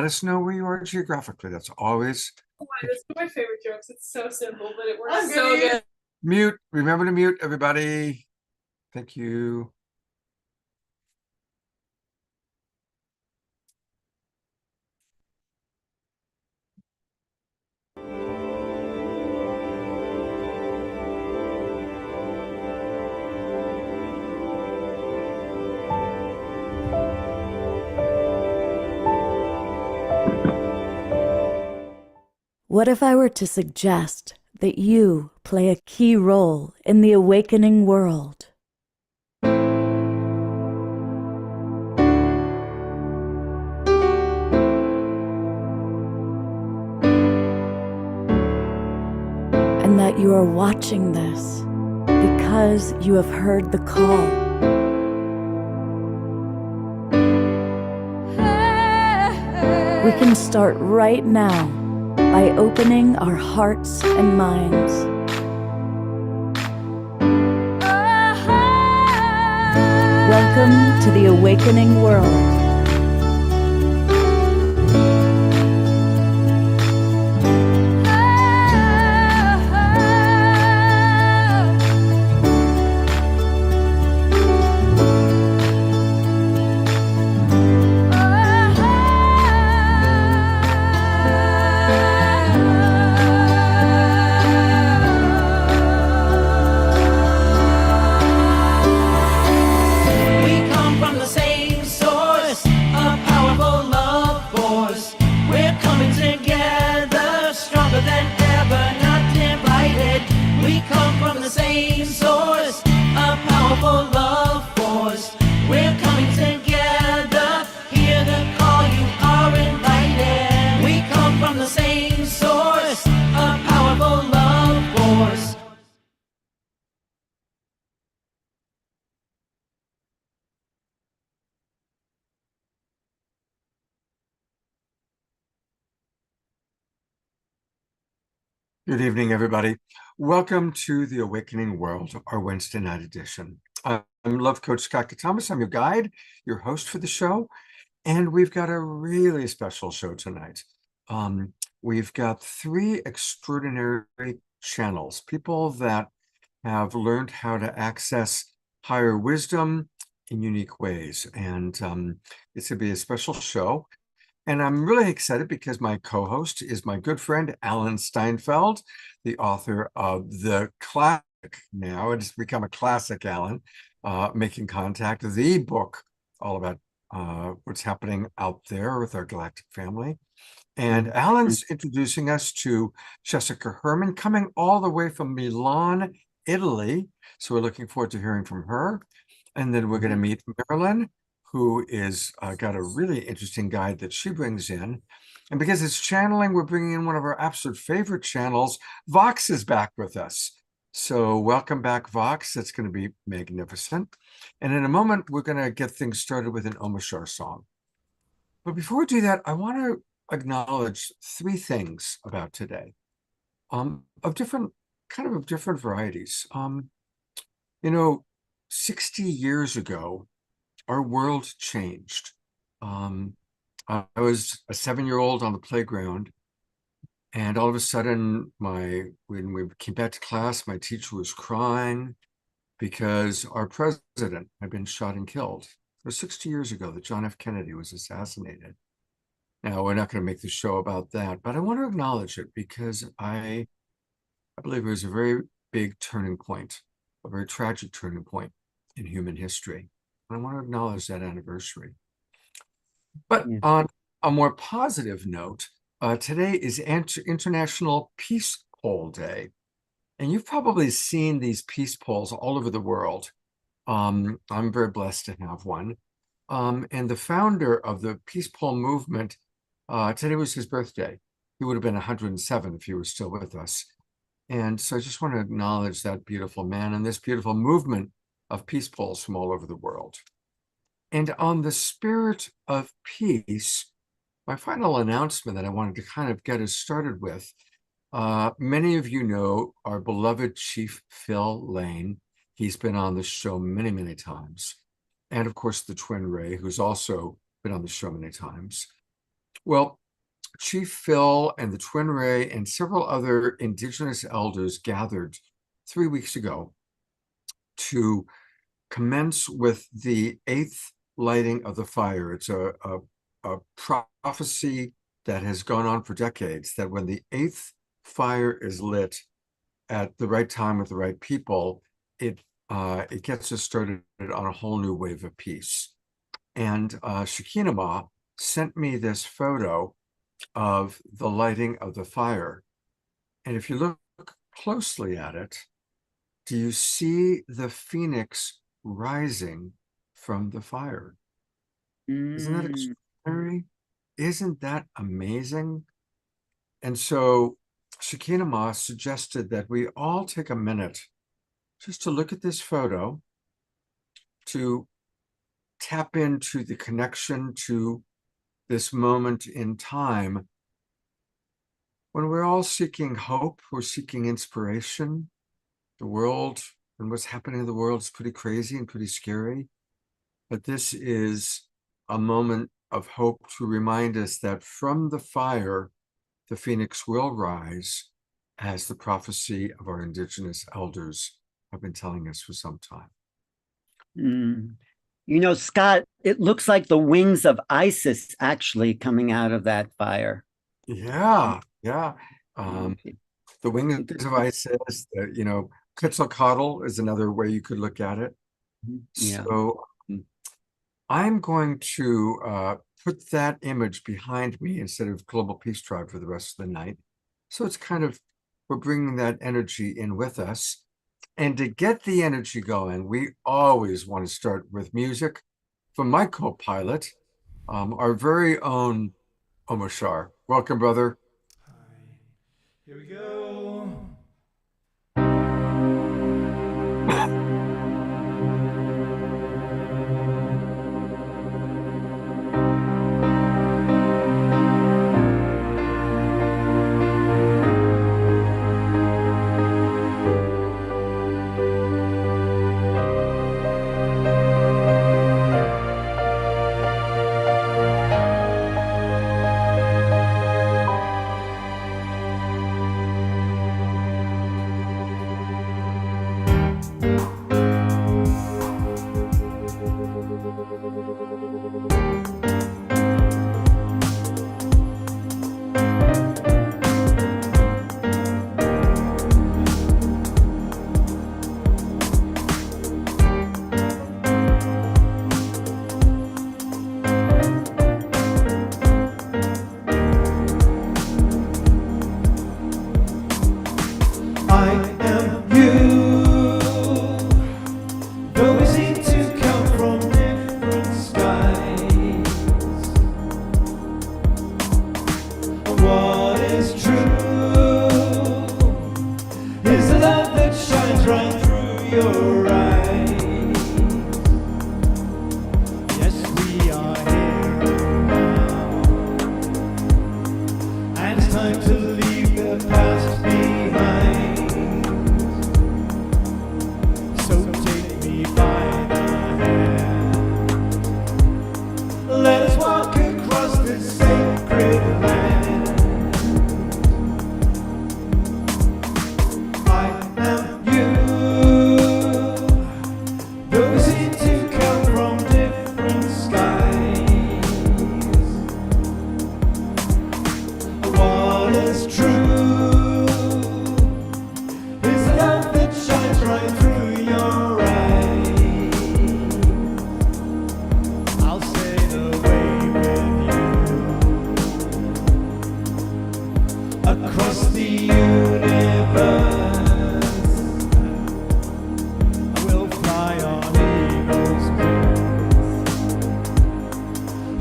us know where you are geographically. That's always Why, that's one of my favorite jokes. It's so simple, but it works so good. mute. Remember to mute, everybody. Thank you. What if I were to suggest that you play a key role in the awakening world? And that you are watching this because you have heard the call. We can start right now by opening our hearts and minds. Welcome to the awakening world. Good evening, everybody. Welcome to the Awakening World, our Wednesday night edition. I'm Love Coach Scott Thomas. I'm your guide, your host for the show, and we've got a really special show tonight. We've got three extraordinary channels, people that have learned how to access higher wisdom in unique ways, and it's going to be a special show. And I'm really excited because my co-host is my good friend, Alan Steinfeld, the author of the classic, now it's become a classic, Alan, Making Contact, the book all about what's happening out there with our galactic family. And Alan's introducing us to Jessica Herman, coming all the way from Milan, Italy. So we're looking forward to hearing from her. And then we're going to meet Marilyn, who is got a really interesting guide that she brings in. And because it's channeling, we're bringing in one of our absolute favorite channels. Vox is back with us. So welcome back, Vox. It's going to be magnificent. And in a moment, we're going to get things started with an Om Shar song. But before we do that, I want to acknowledge three things about today, of different varieties. 60 years ago, our world changed. I was a 7-year-old on the playground, and all of a sudden, when we came back to class, my teacher was crying because our president had been shot and killed. It was 60 years ago that John F. Kennedy was assassinated. Now, we're not going to make the show about that, but I want to acknowledge it because I believe it was a very big turning point, a very tragic turning point in human history. I want to acknowledge that anniversary. But on a more positive note, today is International Peace Poll Day. And you've probably seen these peace polls all over the world. I'm very blessed to have one. And the founder of the peace poll movement, today was his birthday. He would have been 107 if he was still with us. And so I just want to acknowledge that beautiful man and this beautiful movement of peace polls from all over the world. And on the spirit of peace, my final announcement that I wanted to kind of get us started with, many of you know our beloved Chief Phil Lane. He's been on the show many, many times. And of course, the twin Ray, who's also been on the show many times. Well, Chief Phil and the Twin Ray and several other indigenous elders gathered 3 weeks ago to commence with the 8th lighting of the fire. It's a prophecy that has gone on for decades, that when the 8th fire is lit at the right time with the right people, it gets us started on a whole new wave of peace. And Shekinah sent me this photo of the lighting of the fire. And if you look closely at it, do you see the phoenix rising from the fire? Isn't that extraordinary? Isn't that amazing? And so Shekinah suggested that we all take a minute just to look at this photo, to tap into the connection to this moment in time when we're all seeking hope, we're seeking inspiration. The world and what's happening in the world is pretty crazy and pretty scary. But this is a moment of hope to remind us that from the fire, the phoenix will rise, as the prophecy of our indigenous elders have been telling us for some time. You know, Scott, it looks like the wings of Isis actually coming out of that fire. Yeah. The wings of Isis, Quetzalcoatl is another way you could look at it. Yeah. So I'm going to put that image behind me instead of Global Peace Tribe for the rest of the night. So it's kind of, we're bringing that energy in with us. And to get the energy going, we always want to start with music from my co-pilot, our very own Omashar. Welcome, brother. Hi. Here we go.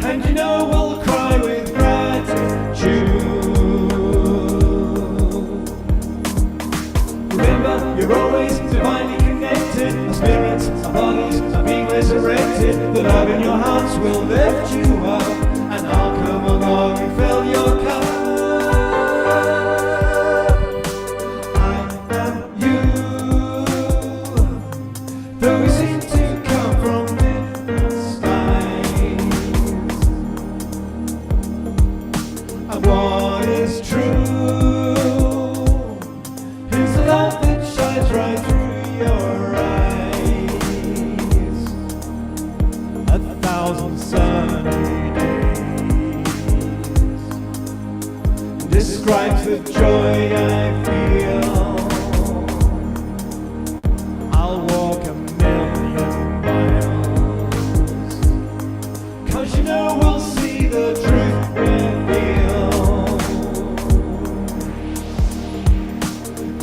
And you know we'll cry with gratitude. And what is true is the love that shines right through your eyes. 1,000 sunny days describes the joy I feel. I'll walk 1,000,000 miles, 'cause you know we'll see the truth revealed.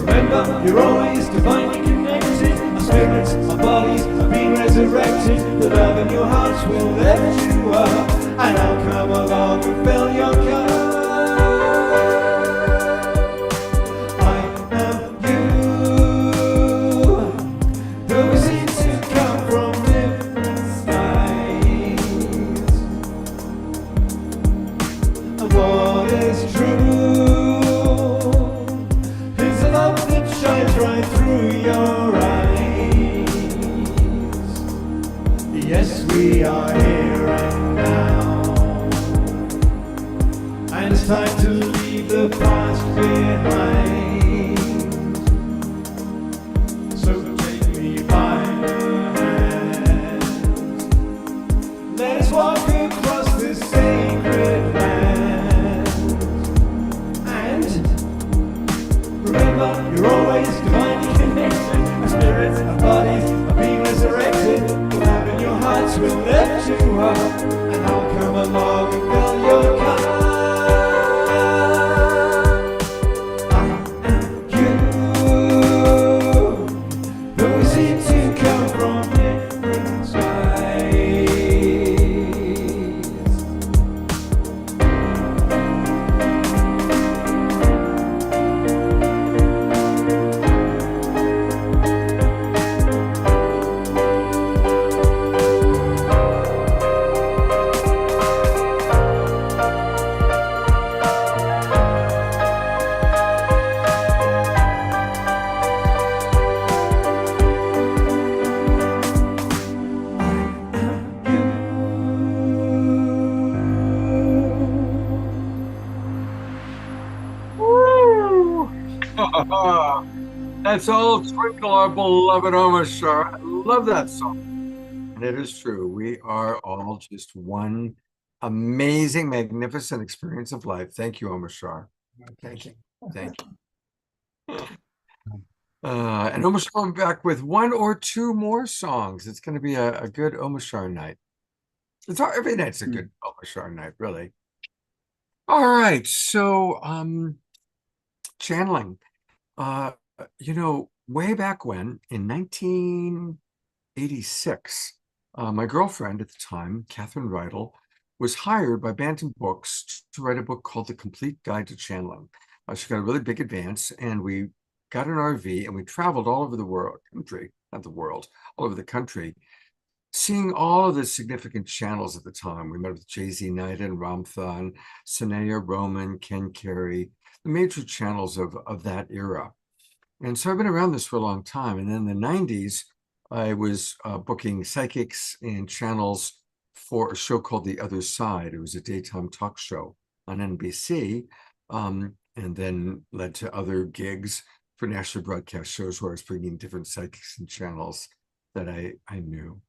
Remember, you're always divinely connected. Our spirits, our bodies are being resurrected. The love in your hearts will lift you up, and I'll come along and fill your cup. I am you, though we seem to come from different skies. And what is true is the love that shines right through your eyes. Yes, we are here and now, and it's time to leave the past behind. So take me by the hand, let us walk across this sacred land. And remember, you're always divinely connected. Our spirits, our bodies are being resurrected. The love in your hearts will lift you up, and I'll come along and fill your cup. I am you, though we seem to come from different skies. Woo! That's all Twinkle, our beloved Omashar. I love that song. And it is true. We are all just one amazing, magnificent experience of life. Thank you, Omashar. Thank you. Thank you. And Omashar, I'm back with one or two more songs. It's going to be a good Omashar night. Every night's a good Omashar night, really. All right. So, channeling. Way back when, in 1986, my girlfriend at the time, Catherine Rydell, was hired by Bantam Books to write a book called The Complete Guide to Channeling. She got a really big advance, and we got an RV and we traveled all over the all over the country, seeing all of the significant channels at the time. We met with J.Z. Knight and Ramtha and Sanaya Roman, Ken Carey, the major channels of that era. And so I've been around this for a long time. And then in the 90s, I was booking psychics and channels for a show called The Other Side. It was a daytime talk show on NBC, and then led to other gigs for national broadcast shows where I was bringing different psychics and channels that I knew.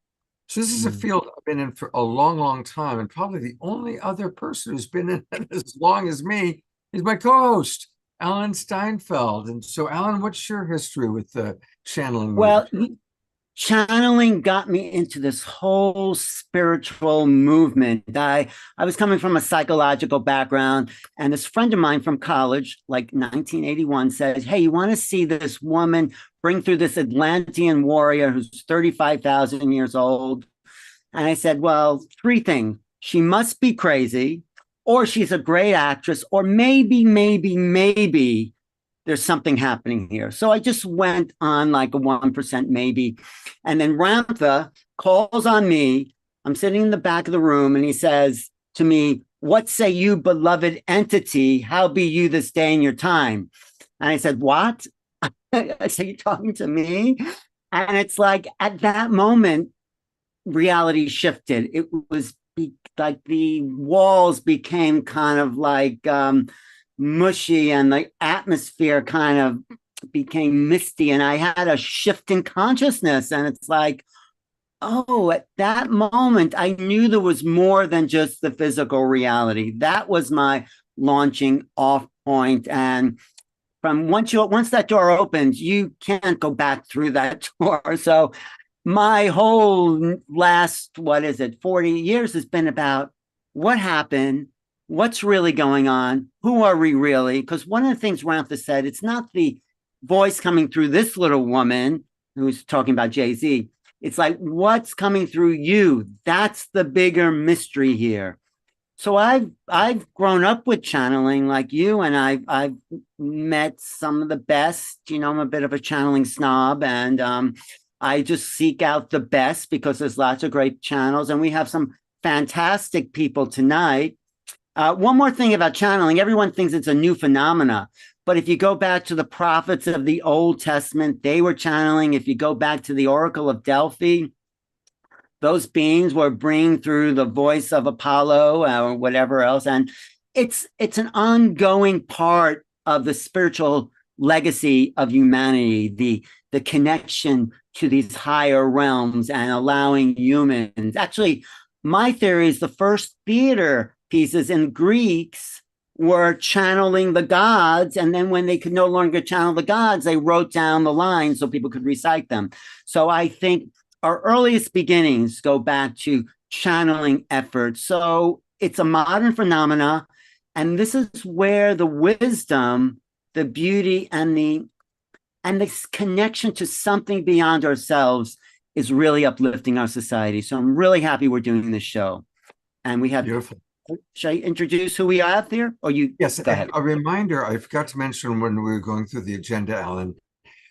So this is a field I've been in for a long, long time. And probably the only other person who's been in it as long as me is my co-host, Alan Steinfeld. And so, Alan, what's your history with the channeling? Well, channeling got me into this whole spiritual movement. I was coming from a psychological background, and this friend of mine from college, like 1981, said, hey, you want to see this woman bring through this Atlantean warrior who's 35,000 years old? And I said, well, three things. She must be crazy, or she's a great actress, or maybe there's something happening here. So I just went on like a 1% maybe. And then Ramtha calls on me. I'm sitting in the back of the room, and he says to me, what say you, beloved entity? How be you this day in your time? And I said, what? I said, you're talking to me? And it's like at that moment, reality shifted. It was like the walls became kind of like mushy, and the atmosphere kind of became misty, and I had a shift in consciousness, and it's like, oh, at that moment, I knew there was more than just the physical reality. That was my launching off point. And from once that door opens, you can't go back through that door. So my whole last, 40 years has been about what happened, what's really going on, who are we really? Because one of the things Ramtha said, it's not the voice coming through this little woman who's talking about Jay-Z. It's like, what's coming through you? That's the bigger mystery here. So I've grown up with channeling like you, and I've met some of the best. I'm a bit of a channeling snob, and I just seek out the best because there's lots of great channels, and we have some fantastic people tonight. One more thing about channeling: everyone thinks it's a new phenomena. But if you go back to the prophets of the Old Testament, they were channeling. If you go back to the Oracle of Delphi, those beings were bringing through the voice of Apollo or whatever else. And it's an ongoing part of the spiritual legacy of humanity, the connection to these higher realms and allowing humans. Actually, my theory is the first theater pieces in Greeks were channeling the gods, and then when they could no longer channel the gods, they wrote down the lines so people could recite them. So I think our earliest beginnings go back to channeling efforts. So it's a modern phenomena, and this is where the wisdom, the beauty, and this connection to something beyond ourselves is really uplifting our society. So I'm really happy we're doing this show, and we have. Beautiful. Should I introduce who we have here? Or you? Yes, Go ahead. a reminder, I forgot to mention when we were going through the agenda, Alan.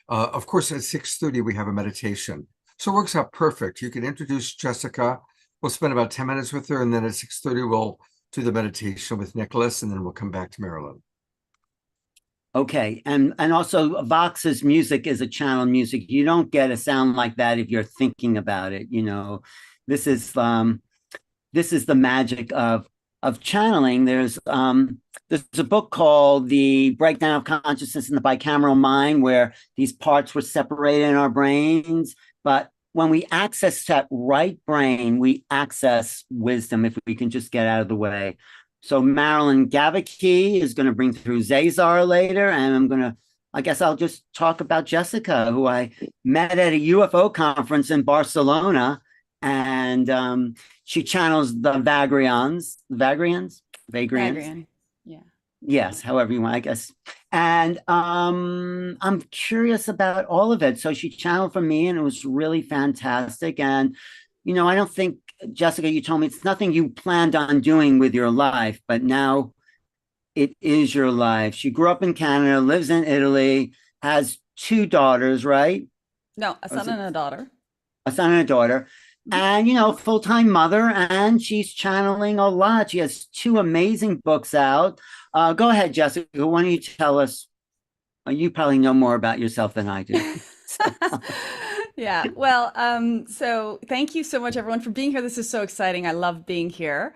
Of course, at 6:30, we have a meditation. So it works out perfect. You can introduce Jessica. We'll spend about 10 minutes with her, and then at 6:30, we'll do the meditation with Nicholas, and then we'll come back to Marilyn. Okay, and also Vox's music is a channel music. You don't get a sound like that if you're thinking about it. This is the magic of channeling. There's a book called The Breakdown of Consciousness in the Bicameral Mind, where these parts were separated in our brains. But when we access that right brain, we access wisdom if we can just get out of the way. So Marilyn Gavicki is going to bring through Zazar later, and I guess I'll just talk about Jessica, who I met at a UFO conference in Barcelona. And she channels the Vagrians. Yeah. Yes, however you want, I guess. And I'm curious about all of it. So she channeled for me, and it was really fantastic. And, I don't think, Jessica, you told me it's nothing you planned on doing with your life, but now it is your life. She grew up in Canada, lives in Italy, has 2 daughters, right? No, a son and a daughter. A son and a daughter. And, full-time mother, and she's channeling a lot. She has 2 amazing books out. Go ahead, Jessica. Why don't you tell us? You probably know more about yourself than I do. Yeah. Well, so thank you so much, everyone, for being here. This is so exciting. I love being here.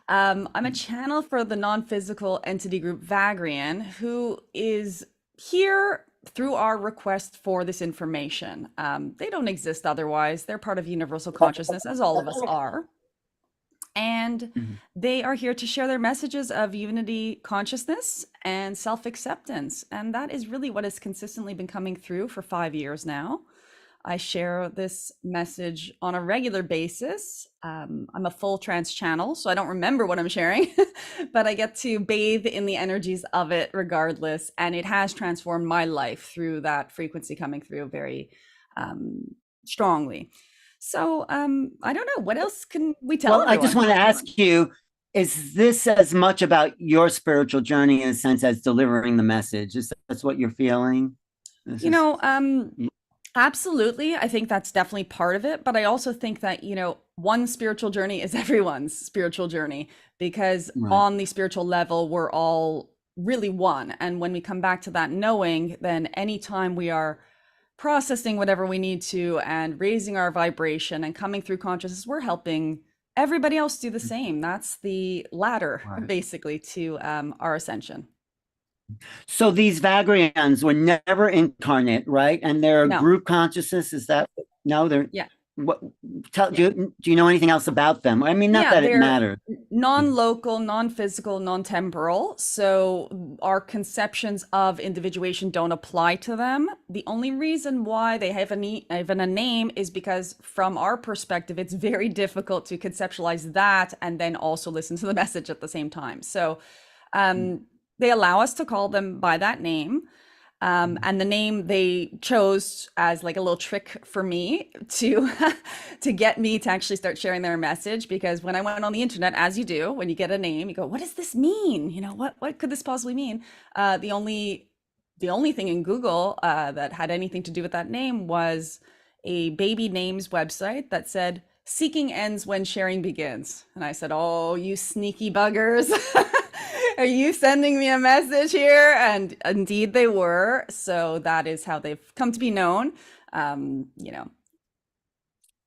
I'm a channel for the non-physical entity group Vagrian, who is here through our request for this information. They don't exist otherwise. They're part of universal consciousness, as all of us are. And they are here to share their messages of unity consciousness and self-acceptance. And that is really what has consistently been coming through for 5 years now. I share this message on a regular basis. I'm a full trance channel, so I don't remember what I'm sharing, but I get to bathe in the energies of it regardless. And it has transformed my life through that frequency coming through very strongly. So I don't know, what else can we tell Well, I just want to ask you, is this as much about your spiritual journey in a sense as delivering the message? Is that what you're feeling? Absolutely. I think that's definitely part of it. But I also think that, one spiritual journey is everyone's spiritual journey, because on the spiritual level, we're all really one. And when we come back to that knowing, then anytime we are processing whatever we need to and raising our vibration and coming through consciousness, we're helping everybody else do the same. That's the ladder, Right. basically, to our ascension. So these Vagrians were never incarnate, right? And they're a No. group consciousness. Is that no? They're Yeah. What? Do you know anything else about them? I mean, not Yeah, that it they're matters. non-local, non-physical, non-temporal. So our conceptions of individuation don't apply to them. The only reason why they have even a name is because from our perspective, it's very difficult to conceptualize that and then also listen to the message at the same time. So they allow us to call them by that name. And the name they chose as like a little trick for me to to get me to actually start sharing their message, because when I went on the internet, as you do, when you get a name, you go, what does this mean? You know, what could this possibly mean? The only thing in Google that had anything to do with that name was a baby names website that said, seeking ends when sharing begins. And I said, oh, you sneaky buggers. Are you sending me a message here? And indeed they were. So that is how they've come to be known. You know,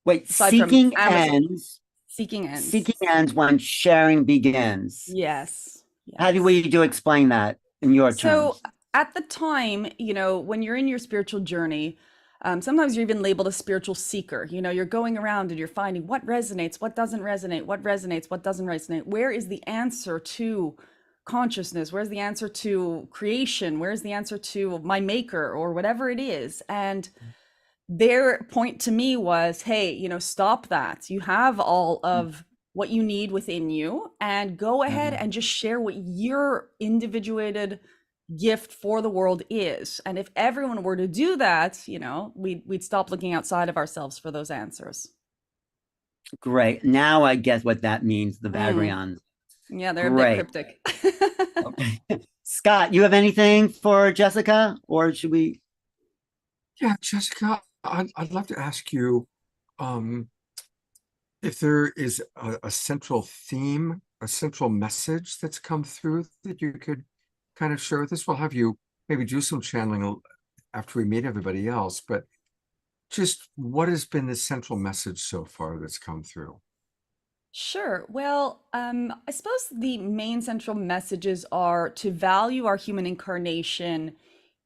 Wait, aside from seeking Amazon. ends. Seeking ends. Seeking ends when sharing begins. Yes. How do you explain that in your So terms? at the time, you know, when you're in your spiritual journey, sometimes you're even labeled a spiritual seeker. You know, you're going around and you're finding what resonates, what doesn't resonate, what resonates, what doesn't resonate. Where is the answer to consciousness? Where's the answer to creation? Where's the answer to my maker or whatever it is? And their point to me was, hey, you know, stop that. You have all of what you need within you, and go ahead and just share what your individuated gift for the world is. And if everyone were to do that, you know, we'd stop looking outside of ourselves for those answers. Great. Now I get what that means, the Vagrians. Yeah, they're Great. a bit cryptic. Okay. Scott, you have anything for Jessica, or should we? Yeah, Jessica, I'd love to ask you if there is a central theme, a central message that's come through that you could kind of share with us. We'll have you maybe do some channeling after we meet everybody else, but just what has been the central message so far that's come through? Sure. Well, I suppose the main central messages are to value our human incarnation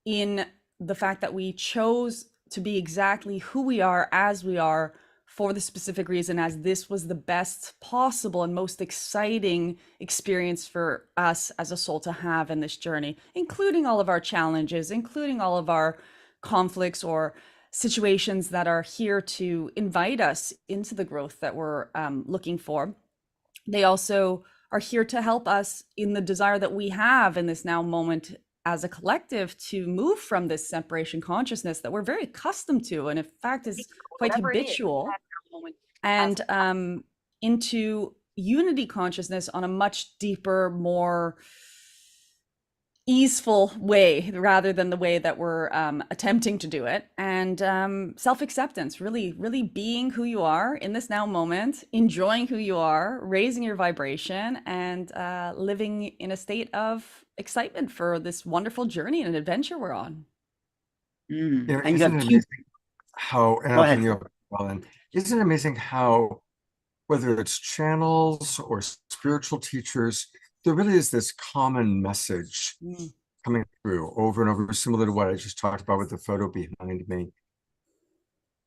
in the fact that we chose to be exactly who we are as we are for the specific reason, as this was the best possible and most exciting experience for us as a soul to have in this journey, including all of our challenges, including all of our conflicts or situations that are here to invite us into the growth that we're looking for. They also are here to help us in the desire that we have in this now moment as a collective to move from this separation consciousness that we're very accustomed to, and in fact is quite habitual, and into unity consciousness on a much deeper, more easeful way, rather than the way that we're attempting to do it. And self-acceptance, really being who you are in this now moment, enjoying who you are, raising your vibration, and living in a state of excitement for this wonderful journey and adventure we're on. And you Isn't have it two. amazing how, and Go I'll ahead. bring you up, Ellen, isn't it amazing how, whether it's channels or spiritual teachers, there really is this common message coming through over and over, similar to what I just talked about with the photo behind me.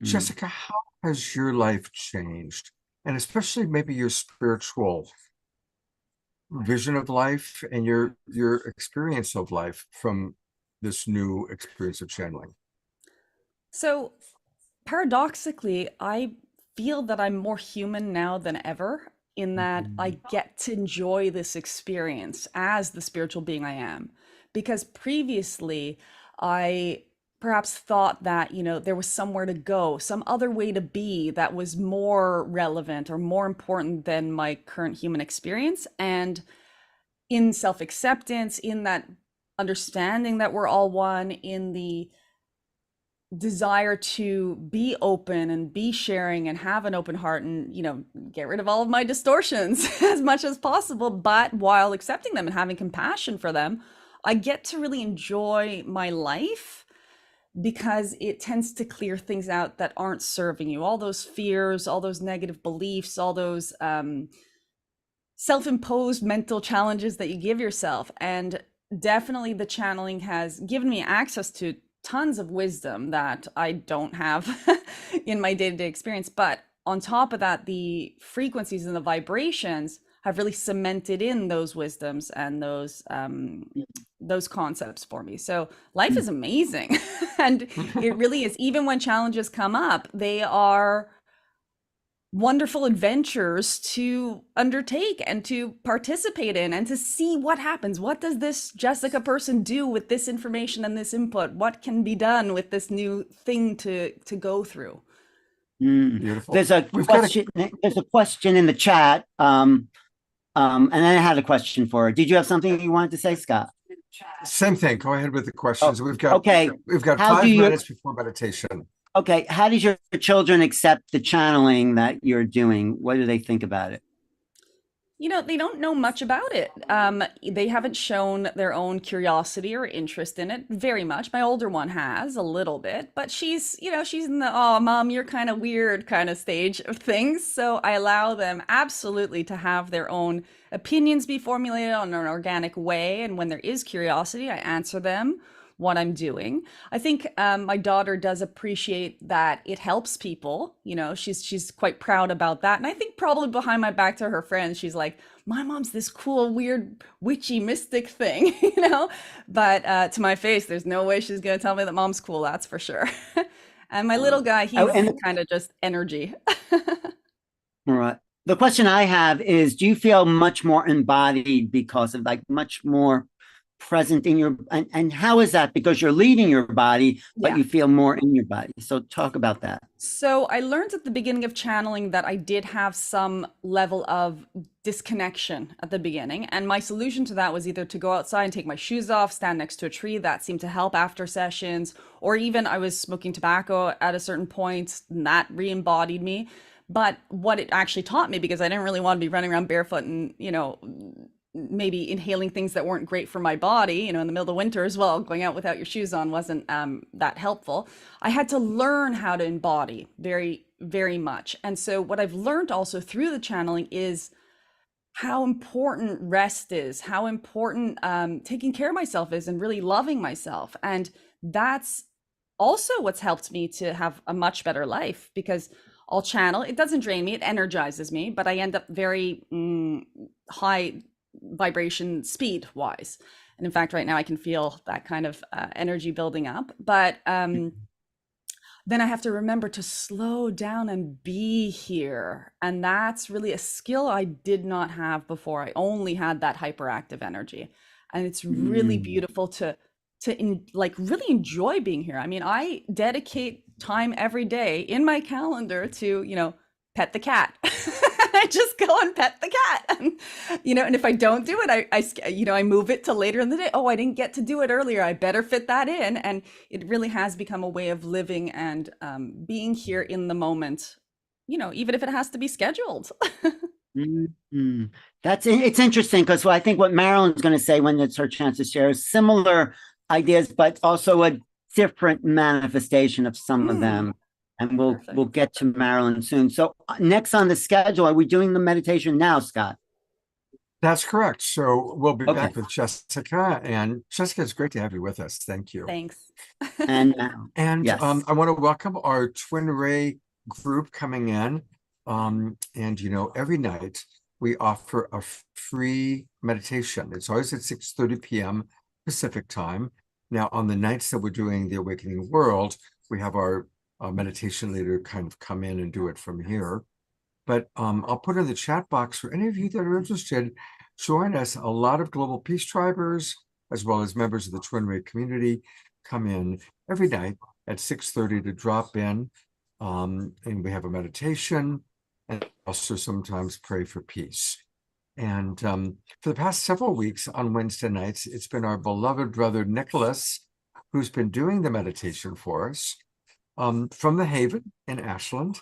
Jessica, how has your life changed? And especially maybe your spiritual vision of life and your experience of life from this new experience of channeling? So paradoxically, I feel that I'm more human now than ever, in that I get to enjoy this experience as the spiritual being I am. Because previously I perhaps thought that, you know, there was somewhere to go, some other way to be that was more relevant or more important than my current human experience. And in self-acceptance, in that understanding that we're all one, in the desire to be open and be sharing and have an open heart and, you know, get rid of all of my distortions as much as possible, but while accepting them and having compassion for them, I get to really enjoy my life because it tends to clear things out that aren't serving you, all those fears, all those negative beliefs, all those self-imposed mental challenges that you give yourself. And definitely the channeling has given me access to tons of wisdom that I don't have in my day-to-day experience. But on top of that, the frequencies and the vibrations have really cemented in those wisdoms and those concepts for me. So life is amazing. And it really is. Even when challenges come up, they are wonderful adventures to undertake and to participate in and to see what happens. What does this Jessica person do with this information and this input? What can be done with this new thing to go through? Beautiful. There's a question. There's a question in the chat, and then I had a question for her. Did you have something you wanted to say, Scott? Same thing. Go ahead with the questions. Oh, We've got okay. We've got How 5 do you- minutes before meditation. Okay, how does your children accept the channeling that you're doing? What do they think about it? You know, they don't know much about it. They haven't shown their own curiosity or interest in it very much. My older one has a little bit, but she's in the, oh, mom, you're kind of weird kind of stage of things. So I allow them absolutely to have their own opinions be formulated on an organic way. And when there is curiosity, I answer them what I'm doing. I think my daughter does appreciate that it helps people. You know, she's quite proud about that. And I think probably behind my back to her friends, she's like, my mom's this cool, weird, witchy, mystic thing, you know? But to my face, there's no way she's going to tell me that mom's cool. That's for sure. And my little guy, he's kind of just energy. All right. The question I have is, do you feel much more embodied because of like much more present in your, and how is that? Because you're leaving your body, but you feel more in your body. So talk about that. So I learned at the beginning of channeling that I did have some level of disconnection at the beginning. And my solution to that was either to go outside and take my shoes off, stand next to a tree. That seemed to help after sessions, or even I was smoking tobacco at a certain point, and that re-embodied me. But what it actually taught me, because I didn't really want to be running around barefoot and, you know, maybe inhaling things that weren't great for my body, you know, in the middle of winter as well, going out without your shoes on wasn't that helpful. I had to learn how to embody very, very much. And so what I've learned also through the channeling is how important rest is, how important taking care of myself is, and really loving myself. And that's also what's helped me to have a much better life, because I'll channel, it doesn't drain me, it energizes me, but I end up very high vibration speed wise. And in fact, right now I can feel that kind of energy building up. But then I have to remember to slow down and be here. And that's really a skill I did not have before. I only had that hyperactive energy. And it's really beautiful to really enjoy being here. I mean, I dedicate time every day in my calendar to, you know, pet the cat. I just go and pet the cat, and, you know, and if I don't do it, I move it to later in the day. Oh, I didn't get to do it earlier. I better fit that in. And it really has become a way of living and being here in the moment, you know, even if it has to be scheduled. It's interesting, because I think what Marilyn's going to say when it's her chance to share is similar ideas, but also a different manifestation of some of them. And we'll get to Marilyn soon. So next on the schedule, are we doing the meditation now, Scott? That's correct. So we'll be back with Jessica. And Jessica, it's great to have you with us. Thank you. Thanks. And yes. I want to welcome our Twin Ray group coming in. And, you know, every night we offer a free meditation. It's always at 6:30 p.m. Pacific time. Now, on the nights that we're doing the Awakening World, we have our meditation leader kind of come in and do it from here. But I'll put in the chat box for any of you that are interested, join us. A lot of Global Peace Tribers, as well as members of the Twin Ray community, come in every night at 6:30 to drop in. And we have a meditation and also sometimes pray for peace. And for the past several weeks on Wednesday nights, it's been our beloved brother Nicholas who's been doing the meditation for us. From the Haven in Ashland,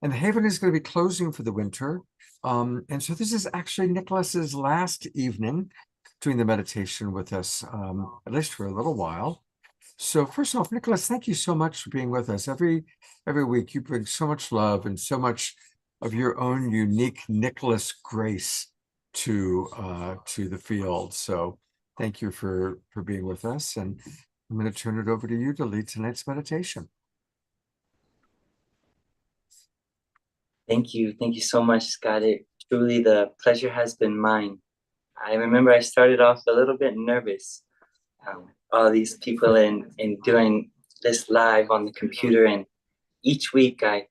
and the Haven is going to be closing for the winter. And so this is actually Nicholas's last evening doing the meditation with us, at least for a little while. So first off, Nicholas, thank you so much for being with us. Every week you bring so much love and so much of your own unique Nicholas grace to the field. So thank you for being with us. And I'm going to turn it over to you to lead tonight's meditation. Thank you. Thank you so much, Scott. Truly, the pleasure has been mine. I remember I started off a little bit nervous. All these people and doing this live on the computer. And each week I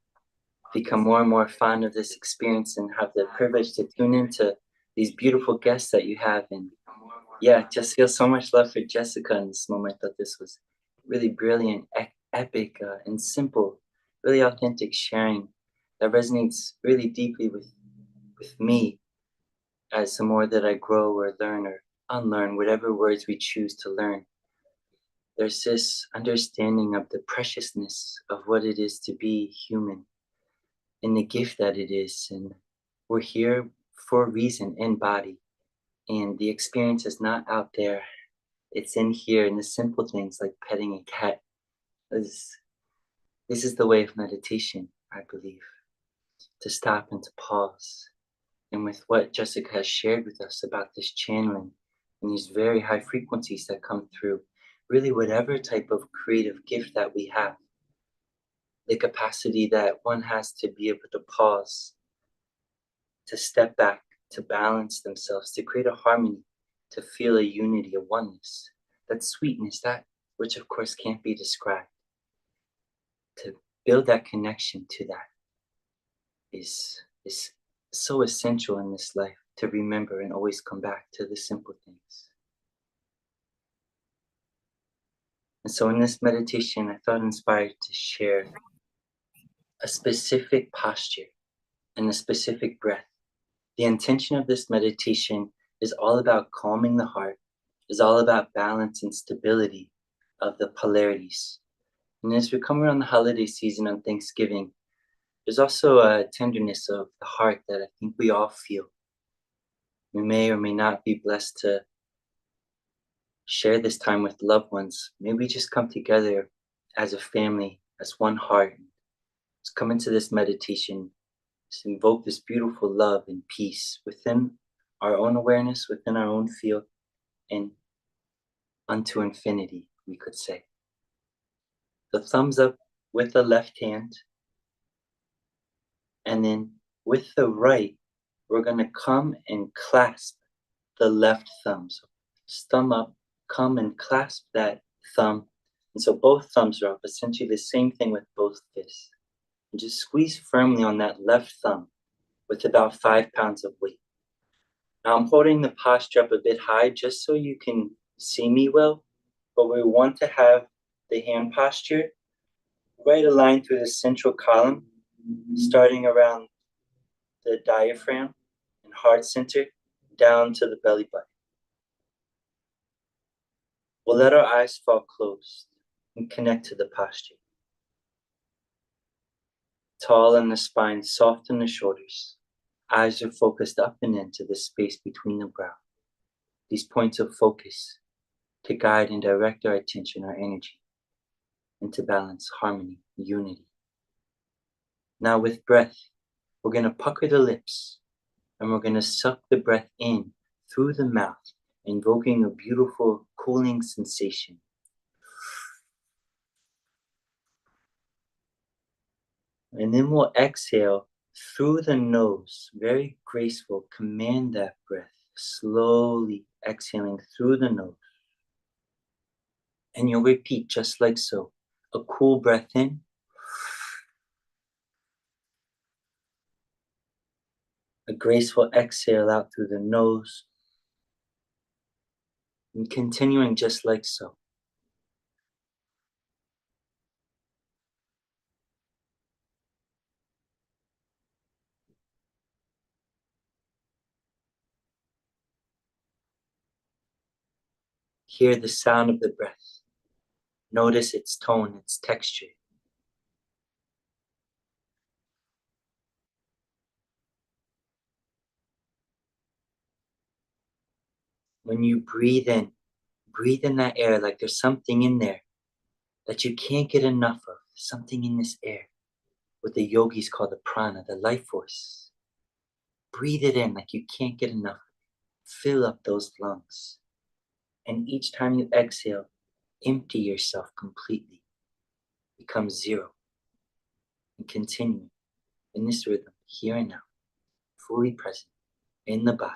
become more and more fond of this experience and have the privilege to tune into these beautiful guests that you have. And yeah, just feel so much love for Jessica in this moment. I thought this was really brilliant, epic, and simple, really authentic sharing that resonates really deeply with me as the more that I grow or learn or unlearn, whatever words we choose to learn. There's this understanding of the preciousness of what it is to be human and the gift that it is. And we're here for a reason in body. And the experience is not out there. It's in here in the simple things like petting a cat. This is the way of meditation, I believe. To stop and to pause. And with what Jessica has shared with us about this channeling and these very high frequencies that come through, really whatever type of creative gift that we have, the capacity that one has to be able to pause, to step back, to balance themselves, to create a harmony, to feel a unity, a oneness, that sweetness, that which of course can't be described. To build that connection to that is so essential in this life, to remember and always come back to the simple things. And so in this meditation, I felt inspired to share a specific posture and a specific breath. The intention of this meditation is all about calming the heart, is all about balance and stability of the polarities. And as we come around the holiday season on Thanksgiving, there's also a tenderness of the heart that I think we all feel. We may or may not be blessed to share this time with loved ones. Maybe we just come together as a family, as one heart. Let's come into this meditation, to invoke this beautiful love and peace within our own awareness, within our own field, and unto infinity, we could say. The thumbs up with the left hand, and then with the right, we're going to come and clasp the left thumb. So thumb up, come and clasp that thumb. And so both thumbs are up, essentially the same thing with both fists. And just squeeze firmly on that left thumb with about 5 pounds of weight. Now I'm holding the posture up a bit high just so you can see me well, but we want to have the hand posture right aligned through the central column, starting around the diaphragm and heart center down to the belly button. We'll let our eyes fall closed and connect to the posture. Tall in the spine, soft in the shoulders. Eyes are focused up and into the space between the brow. These points of focus to guide and direct our attention, our energy, and to balance harmony, unity. Now with breath, we're going to pucker the lips and we're going to suck the breath in through the mouth, invoking a beautiful cooling sensation. And then we'll exhale through the nose, very graceful. Command that breath, slowly exhaling through the nose. And you'll repeat just like so. A cool breath in. A graceful exhale out through the nose. And continuing just like so. Hear the sound of the breath. Notice its tone, its texture. When you breathe in that air like there's something in there that you can't get enough of, something in this air, what the yogis call the prana, the life force. Breathe it in like you can't get enough. Fill up those lungs. And each time you exhale, empty yourself completely. Become zero. And continue in this rhythm, here and now, fully present in the body,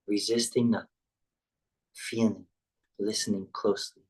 resisting nothing, feeling, listening closely.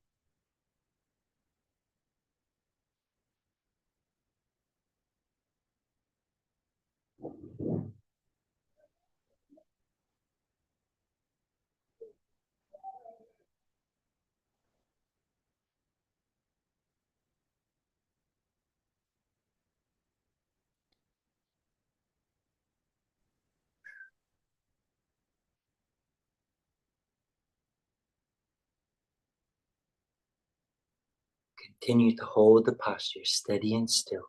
Continue to hold the posture steady and still.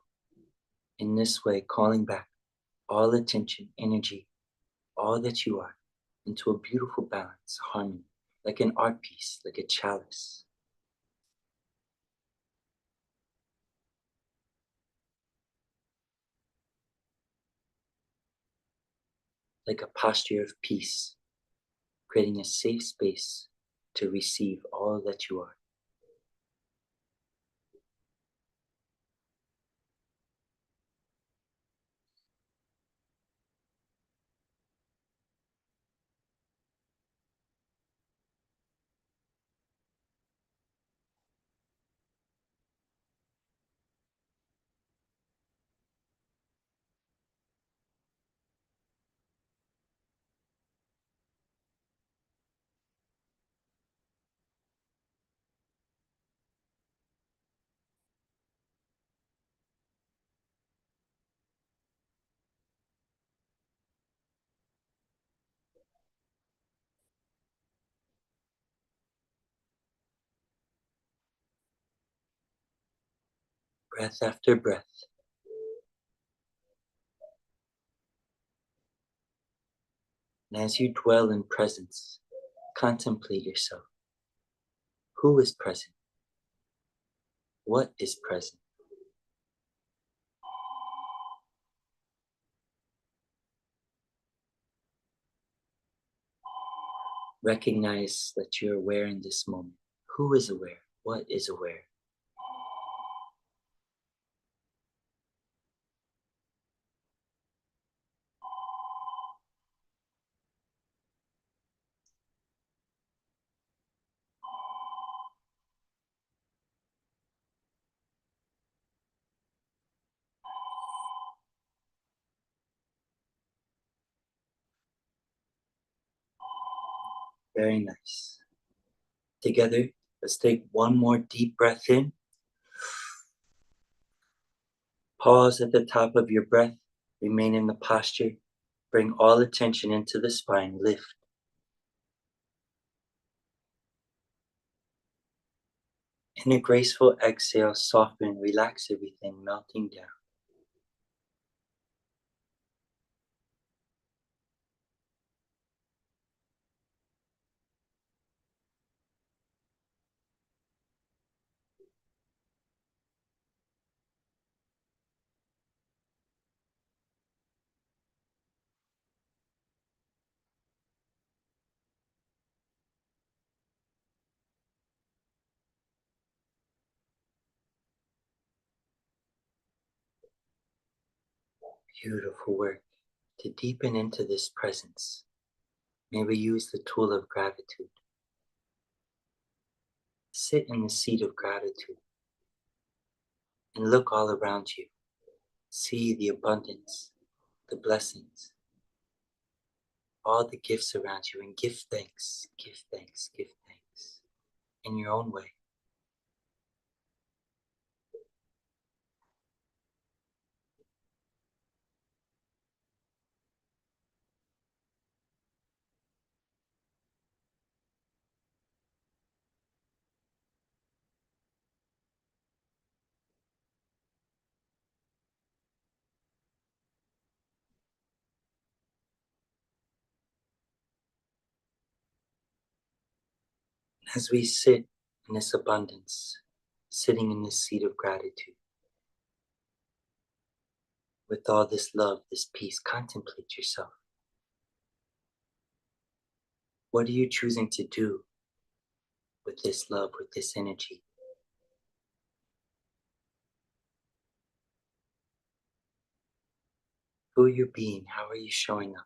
In this way, calling back all attention, energy, all that you are, into a beautiful balance, harmony, like an art piece, like a chalice. Like a posture of peace, creating a safe space to receive all that you are. Breath after breath. And as you dwell in presence, contemplate yourself. Who is present? What is present? Recognize that you're aware in this moment. Who is aware? What is aware? Very nice. Together, let's take one more deep breath in. Pause at the top of your breath. Remain in the posture. Bring all attention into the spine. Lift. In a graceful exhale, soften, relax everything, melting down. Beautiful work. To deepen into this presence, may we use the tool of gratitude. Sit in the seat of gratitude and look all around you. See the abundance, the blessings, all the gifts around you, and give thanks, give thanks, give thanks in your own way. As we sit in this abundance, sitting in this seat of gratitude. With all this love, this peace, contemplate yourself. What are you choosing to do with this love, with this energy? Who are you being? How are you showing up?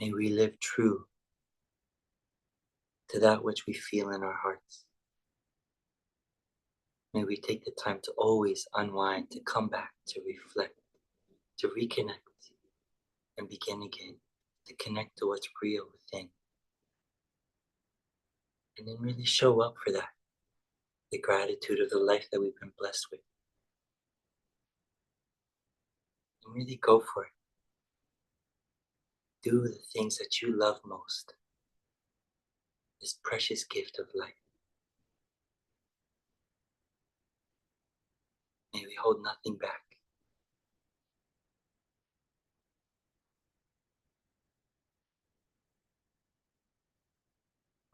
May we live true to that which we feel in our hearts. May we take the time to always unwind, to come back, to reflect, to reconnect, and begin again, to connect to what's real within. And then really show up for that, the gratitude of the life that we've been blessed with. And really go for it. Do the things that you love most. This precious gift of life. May we hold nothing back.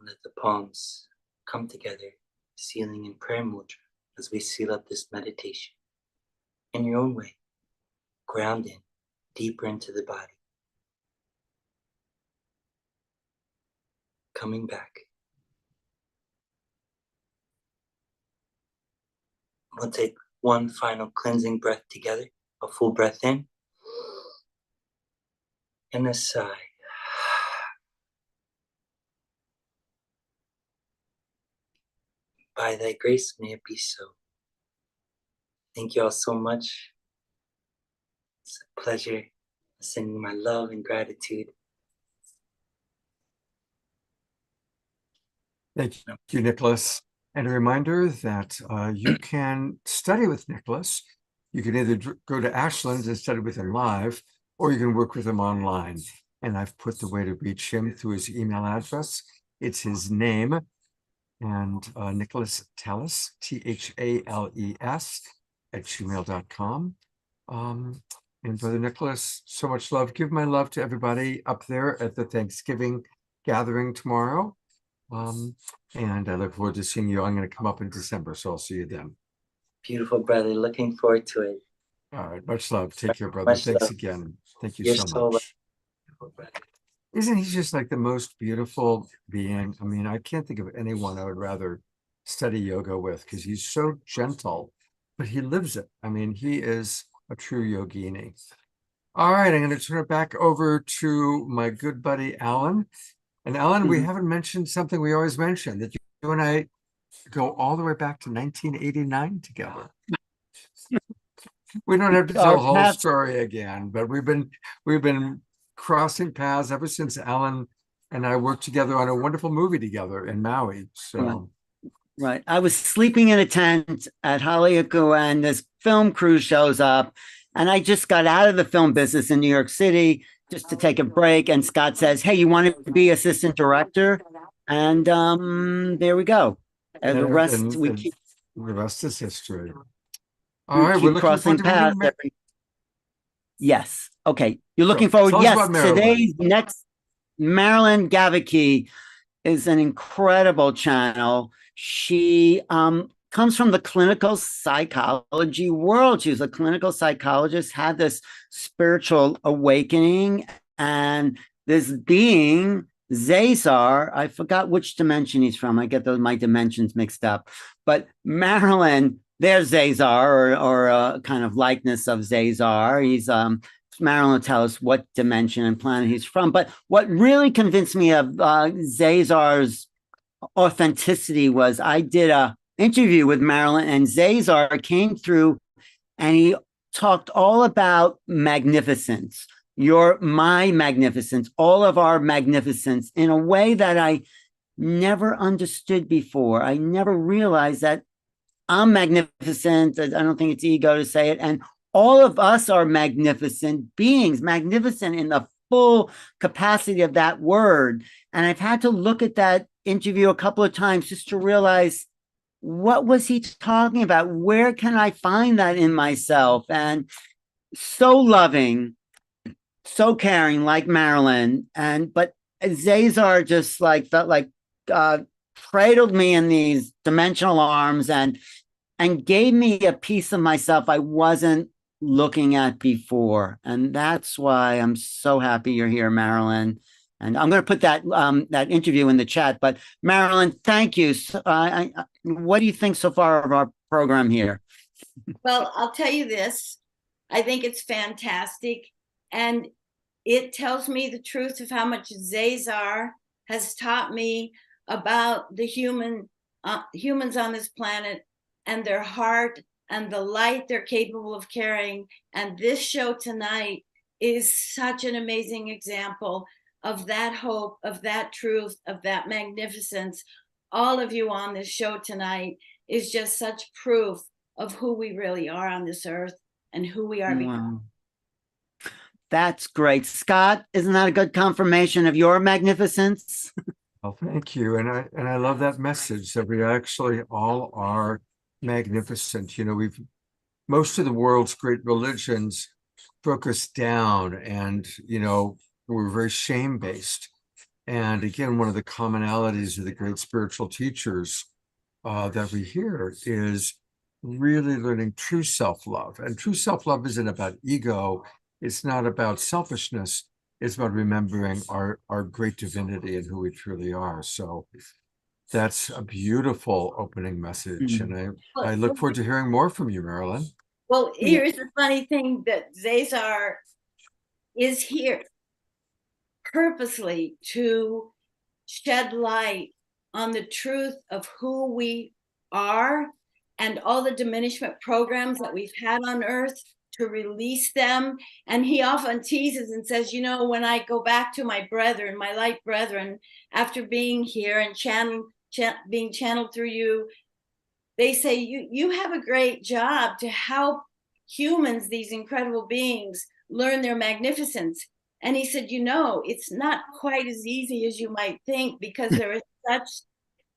Let the palms come together, sealing in prayer mudra as we seal up this meditation. In your own way, grounding deeper into the body. Coming back. We'll take one final cleansing breath together, a full breath in, and a sigh. By thy grace, may it be so. Thank you all so much. It's a pleasure. Sending my love and gratitude. Thank you, Nicholas. And a reminder that you can study with Nicholas. You can either go to Ashland's and study with him live, or you can work with him online. And I've put the way to reach him through his email address. It's his name, and Nicholas Talles, THALES, @gmail.com. And Brother Nicholas, so much love. Give my love to everybody up there at the Thanksgiving gathering tomorrow. And I look forward to seeing you. I'm going to come up in December, so I'll see you then. Beautiful, brother. Looking forward to it. All right. Much love. Take care, brother. Much Thanks love. again. Thank you You're so so much. brother. Isn't he just like the most beautiful being? I mean, I can't think of anyone I would rather study yoga with because he's so gentle, but he lives it. I mean, he is a true yogini. All right. I'm going to turn it back over to my good buddy, Alan. And Alan, we haven't mentioned something we always mention, that you and I go all the way back to 1989 together. We don't have to tell the whole story again, but we've been crossing paths ever since Alan and I worked together on a wonderful movie together in Maui. So right. I was sleeping in a tent at Haleakua, and this film crew shows up, and I just got out of the film business in New York City just to take a break. And Scott says, "Hey, you want to be assistant director?" And there we go. And the rest the rest is history. All we right, keep we're looking crossing forward to paths. Yes. Okay. You're looking forward. Tell us Yes. about Marilyn. Today's next, Marilyn Gavicki is an incredible channel. She comes from the clinical psychology world. She was a clinical psychologist, had this spiritual awakening, and this being Zazar, I forgot which dimension he's from. I get my dimensions mixed up. But Marilyn, there's Zazar, or a kind of likeness of Zazar. He's Marilyn will tell us what dimension and planet he's from. But what really convinced me of Zazar's authenticity was I did a interview with Marilyn, and Zazar came through and he talked all about magnificence. My magnificence, all of our magnificence, in a way that I never understood before. I never realized that I'm magnificent. I don't think it's ego to say it. And all of us are magnificent beings, magnificent in the full capacity of that word. And I've had to look at that interview a couple of times just to realize, what was he talking about? Where can I find that in myself? And so loving, so caring, like Marilyn. But Cesar just like felt like cradled me in these dimensional arms and gave me a piece of myself I wasn't looking at before. And that's why I'm so happy you're here, Marilyn. And I'm going to put that that interview in the chat. But Marilyn, thank you. What do you think so far of our program here? Well, I'll tell you this. I think it's fantastic. And it tells me the truth of how much Cesar has taught me about the humans on this planet and their heart and the light they're capable of carrying. And this show tonight is such an amazing example of that hope, of that truth, of that magnificence. All of you on this show tonight is just such proof of who we really are on this earth and who we are becoming. Wow. That's great. Scott, isn't that a good confirmation of your magnificence? Well, thank you. And I love that message that we actually all are magnificent. You know, most of the world's great religions broke us down, and, you know, we're very shame-based. And again, one of the commonalities of the great spiritual teachers that we hear is really learning true self-love. And true self-love isn't about ego. It's not about selfishness. It's about remembering our great divinity and who we truly are. So that's a beautiful opening message. And I look forward to hearing more from you, Marilyn. Well, here's the funny thing, that Cesar is here purposely to shed light on the truth of who we are and all the diminishment programs that we've had on earth, to release them. And he often teases and says, you know, when I go back to my brethren, my light brethren, after being here and being channeled through you, they say, you have a great job to help humans, these incredible beings, learn their magnificence. And he said, you know, it's not quite as easy as you might think, because there is such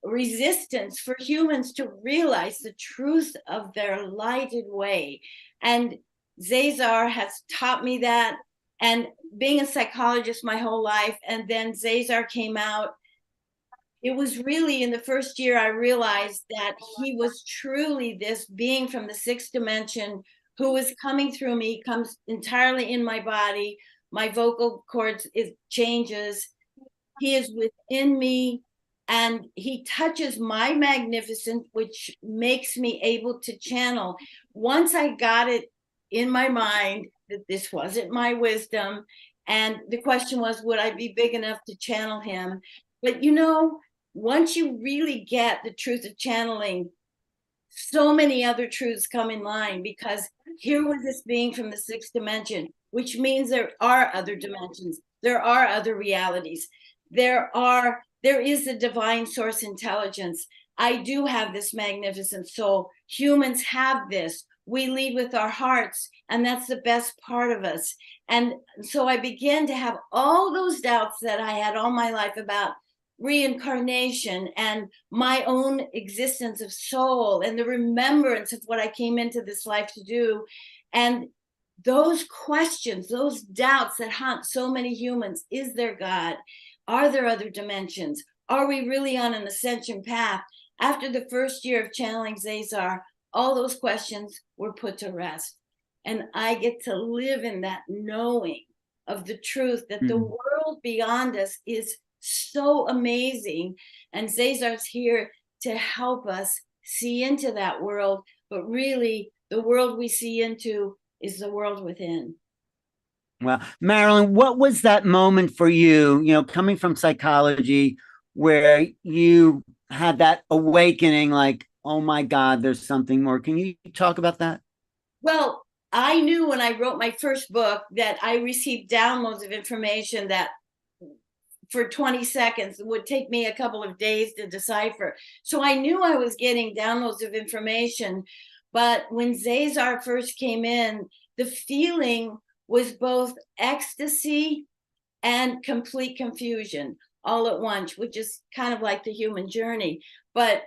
resistance for humans to realize the truth of their lighted way. And Cesar has taught me that. And being a psychologist my whole life, and then Cesar came out, it was really in the first year I realized that he was truly this being from the sixth dimension who is coming through me, comes entirely in my body. My vocal cords, it changes. He is within me, and he touches my magnificence, which makes me able to channel. Once I got it in my mind that this wasn't my wisdom, and the question was, would I be big enough to channel him? But you know, once you really get the truth of channeling, so many other truths come in line, because here was this being from the sixth dimension, which means there are other dimensions, there are other realities, there is a divine source intelligence. I do have this magnificent soul. Humans have this. We lead with our hearts, and that's the best part of us. And so I began to have all those doubts that I had all my life about reincarnation and my own existence of soul and the remembrance of what I came into this life to do. And those questions, those doubts that haunt so many humans, is there God? Are there other dimensions? Are we really on an ascension path? After the first year of channeling Cesar, all those questions were put to rest. And I get to live in that knowing of the truth that the world beyond us is so amazing. And Cesar's here to help us see into that world. But really, the world we see into is the world within. Well, Marilyn, what was that moment for you, you know, coming from psychology, where you had that awakening, like, oh my God, there's something more? Can you talk about that? Well, I knew when I wrote my first book that I received downloads of information that for 20 seconds would take me a couple of days to decipher. So I knew I was getting downloads of information. But when Cesar first came in, the feeling was both ecstasy and complete confusion all at once, which is kind of like the human journey. But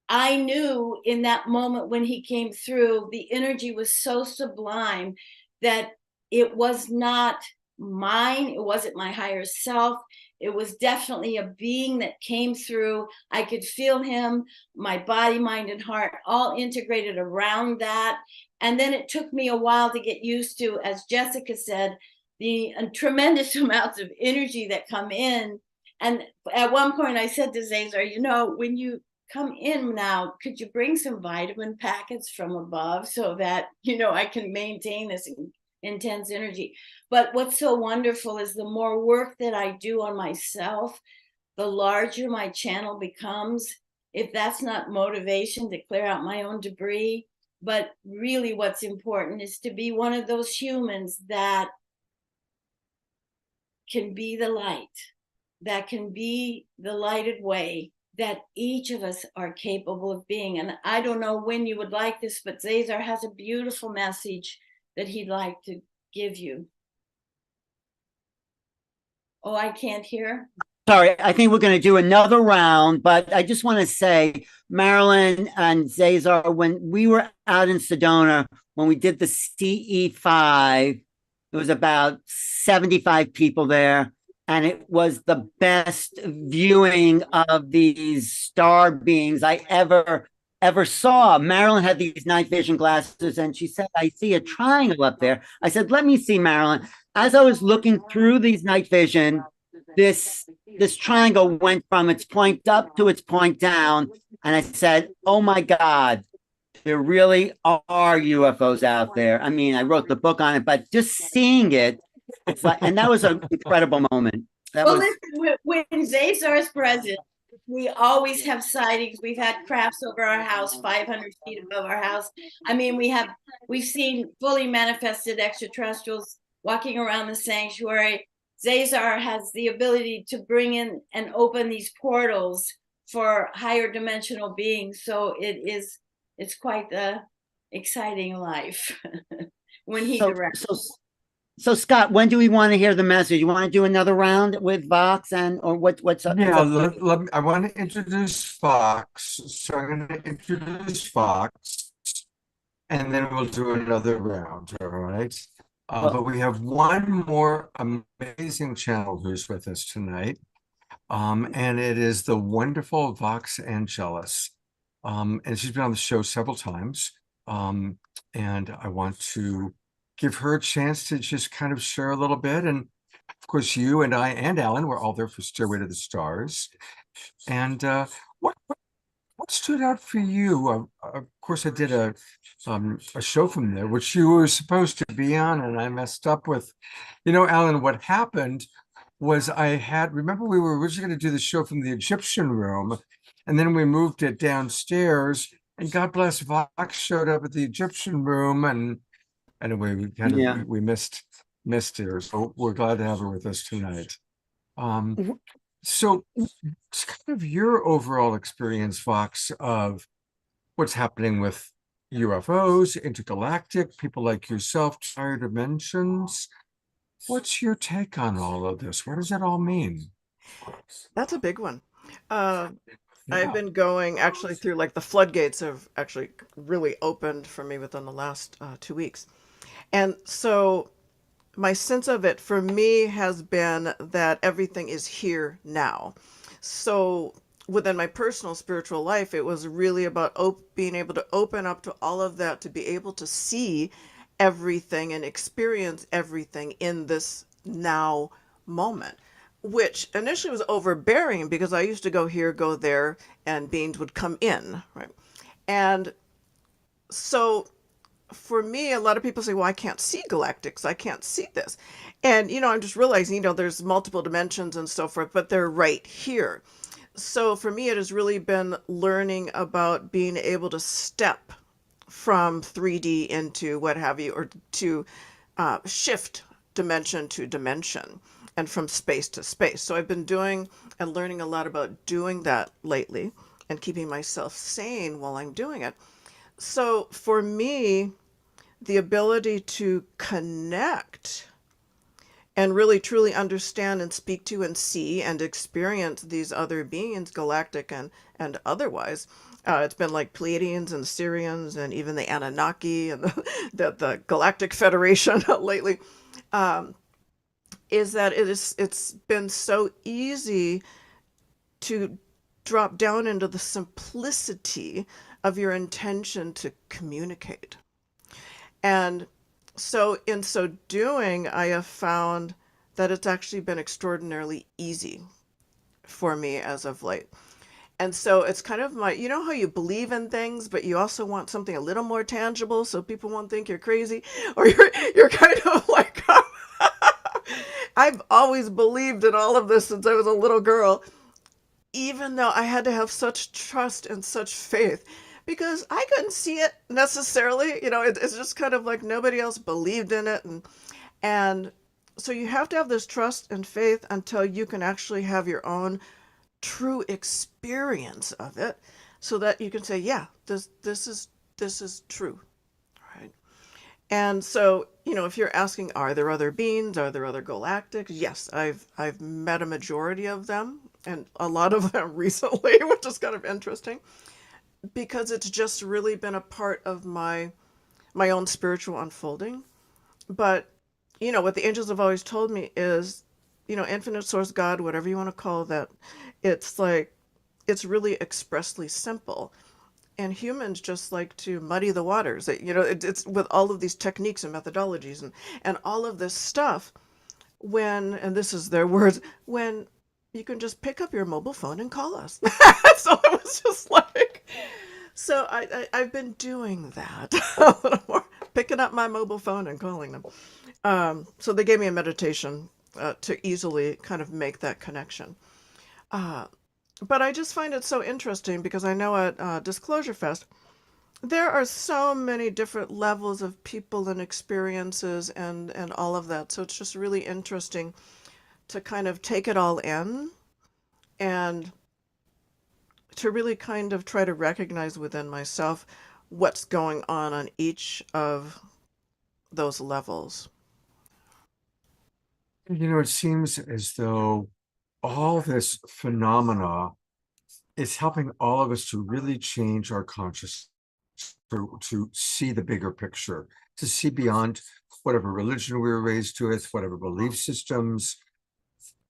I knew in that moment when he came through, the energy was so sublime that it was not mine. It wasn't my higher self. It was definitely a being that came through. I could feel him, my body, mind, and heart all integrated around that. And then it took me a while to get used to, as Jessica said, the tremendous amounts of energy that come in. And at one point I said to Zazar, you know, when you come in now, could you bring some vitamin packets from above so that, you know, I can maintain this intense energy? But what's so wonderful is the more work that I do on myself, the larger my channel becomes. If that's not motivation to clear out my own debris, but really what's important is to be one of those humans that can be the light, that can be the lighted way that each of us are capable of being. And I don't know when you would like this, but Zazar has a beautiful message that he'd like to give you. Oh, I can't hear. Sorry, I think we're going to do another round, but I just want to say, Marilyn and Zazar, when we were out in Sedona, when we did the CE5, there was about 75 people there, and it was the best viewing of these star beings I ever saw. Marilyn had these night vision glasses, and she said, I see a triangle up there. I said, let me see, Marilyn. As I was looking through these night vision, this triangle went from its point up to its point down, and I said, oh my God, there really are UFOs out there. I mean, I wrote the book on it, but just seeing it, it's like, and that was an incredible moment. Listen, when Zazar is present, we always have sightings. We've had crafts over our house, 500 feet above our house. I mean, we've seen fully manifested extraterrestrials walking around the sanctuary. Zazar has the ability to bring in and open these portals for higher dimensional beings. So it's quite the exciting life when he directs. So Scott, when do we want to hear the message? You want to do another round with Vox or what's up? Yeah, I want to introduce Fox. So I'm going to introduce Fox, and then we'll do another round, all right? But we have one more amazing channel who's with us tonight, and it is the wonderful Vox Angelus. And she's been on the show several times, and I want to give her a chance to just kind of share a little bit. And of course, you and I and Alan were all there for Stairway to the Stars. And what stood out for you? Of course, I did a show from there, which you were supposed to be on, and I messed up with. You know, Alan, what happened was remember we were originally going to do the show from the Egyptian room, and then we moved it downstairs, and God bless, Vox showed up at the Egyptian room, and anyway, we missed her, so we're glad to have her with us tonight. So it's kind of your overall experience, Vox, of what's happening with UFOs, intergalactic, people like yourself, higher dimensions. What's your take on all of this? What does it all mean? That's a big one. I've been going actually through, like, the floodgates have actually really opened for me within the last 2 weeks. And so my sense of it for me has been that everything is here now. So within my personal spiritual life, it was really about being able to open up to all of that, to be able to see everything and experience everything in this now moment, which initially was overbearing because I used to go here, go there, and beings would come in, right? And so for me, a lot of people say, well, I can't see galactics. I can't see this. And, I'm just realizing, there's multiple dimensions and so forth, but they're right here. So for me, it has really been learning about being able to step from 3D into what have you, or to shift dimension to dimension and from space to space. So I've been doing and learning a lot about doing that lately and keeping myself sane while I'm doing it. So for me, the ability to connect and really truly understand and speak to and see and experience these other beings, galactic and otherwise. It's been like Pleiadians and Syrians and even the Anunnaki and the Galactic Federation lately. Is that it's been so easy to drop down into the simplicity of your intention to communicate. And so in so doing, I have found that it's actually been extraordinarily easy for me as of late. And so it's kind of my, you know how you believe in things, but you also want something a little more tangible so people won't think you're crazy, or you're kind of like, I've always believed in all of this since I was a little girl, even though I had to have such trust and such faith because I couldn't see it necessarily. You know, it's just kind of like nobody else believed in it. And so you have to have this trust and faith until you can actually have your own true experience of it so that you can say, yeah, this is true. Right. And so, you know, if you're asking, are there other beings? Are there other galactics? Yes, I've met a majority of them and a lot of them recently, which is kind of interesting because it's just really been a part of my own spiritual unfolding. But, you know, what the angels have always told me is, you know, infinite source God, whatever you want to call that, it's like, it's really expressly simple. And humans just like to muddy the waters. You know, it's with all of these techniques and methodologies and all of this stuff when, and this is their words, when you can just pick up your mobile phone and call us. So it was just like, so I've been doing that a little more, picking up my mobile phone and calling them. So they gave me a meditation to easily kind of make that connection. But I just find it so interesting because I know at Disclosure Fest, there are so many different levels of people and experiences and all of that. So it's just really interesting to kind of take it all in and to really kind of try to recognize within myself what's going on each of those levels. You know, it seems as though all this phenomena is helping all of us to really change our consciousness, to see the bigger picture, to see beyond whatever religion we were raised with, whatever belief systems.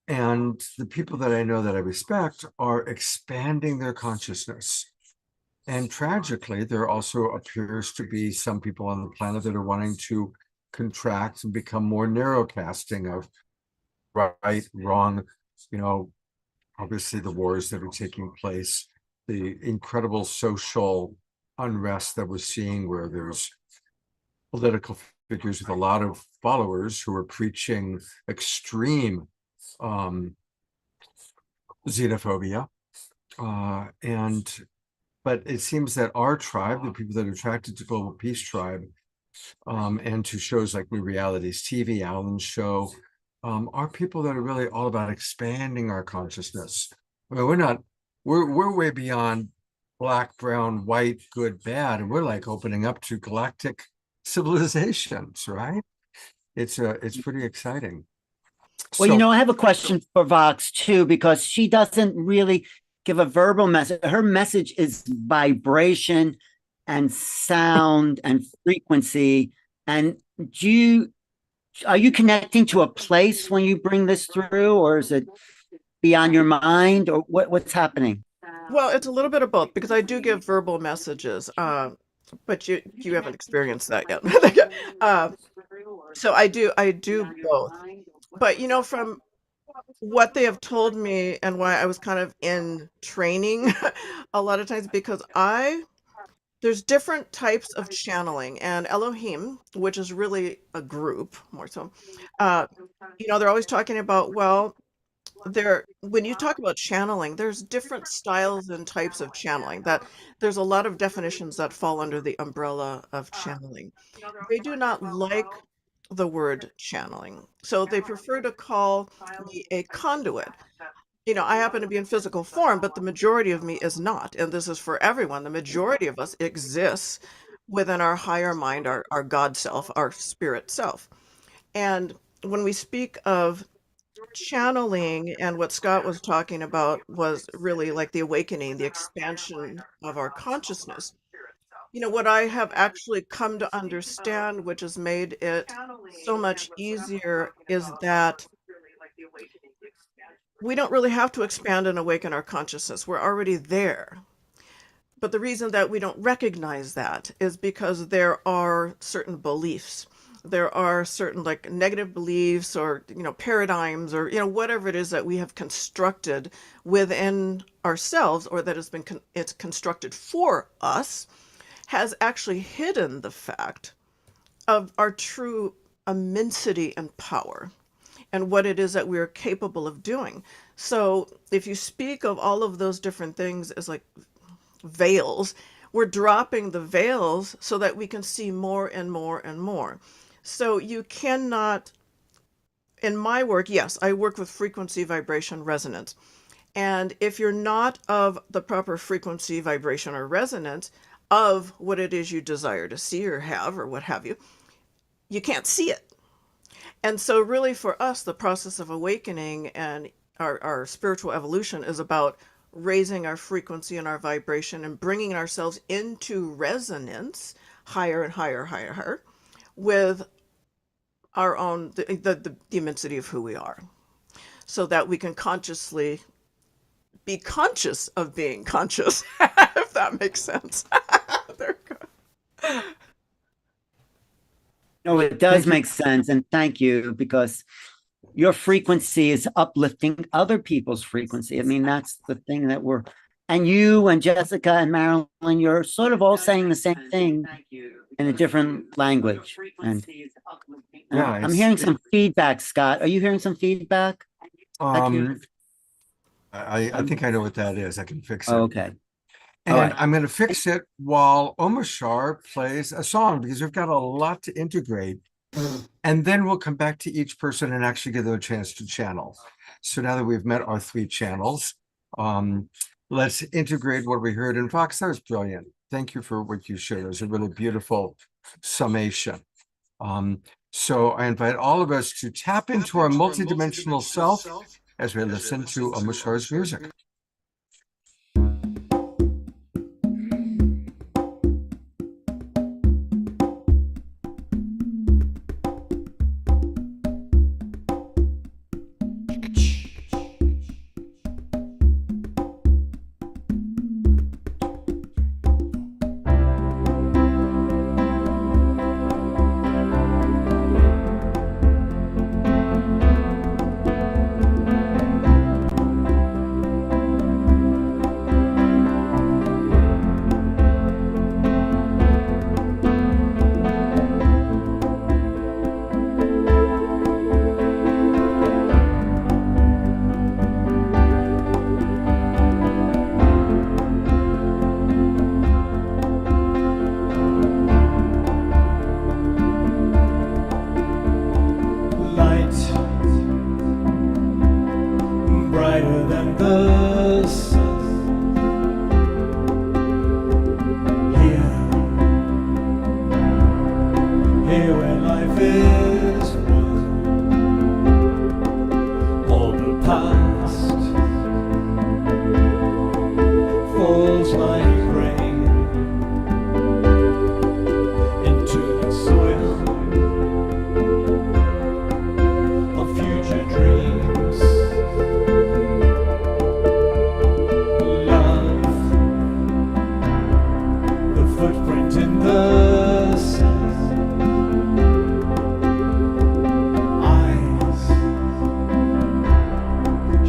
And the people that I know that I respect are expanding their consciousness. And tragically, there also appears to be some people on the planet that are wanting to contract and become more narrowcasting of right, wrong, you know, obviously the wars that are taking place, the incredible social unrest that we're seeing where there's political figures with a lot of followers who are preaching extreme xenophobia. But it seems that our tribe, the people that are attracted to Global Peace Tribe, and to shows like New Realities TV, Alan's show, are people that are really all about expanding our consciousness. I mean, we're way beyond black, brown, white, good, bad, and we're like opening up to galactic civilizations, right? It's pretty exciting. Well, So, you know, I have a question for Vox too, because she doesn't really give a verbal message. Her message is vibration and sound and frequency. And are you connecting to a place when you bring this through, or is it beyond your mind, or what's happening? Well, it's a little bit of both because I do give verbal messages, but you haven't experienced that yet. So I do both. But you know, from what they have told me and why I was kind of in training a lot of times because there's different types of channeling, and Elohim, which is really a group more so, you know, they're always talking about, well, when you talk about channeling, there's different styles and types of channeling that there's a lot of definitions that fall under the umbrella of channeling. They do not like the word channeling, so they prefer to call me a conduit. You know, I happen to be in physical form, but the majority of me is not. And this is for everyone. The majority of us exists within our higher mind, our God self, our spirit self. And when we speak of channeling, and what Scott was talking about was really like the awakening, the expansion of our consciousness. What I have actually come to understand, which has made it so much easier, is that we don't really have to expand and awaken our consciousness. We're already there. But the reason that we don't recognize that is because there are certain beliefs. There are certain like negative beliefs or, paradigms or, whatever it is that we have constructed within ourselves, or that has been, it's constructed for us, has actually hidden the fact of our true immensity and power and what it is that we are capable of doing. So if you speak of all of those different things as like veils, we're dropping the veils so that we can see more and more and more. So you cannot, in my work, yes, I work with frequency, vibration, resonance. And if you're not of the proper frequency, vibration, or resonance of what it is you desire to see or have or what have you, you can't see it. And so really for us, the process of awakening and our spiritual evolution is about raising our frequency and our vibration and bringing ourselves into resonance higher and higher, higher, higher with our own, the immensity of who we are, so that we can consciously be conscious of being conscious, if that makes sense. There we go. No, it does make sense. And thank you, because your frequency is uplifting other people's frequency. I mean, that's the thing that and you and Jessica and Marilyn, you're sort of all saying the same thing in a different language. And Yeah, I'm it's- hearing some feedback, Scott. Are you hearing some feedback? I think I know what that is. I can fix it. Oh, okay. And All right. I'm going to fix it while Omashar plays a song, because we've got a lot to integrate. And then we'll come back to each person and actually give them a chance to channel. So now that we've met our 3 channels, let's integrate what we heard. And Fox, that was brilliant. Thank you for what you shared. It was a really beautiful summation. So I invite all of us to tap into our multidimensional self as we listen to Omashar's music. brighter than the sun. Here where life is one. All the past falls like rain into the soil of future dreams. Love, the footprint in the sand. Eyes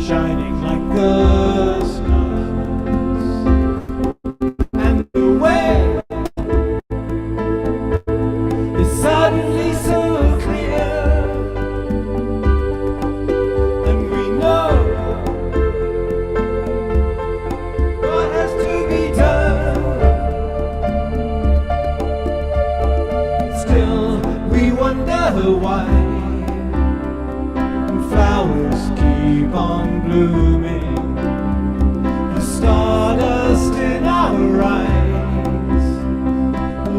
shining like the stars, and the way is suddenly so clear, and we know what has to be done. Still, we wonder why flowers keep on blooming. The stardust in our eyes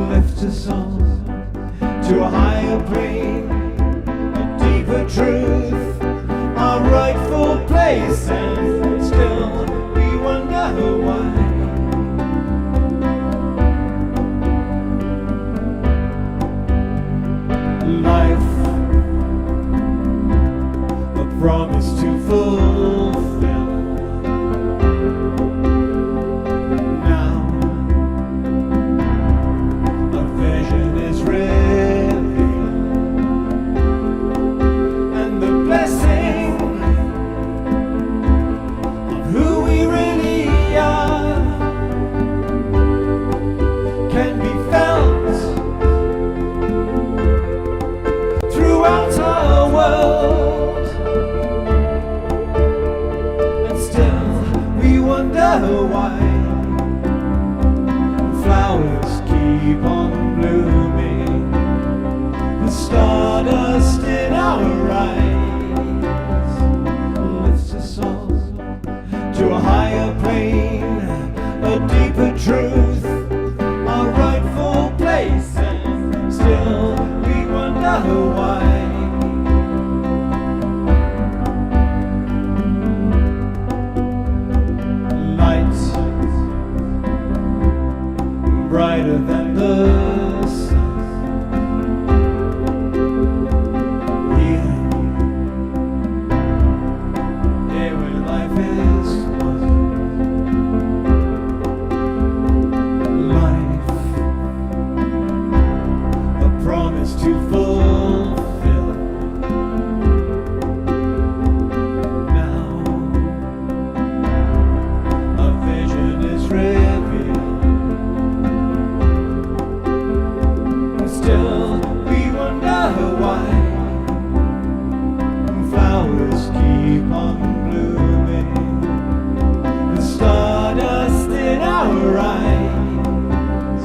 lifts us on to a higher plane, a deeper deeper truth, our rightful place, and still we wonder why. Life, a promise to fulfill. Now, a vision is revealed, and the blessing of who we really are can be felt throughout our world, and still we wonder why flowers keep on blooming, the stardust in our eyes lifts us all to a higher plane, a deeper truth, our rightful place, and still we wonder why. Light brighter than the sun, here where life is fun. Life, a promise to fulfill. Now, a vision is revealed, and still we wonder why flowers keep on blooming, the stardust in our eyes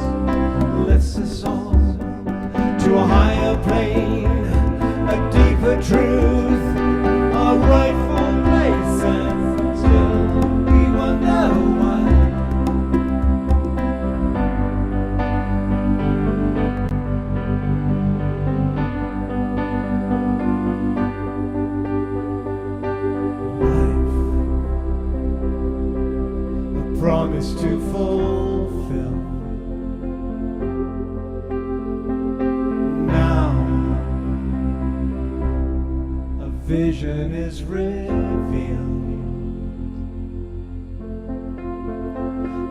lifts us all to a higher plane, a deeper truth, our rightful place, and still we wonder why. Life, a promise to fulfill. Now, a vision is revealed,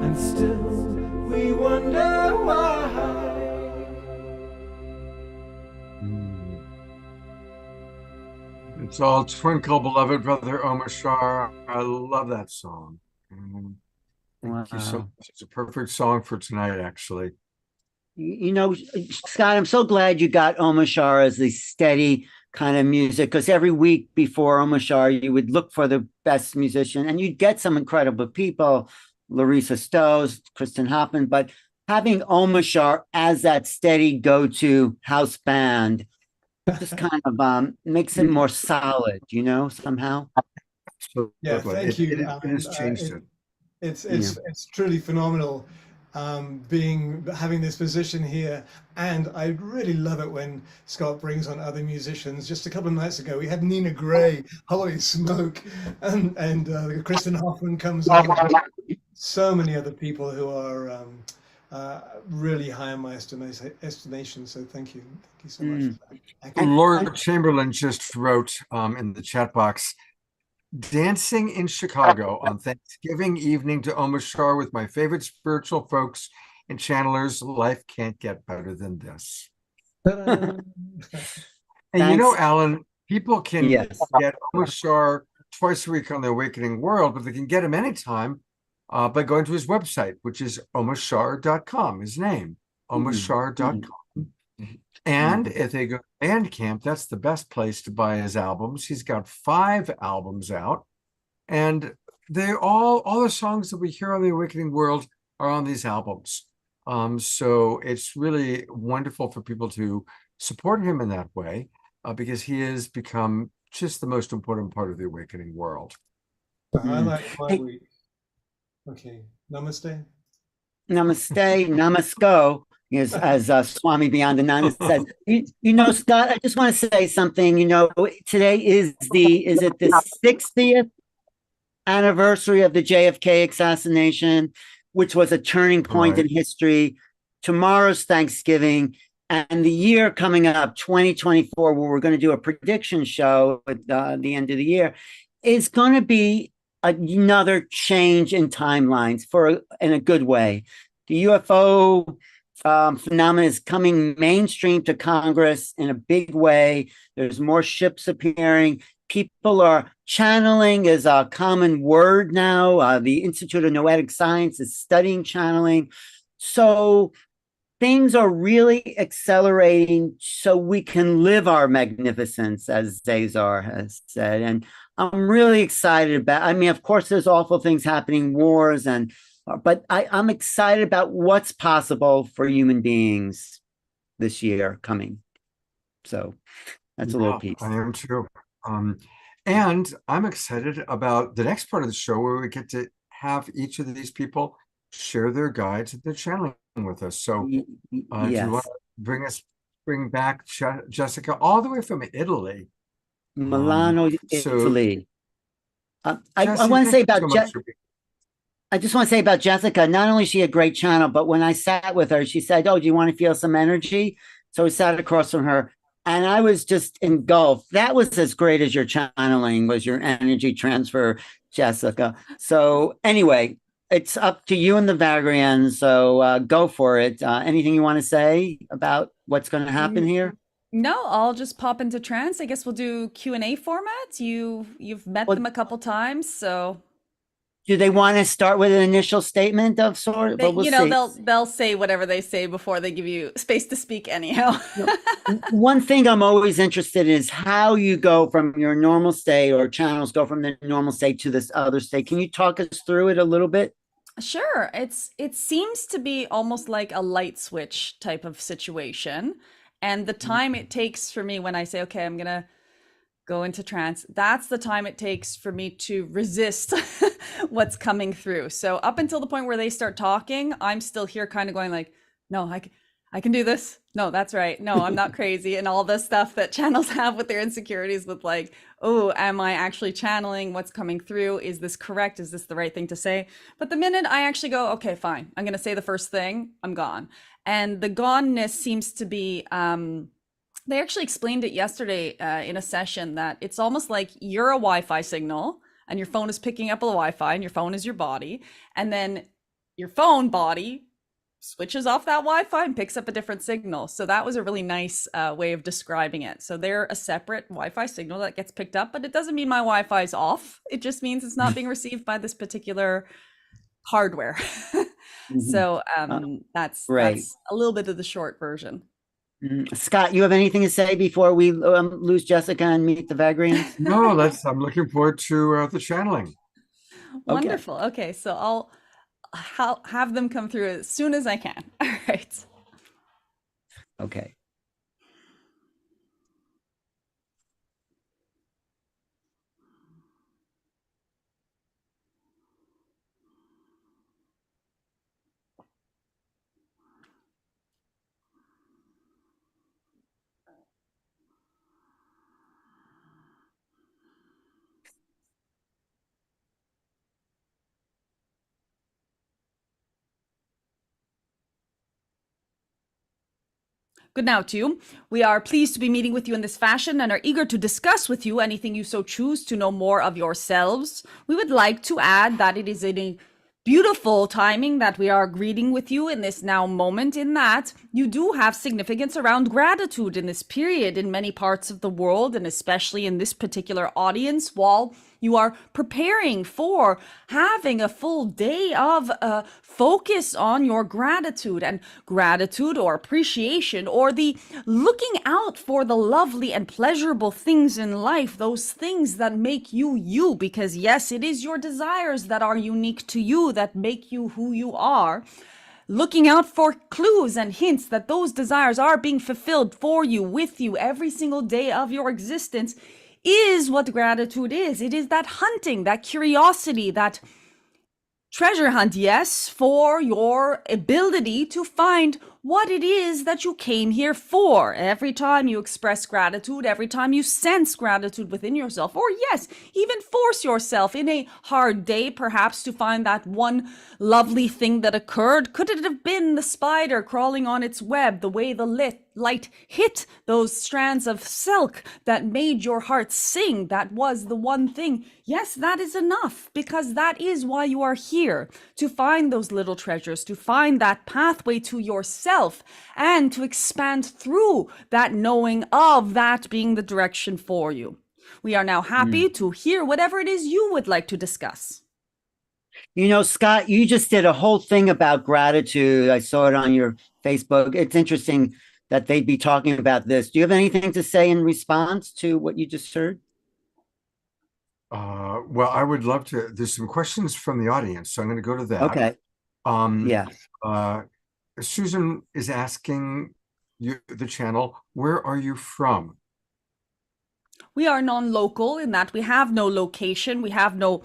and still we wonder why. It's all twinkle, beloved brother Omar Shah. I love that song. Thank you so Wow. much. It's a perfect song for tonight, actually. You know, Scott, I'm so glad you got Omar Shah as the steady kind of music, because every week before Omar Shah, you would look for the best musician and you'd get some incredible people, Larissa Stowes, Kristen Hoffman, but having Omar Shah as that steady go-to house band just kind of makes it more solid, you know, somehow. Yeah, Absolutely. thank you. It has changed it. It's truly phenomenal having this position here, and I really love it when Scott brings on other musicians. Just a couple of nights ago, we had Nina Gray, holy smoke, and Kristen Hoffman comes on. So many other people who are really high in my estimation. So thank you so much for that. Thank you. Laura Chamberlain just wrote in the chat box, dancing in Chicago on Thanksgiving evening to Omar Shah with my favorite spiritual folks and channelers. Life can't get better than this. And you know, Alan, people can get Omar Shah twice a week on the Awakening World, but they can get him anytime by going to his website, which is omarshah.com, his name, omarshah.com. And if they go to Bandcamp, that's the best place to buy his albums. He's got 5 albums out, and they all the songs that we hear on the Awakening World are on these albums. So it's really wonderful for people to support him in that way, because he has become just the most important part of the Awakening World. I like my week. Okay, namaste. Namaste, namasko. as Swami Beyondananda says. You know, Scott, I just want to say something. You know, today is it the 60th anniversary of the JFK assassination, which was a turning point in history. Tomorrow's Thanksgiving, and the year coming up, 2024, where we're going to do a prediction show at the end of the year, is going to be another change in timelines in a good way. The UFO phenomenon is coming mainstream to Congress in a big way. There's more ships appearing. People are channeling is a common word now. The Institute of Noetic Science is studying channeling. So things are really accelerating so we can live our magnificence, as Cesar has said. And I'm really excited about, I mean, of course, there's awful things happening, wars, but I'm excited about what's possible for human beings this year coming. So that's a little piece. I am too. And I'm excited about the next part of the show where we get to have each of these people share their guides and their channeling with us. So do you want to bring back Jessica all the way from Italy? Milano, Italy. I want to say about I just want to say about Jessica, not only is she a great channel, but when I sat with her, she said, "Oh, do you want to feel some energy?" So we sat across from her and I was just engulfed. That was as great as your channeling, was your energy transfer, Jessica. So anyway, it's up to you and the Vagrians. So go for it. Anything you want to say about what's going to happen here? No, I'll just pop into trance. I guess we'll do Q&A format. You've met them a couple times, so do they want to start with an initial statement of sort? They'll say whatever they say before they give you space to speak anyhow. One thing I'm always interested in is how you go from your normal state, or channels go from the normal state to this other state. Can you talk us through it a little bit? Sure. It seems to be almost like a light switch type of situation. And the time it takes for me when I say, okay, I'm going to go into trance, that's the time it takes for me to resist what's coming through. So up until the point where they start talking, I'm still here kind of going like, no, I can do this. No, that's right. No, I'm not crazy. And all the stuff that channels have with their insecurities with like, oh, am I actually channeling what's coming through? Is this correct? Is this the right thing to say? But the minute I actually go, okay, fine, I'm going to say the first thing, I'm gone. And the goneness seems to be, they actually explained it yesterday in a session that it's almost like you're a Wi-Fi signal and your phone is picking up a Wi-Fi and your phone is your body. And then your phone body switches off that Wi-Fi and picks up a different signal. So that was a really nice way of describing it. So they're a separate Wi-Fi signal that gets picked up, but it doesn't mean my Wi-Fi is off. It just means it's not being received by this particular hardware. So that's a little bit of the short version. Scott, you have anything to say before we lose Jessica and meet the Vagrians? No, I'm looking forward to the channeling. Wonderful. Okay, so I'll have them come through as soon as I can. All right. Okay. Good now to you. We are pleased to be meeting with you in this fashion and are eager to discuss with you anything you so choose to know more of yourselves. We would like to add that it is a beautiful timing that we are greeting with you in this now moment, in that you do have significance around gratitude in this period in many parts of the world, and especially in this particular audience, while you are preparing for having a full day of focus on your gratitude or appreciation, or the looking out for the lovely and pleasurable things in life, those things that make you you, because yes, it is your desires that are unique to you that make you who you are. Looking out for clues and hints that those desires are being fulfilled for you, with you, every single day of your existence is what gratitude is. It is that hunting, that curiosity, that treasure hunt, yes, for your ability to find what it is that you came here for. Every time you express gratitude, every time you sense gratitude within yourself, or yes, even force yourself in a hard day, perhaps to find that one lovely thing that occurred. Could it have been the spider crawling on its web, the way the light hit those strands of silk that made your heart sing? That was the one thing. Yes, that is enough, because that is why you are here, to find those little treasures, to find that pathway to yourself, and to expand through that knowing of that being the direction for you. We are now happy to hear whatever it is you would like to discuss. You know, Scott, you just did a whole thing about gratitude. I saw it on your Facebook. It's interesting that they'd be talking about this. Do you have anything to say in response to what you just heard? Well, I would love to. There's some questions from the audience, so I'm going to go to that. Okay. Yeah. Susan is asking you, the channel, where are you from? We are non-local in that we have no location, we have no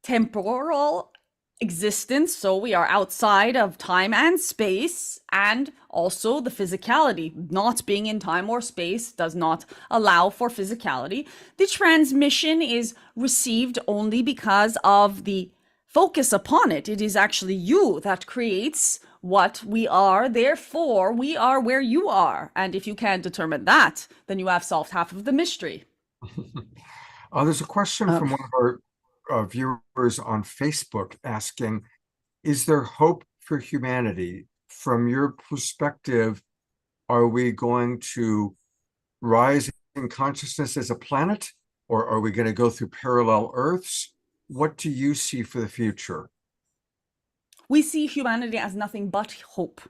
temporal existence, so we are outside of time and space, and also the physicality. Not being in time or space does not allow for physicality. The transmission is received only because of the focus upon it. It is actually you that creates what we are, therefore we are where you are. And if you can't determine that, then you have solved half of the mystery. There's a question from one of our viewers on Facebook asking, is there hope for humanity? From your perspective, are we going to rise in consciousness as a planet, or are we going to go through parallel Earths? What do you see for the future? We see humanity as nothing but hope.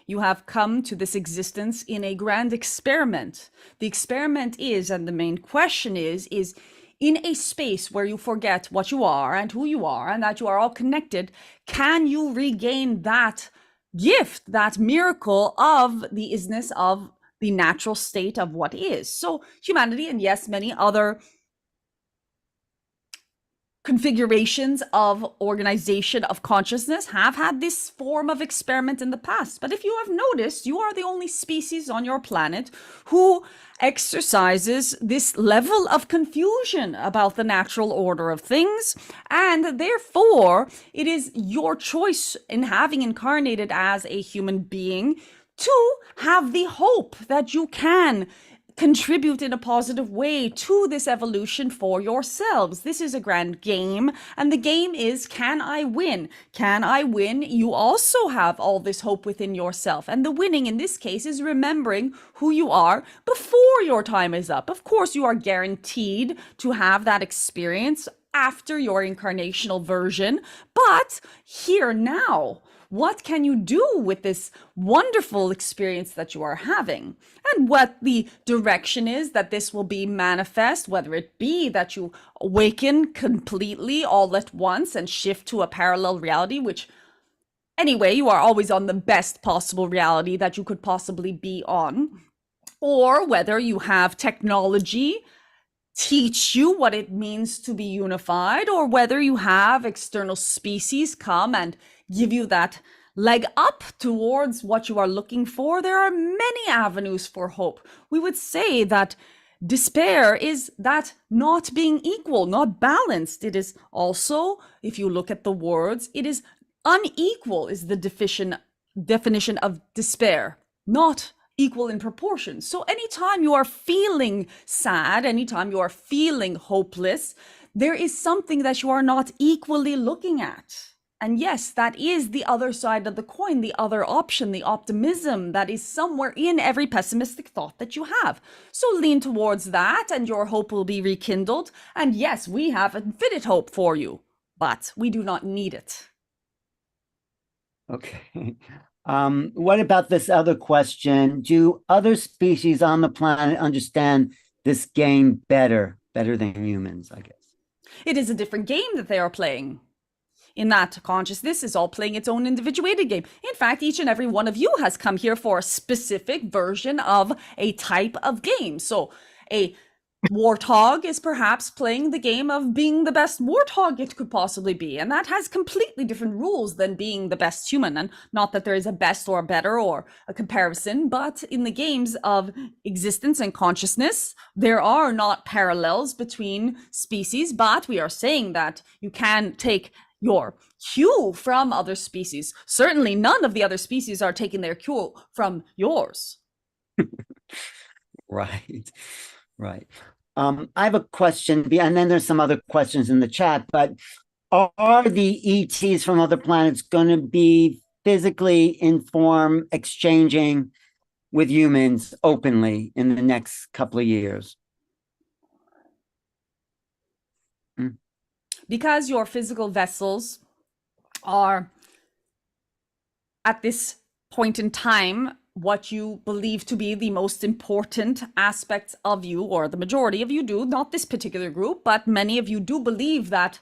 You have come to this existence in a grand experiment. The experiment is, and the main question is in a space where you forget what you are and who you are and that you are all connected, can you regain that gift, that miracle of the isness of the natural state of what is? So humanity, and yes, many other configurations of organization of consciousness have had this form of experiment in the past. But if you have noticed, you are the only species on your planet who exercises this level of confusion about the natural order of things. And therefore, it is your choice in having incarnated as a human being to have the hope that you can contribute in a positive way to this evolution for yourselves. This is a grand game, and the game is, can I win? Can I win? You also have all this hope within yourself, and the winning in this case is remembering who you are before your time is up. Of course, you are guaranteed to have that experience after your incarnational version, but here now, what can you do with this wonderful experience that you are having? And what the direction is that this will be manifest, whether it be that you awaken completely all at once and shift to a parallel reality, which anyway, you are always on the best possible reality that you could possibly be on, or whether you have technology teach you what it means to be unified, or whether you have external species come and give you that leg up towards what you are looking for. There are many avenues for hope. We would say that despair is that not being equal, not balanced. It is also, if you look at the words, it is unequal is the definition of despair, not equal in proportion. So anytime you are feeling sad, anytime you are feeling hopeless, there is something that you are not equally looking at. And yes, that is the other side of the coin, the other option, the optimism that is somewhere in every pessimistic thought that you have. So lean towards that and your hope will be rekindled. And yes, we have infinite hope for you, but we do not need it. Okay. What about this other question? Do other species on the planet understand this game better than humans, I guess? It is a different game that they are playing. In that consciousness is all playing its own individuated game. In fact, each and every one of you has come here for a specific version of a type of game. So a warthog is perhaps playing the game of being the best warthog it could possibly be. And that has completely different rules than being the best human. And not that there is a best or a better or a comparison, but in the games of existence and consciousness, there are not parallels between species, but we are saying that you can take your cue from other species. Certainly none of the other species are taking their cue from yours. Right. Right. I have a question, and then there's some other questions in the chat, but are the ETs from other planets going to be physically informed, exchanging with humans openly in the next couple of years? Because your physical vessels are, at this point in time, what you believe to be the most important aspects of you, or the majority of you do, not this particular group, but many of you do believe that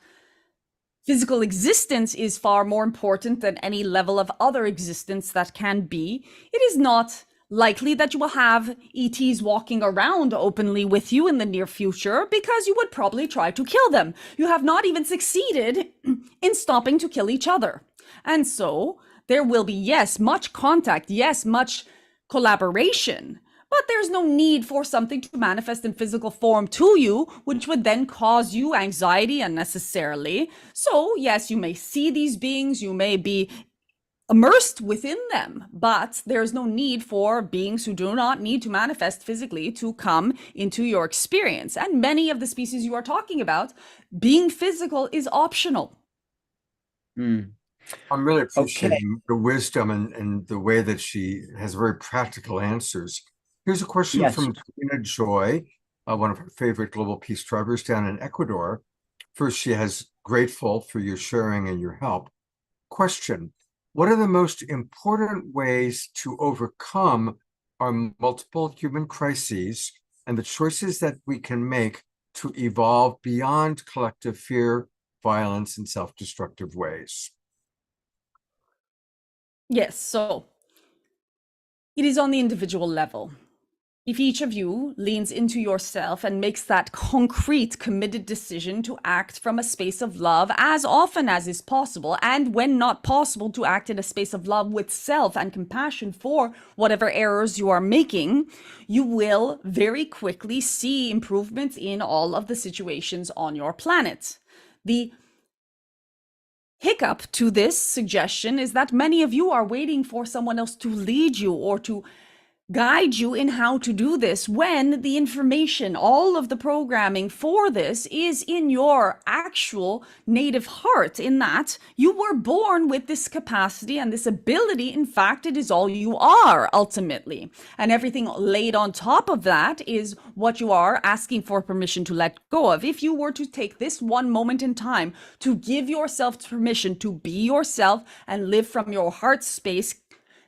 physical existence is far more important than any level of other existence that can be. It is not likely that you will have ETs walking around openly with you in the near future, because you would probably try to kill them. You have not even succeeded in stopping to kill each other. And so there will be, yes, much contact, yes, much collaboration, but there's no need for something to manifest in physical form to you, which would then cause you anxiety unnecessarily. So yes, you may see these beings, you may be immersed within them, but there's no need for beings who do not need to manifest physically to come into your experience. And many of the species you are talking about, being physical is optional. I'm really appreciating the wisdom and the way that she has very practical answers. Here's a question from Tina Joy, one of her favorite global peace drivers down in Ecuador. First, she has grateful for your sharing and your help. Question: what are the most important ways to overcome our multiple human crises and the choices that we can make to evolve beyond collective fear, violence, and self-destructive ways? Yes, so it is on the individual level. If each of you leans into yourself and makes that concrete, committed decision to act from a space of love as often as is possible, and when not possible, to act in a space of love with self and compassion for whatever errors you are making, you will very quickly see improvements in all of the situations on your planet. The hiccup to this suggestion is that many of you are waiting for someone else to lead you or to guide you in how to do this, when the information, all of the programming for this is in your actual native heart, in that you were born with this capacity and this ability. In fact, it is all you are ultimately. And everything laid on top of that is what you are asking for permission to let go of. If you were to take this one moment in time to give yourself permission to be yourself and live from your heart space,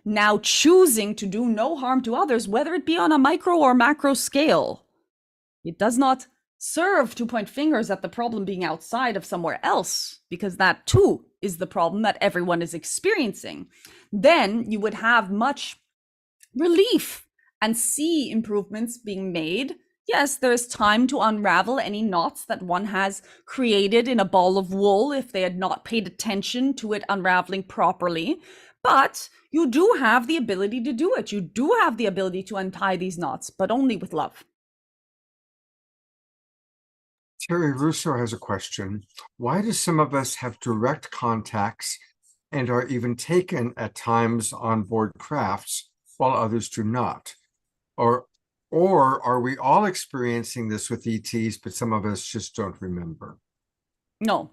now choosing to do no harm to others, whether it be on a micro or macro scale, it does not serve to point fingers at the problem being outside of somewhere else, because that too is the problem that everyone is experiencing. Then you would have much relief and see improvements being made. Yes, there is time to unravel any knots that one has created in a ball of wool if they had not paid attention to it unraveling properly. But you do have the ability to do it. You do have the ability to untie these knots, but only with love. Terry Russo has a question. Why do some of us have direct contacts and are even taken at times on board crafts while others do not? Or are we all experiencing this with ETs, but some of us just don't remember? No.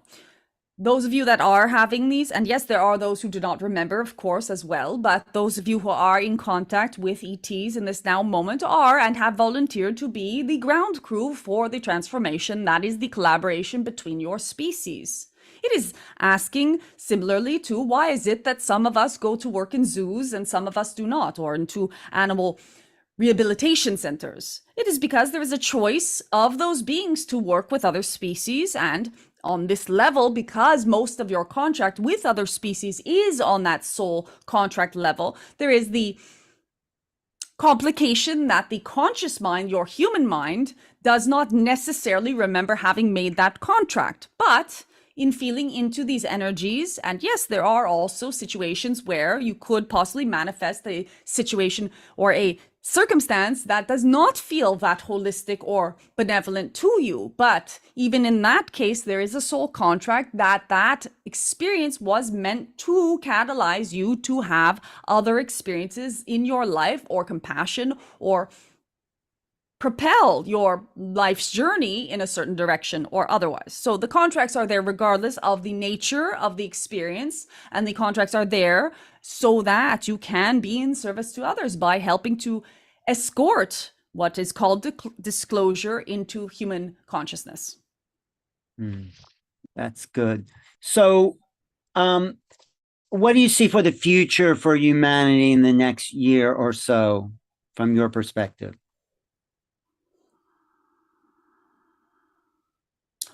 Those of you that are having these, and yes, there are those who do not remember, of course, as well, but those of you who are in contact with ETs in this now moment are and have volunteered to be the ground crew for the transformation. That is the collaboration between your species. It is asking similarly to, why is it that some of us go to work in zoos and some of us do not, or into animal rehabilitation centers? It is because there is a choice of those beings to work with other species, and on this level, because most of your contract with other species is on that soul contract level, there is the complication that the conscious mind, your human mind, does not necessarily remember having made that contract. But in feeling into these energies, and yes, there are also situations where you could possibly manifest a situation or a circumstance that does not feel that holistic or benevolent to you. But even in that case, there is a soul contract that experience was meant to catalyze you to have other experiences in your life, or compassion, or propel your life's journey in a certain direction or otherwise. So the contracts are there regardless of the nature of the experience, and the contracts are there so that you can be in service to others by helping to escort what is called disclosure into human consciousness. That's good. So, what do you see for the future for humanity in the next year or so, from your perspective?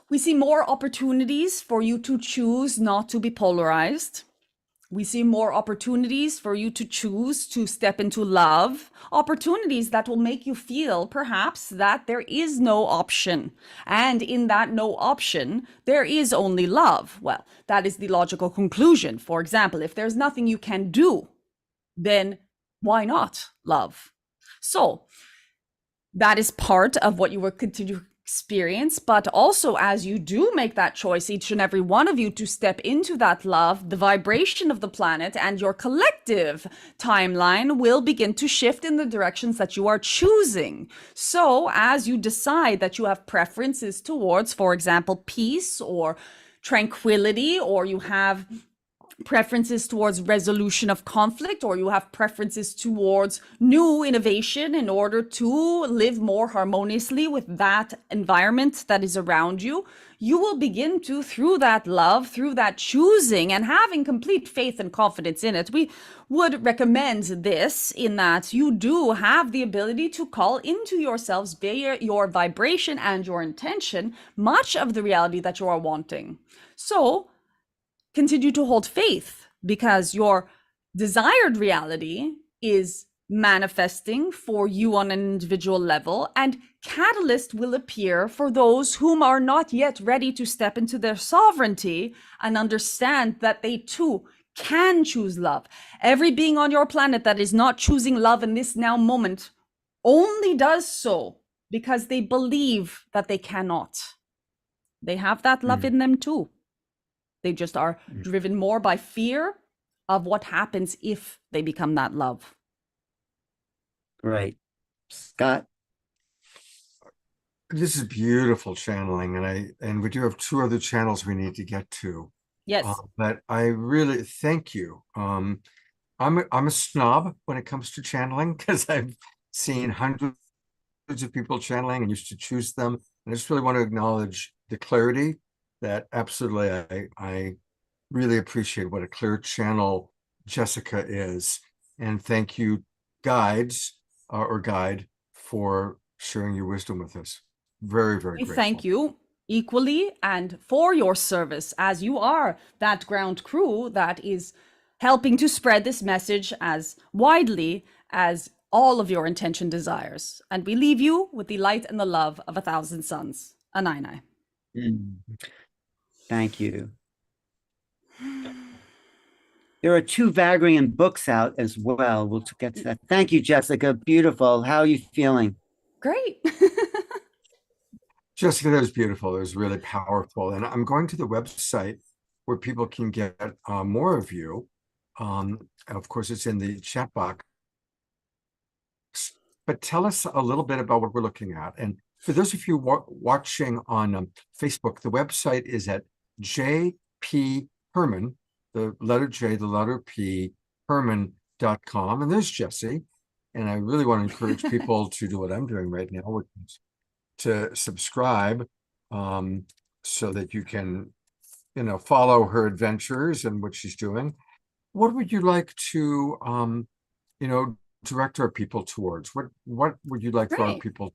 We see more opportunities for you to choose not to be polarized. We see more opportunities for you to choose to step into love, opportunities that will make you feel perhaps that there is no option. And in that no option, there is only love. Well, that is the logical conclusion. For example, if there's nothing you can do, then why not love? So that is part of what you will continue to experience. But also, as you do make that choice, each and every one of you, to step into that love, the vibration of the planet and your collective timeline will begin to shift in the directions that you are choosing. So as you decide that you have preferences towards, for example, peace or tranquility, or you have preferences towards resolution of conflict, or you have preferences towards new innovation in order to live more harmoniously with that environment that is around you, you will begin to, through that love, through that choosing and having complete faith and confidence in it. We would recommend this in that you do have the ability to call into yourselves via your vibration and your intention much of the reality that you are wanting. So continue to hold faith, because your desired reality is manifesting for you on an individual level, and catalyst will appear for those whom are not yet ready to step into their sovereignty and understand that they too can choose love. Every being on your planet that is not choosing love in this now moment only does so because they believe that they cannot. They have that love in them too. They just are driven more by fear of what happens if they become that love. Great. Scott? This is beautiful channeling, and we do have two other channels we need to get to. Yes. But I really thank you. I'm a snob when it comes to channeling, because I've seen hundreds of people channeling and used to choose them. And I just really want to acknowledge the clarity that absolutely I really appreciate what a clear channel Jessica is. And thank you, guides or guide, for sharing your wisdom with us. Very, very grateful. Thank you equally, and for your service, as you are that ground crew that is helping to spread this message as widely as all of your intention desires. And we leave you with the light and the love of 1,000 suns. Anainai. Thank you. There are 2 Vagrian books out as well. We'll get to that. Thank you, Jessica. Beautiful. How are you feeling? Great. Jessica, that was beautiful. It was really powerful. And I'm going to the website where people can get more of you. Of course, it's in the chat box. But tell us a little bit about what we're looking at. And for those of you watching on Facebook, the website is at J.P. Herman, the letter J, the letter P, Herman.com. And there's Jesse. And I really want to encourage people to do what I'm doing right now, which is to subscribe, so that you can, follow her adventures and what she's doing. What would you like to, direct our people towards? What would you like for our people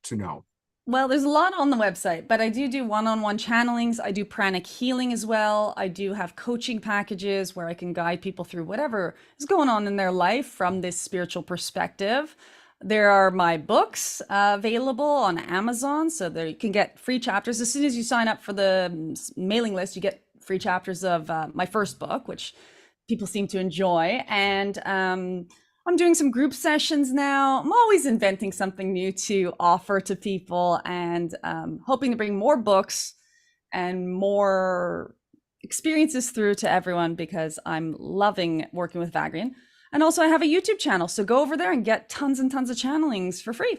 to know? Well, there's a lot on the website, but I do one-on-one channelings. I do pranic healing as well. I do have coaching packages where I can guide people through whatever is going on in their life from this spiritual perspective. There are my books available on Amazon, so there you can get free chapters. As soon as you sign up for the mailing list, you get free chapters of my first book, which people seem to enjoy. And I'm doing some group sessions now. I'm always inventing something new to offer to people, and hoping to bring more books and more experiences through to everyone, because I'm loving working with Vagrian. And also I have a YouTube channel, so go over there and get tons and tons of channelings for free.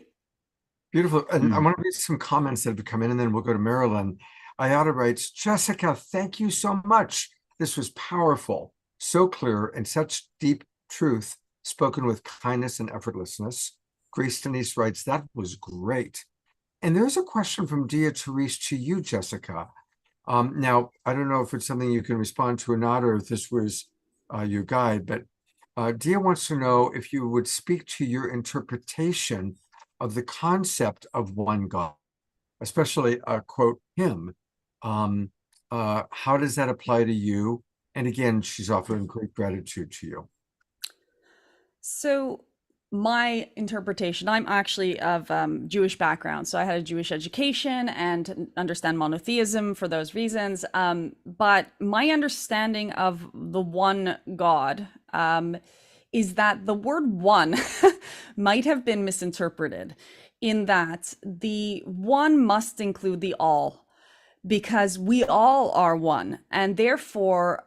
Beautiful. And I want to read some comments that have come in, and then we'll go to Marilyn. Ayada writes, Jessica, thank you so much. This was powerful, so clear, and such deep truth, spoken with kindness and effortlessness. Grace Denise writes, that was great. And there's a question from Dia Therese to you, Jessica. Now, I don't know if it's something you can respond to or not, or if this was your guide, but Dia wants to know if you would speak to your interpretation of the concept of one God, especially quote him. How does that apply to you? And again, she's offering great gratitude to you. So my interpretation, I'm actually of Jewish background, so I had a Jewish education and understand monotheism for those reasons. But my understanding of the one God is that the word one might have been misinterpreted, in that the one must include the all, because we all are one, and therefore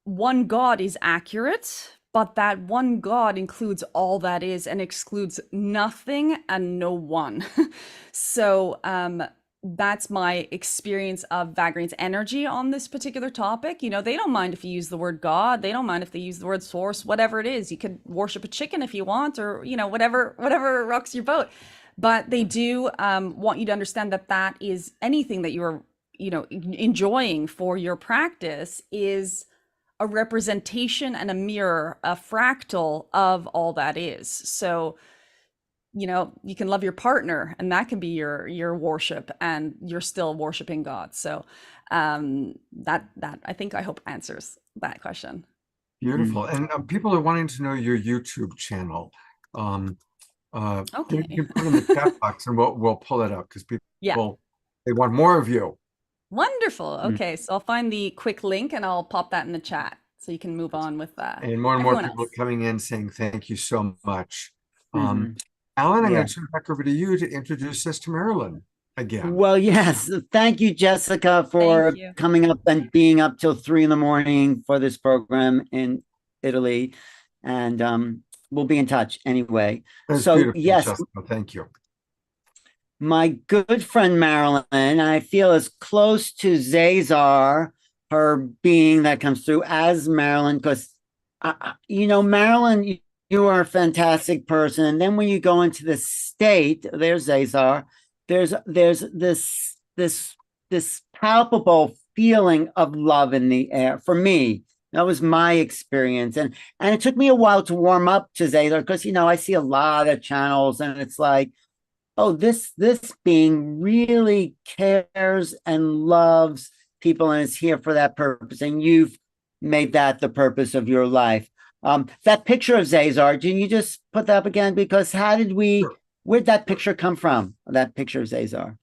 one God is accurate, but that one God includes all that is and excludes nothing and no one. So that's my experience of Vagrian's energy on this particular topic. You know, they don't mind if you use the word God. They don't mind if they use the word source, whatever it is. You could worship a chicken if you want, or, you know, whatever rocks your boat. But they do want you to understand that that is anything that you're, you know, enjoying for your practice is a representation and a mirror, a fractal of all that is. So, you know, you can love your partner, and that can be your worship, and you're still worshiping God. So that I hope answers that question. Beautiful. And people are wanting to know your YouTube channel. Okay. You can put it in the chat box, and we'll pull it up, because people they want more of you. Wonderful. Okay, so I'll find the quick link and I'll pop that in the chat, so you can move on with that. And more people else. coming in saying thank you so much. Alan, I'm going to turn it back over to you to introduce us to Marilyn again. Well, yes. Thank you, Jessica, for coming up and being up till 3 a.m. for this program in Italy. And we'll be in touch anyway. That's so, beautiful, yes. Jessica. Thank you. My good friend Marilyn, I feel as close to Zazar, her being that comes through, as Marilyn, because, you know, Marilyn, you are a fantastic person. And then when you go into the state, there's Zazar, there's this palpable feeling of love in the air. For me, that was my experience. And it took me a while to warm up to Zazar, because, you know, I see a lot of channels and it's like, oh, this being really cares and loves people and is here for that purpose. And you've made that the purpose of your life. That picture of Zazar, can you just put that up again? Because where'd that picture come from? That picture of Zazar.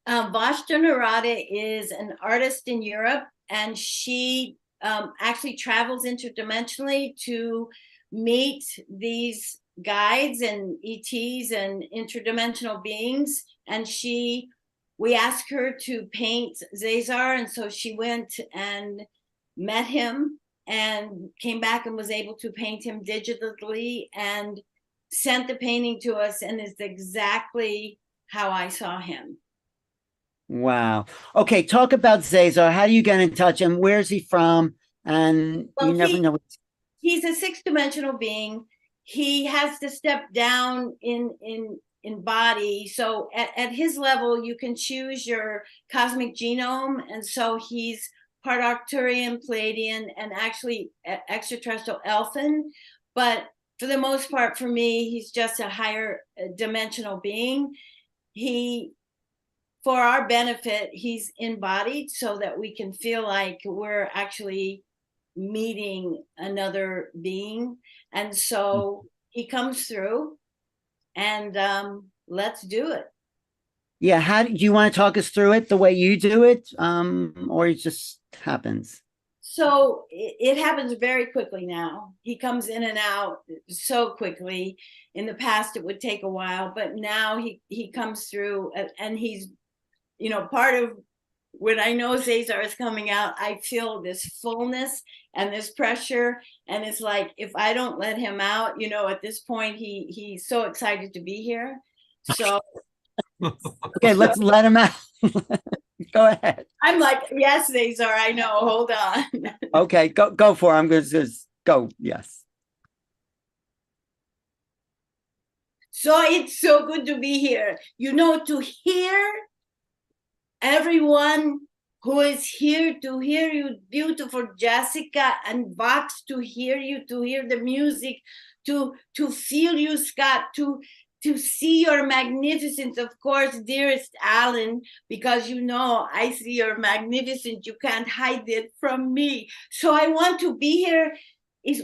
Vashta Narada is an artist in Europe, and she actually travels interdimensionally to meet these guides and ETs and interdimensional beings. And we asked her to paint Zazar, and so she went and met him and came back and was able to paint him digitally and sent the painting to us, and it's exactly how I saw him. Wow. Okay, talk about Zazar. How do you get in touch, and where's he from? And you never know. He's a 6-dimensional being. He has to step down in body. So at his level, you can choose your cosmic genome. And so he's part Arcturian, Pleiadian, and actually extraterrestrial elfin. But for the most part, for me, he's just a higher dimensional being. For our benefit, he's embodied so that we can feel like we're actually meeting another being. And so he comes through and let's do it. Yeah, how do you want to talk us through it the way you do it, or it just happens? So it happens very quickly now. He comes in and out so quickly. In the past, it would take a while, but now he comes through, and he's, you know, part of when I know Cesar is coming out, I feel this fullness and this pressure, and it's like if I don't let him out, you know, at this point he's so excited to be here. So Okay, let's let him out. Go ahead. I'm like, yes, Cesar, I know. Hold on. Okay, go for it. I'm going to just go. Yes. So it's so good to be here. You know, to hear everyone who is here, to hear you, beautiful Jessica, and Vox, to hear you, to hear the music, to feel you, Scott, to see your magnificence, of course, dearest Alan, because you know I see your magnificence. You can't hide it from me. So I want to be here.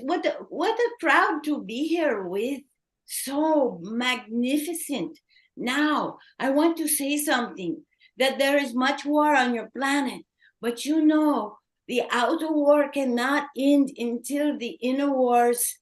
What a crowd to be here with. So magnificent. Now, I want to say something, that there is much war on your planet, but you know, the outer war cannot end until the inner wars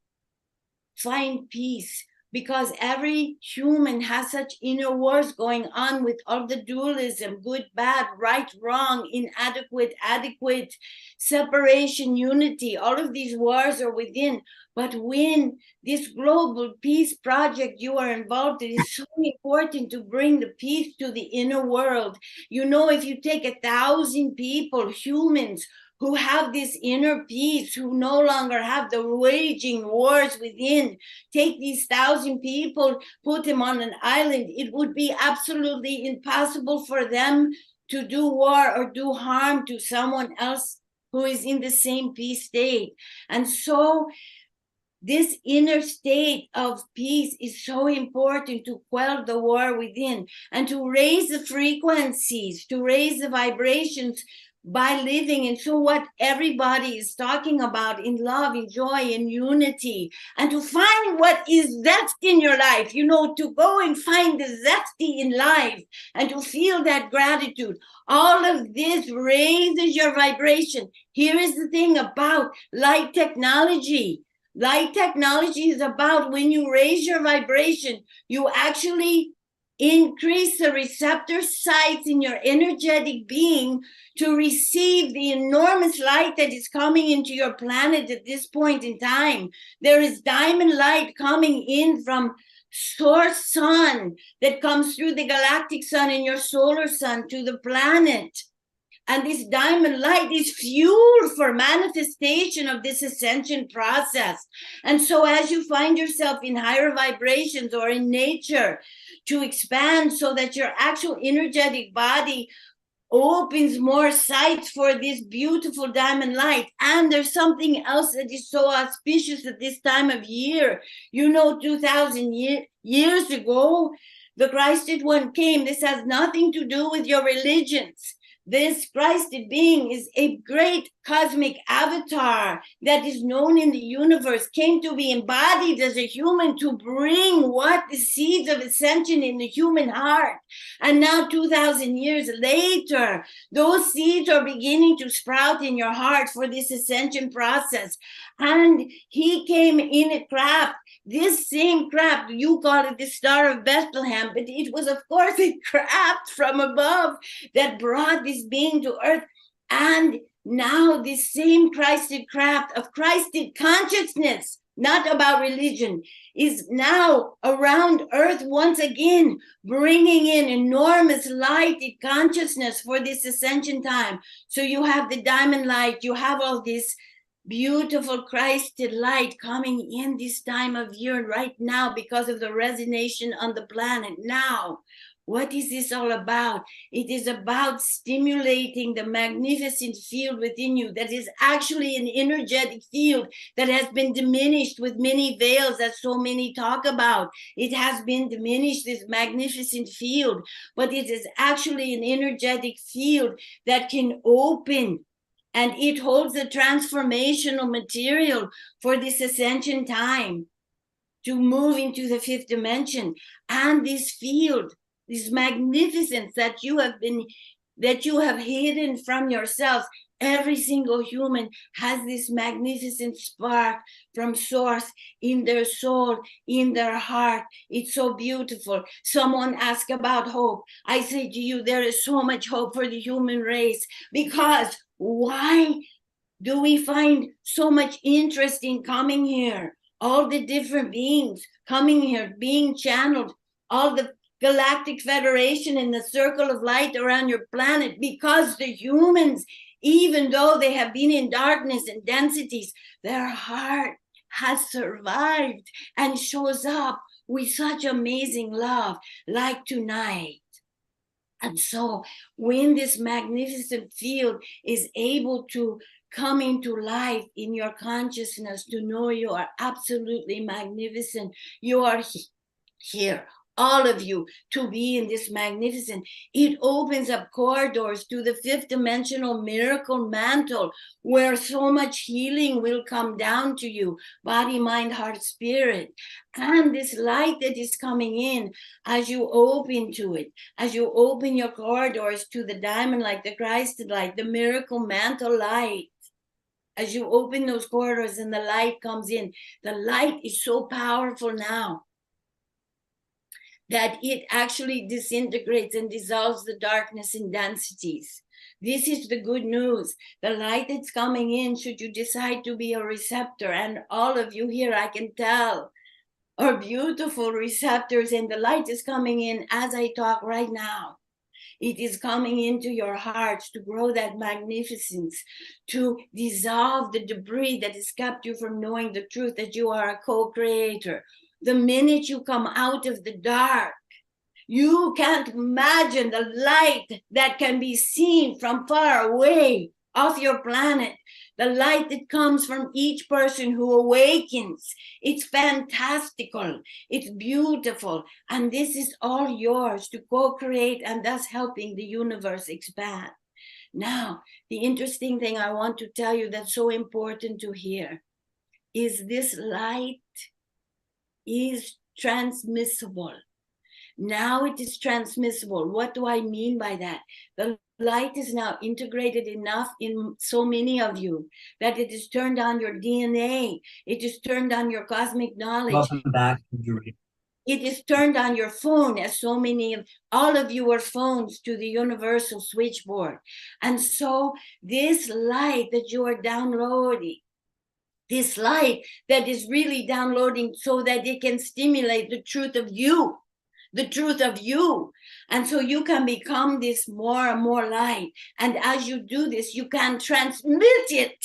find peace, because every human has such inner wars going on with all the dualism, good, bad, right, wrong, inadequate, adequate, separation, unity. All of these wars are within. But when this global peace project you are involved in, it is so important to bring the peace to the inner world. You know, if you take 1,000 people, humans, who have this inner peace, who no longer have the waging wars within, take these 1,000 people, put them on an island, it would be absolutely impossible for them to do war or do harm to someone else who is in the same peace state. And so this inner state of peace is so important to quell the war within and to raise the frequencies, to raise the vibrations by living into what everybody is talking about in love, in joy, in unity, and to find what is zest in your life, you know, to go and find the zesty in life and to feel that gratitude. All of this raises your vibration. Here is the thing about light technology. Light technology is about when you raise your vibration, you actually increase the receptor sites in your energetic being to receive the enormous light that is coming into your planet at this point in time. There is diamond light coming in from source sun that comes through the galactic sun and your solar sun to the planet. And this diamond light is fuel for manifestation of this ascension process. And so as you find yourself in higher vibrations or in nature, to expand so that your actual energetic body opens more sights for this beautiful diamond light. And there's something else that is so auspicious at this time of year. You know, 2,000 years ago, the Christed One came. This has nothing to do with your religions. This Christed being is a great cosmic avatar that is known in the universe, came to be embodied as a human to bring what the seeds of ascension in the human heart. And now 2,000 years later, those seeds are beginning to sprout in your heart for this ascension process. And he came in a craft. This same craft, you call it the Star of Bethlehem, but it was, of course, a craft from above that brought this being to earth. And now this same Christed craft of Christed consciousness, not about religion, is now around earth once again, bringing in enormous lighted consciousness for this ascension time. So you have the diamond light, you have all this beautiful Christed light coming in this time of year right now because of the resonance on the planet. Now, what is this all about? It is about stimulating the magnificent field within you that is actually an energetic field that has been diminished with many veils that so many talk about. It has been diminished, this magnificent field, but it is actually an energetic field that can open, and it holds the transformational material for this ascension time. to move into the fifth dimension. And this field, this magnificence that you have hidden from yourself. Every single human has this magnificent spark from source in their soul, in their heart. It's so beautiful. Someone asked about hope. I say to you, there is so much hope for the human race, because why do we find so much interest in coming here? All the different beings coming here, being channeled, all the Galactic Federation in the circle of light around your planet, because the humans, even though they have been in darkness and densities, their heart has survived and shows up with such amazing love, like tonight. And so when this magnificent field is able to come into life in your consciousness, to know you are absolutely magnificent, you are here, all of you, to be in this magnificent. It opens up corridors to the fifth dimensional miracle mantle, where so much healing will come down to you, body, mind, heart, spirit. And this light that is coming in, as you open to it, as you open your corridors to the diamond light, the Christ light, the miracle mantle light, as you open those corridors and the light comes in, the light is so powerful now that it actually disintegrates and dissolves the darkness in densities. This is the good news. The light that's coming in, should you decide to be a receptor, and all of you here, I can tell, are beautiful receptors, and the light is coming in as I talk right now. It is coming into your hearts to grow that magnificence, to dissolve the debris that has kept you from knowing the truth that you are a co-creator. The minute you come out of the dark, you can't imagine the light that can be seen from far away off your planet. The light that comes from each person who awakens. It's fantastical. It's beautiful. And this is all yours to co-create, and thus helping the universe expand. Now, the interesting thing I want to tell you that's so important to hear is this light is transmissible. Now it is transmissible. What do I mean by that? The light is now integrated enough in so many of you that it is turned on your DNA. It is turned on your cosmic knowledge. Welcome back, Julie. It is turned on your phone, as so many of all of you are phones to the universal switchboard. And so this light that you are downloading, this light that is really downloading so that it can stimulate the truth of you, the truth of you. And so you can become this more and more light. And as you do this, you can transmit it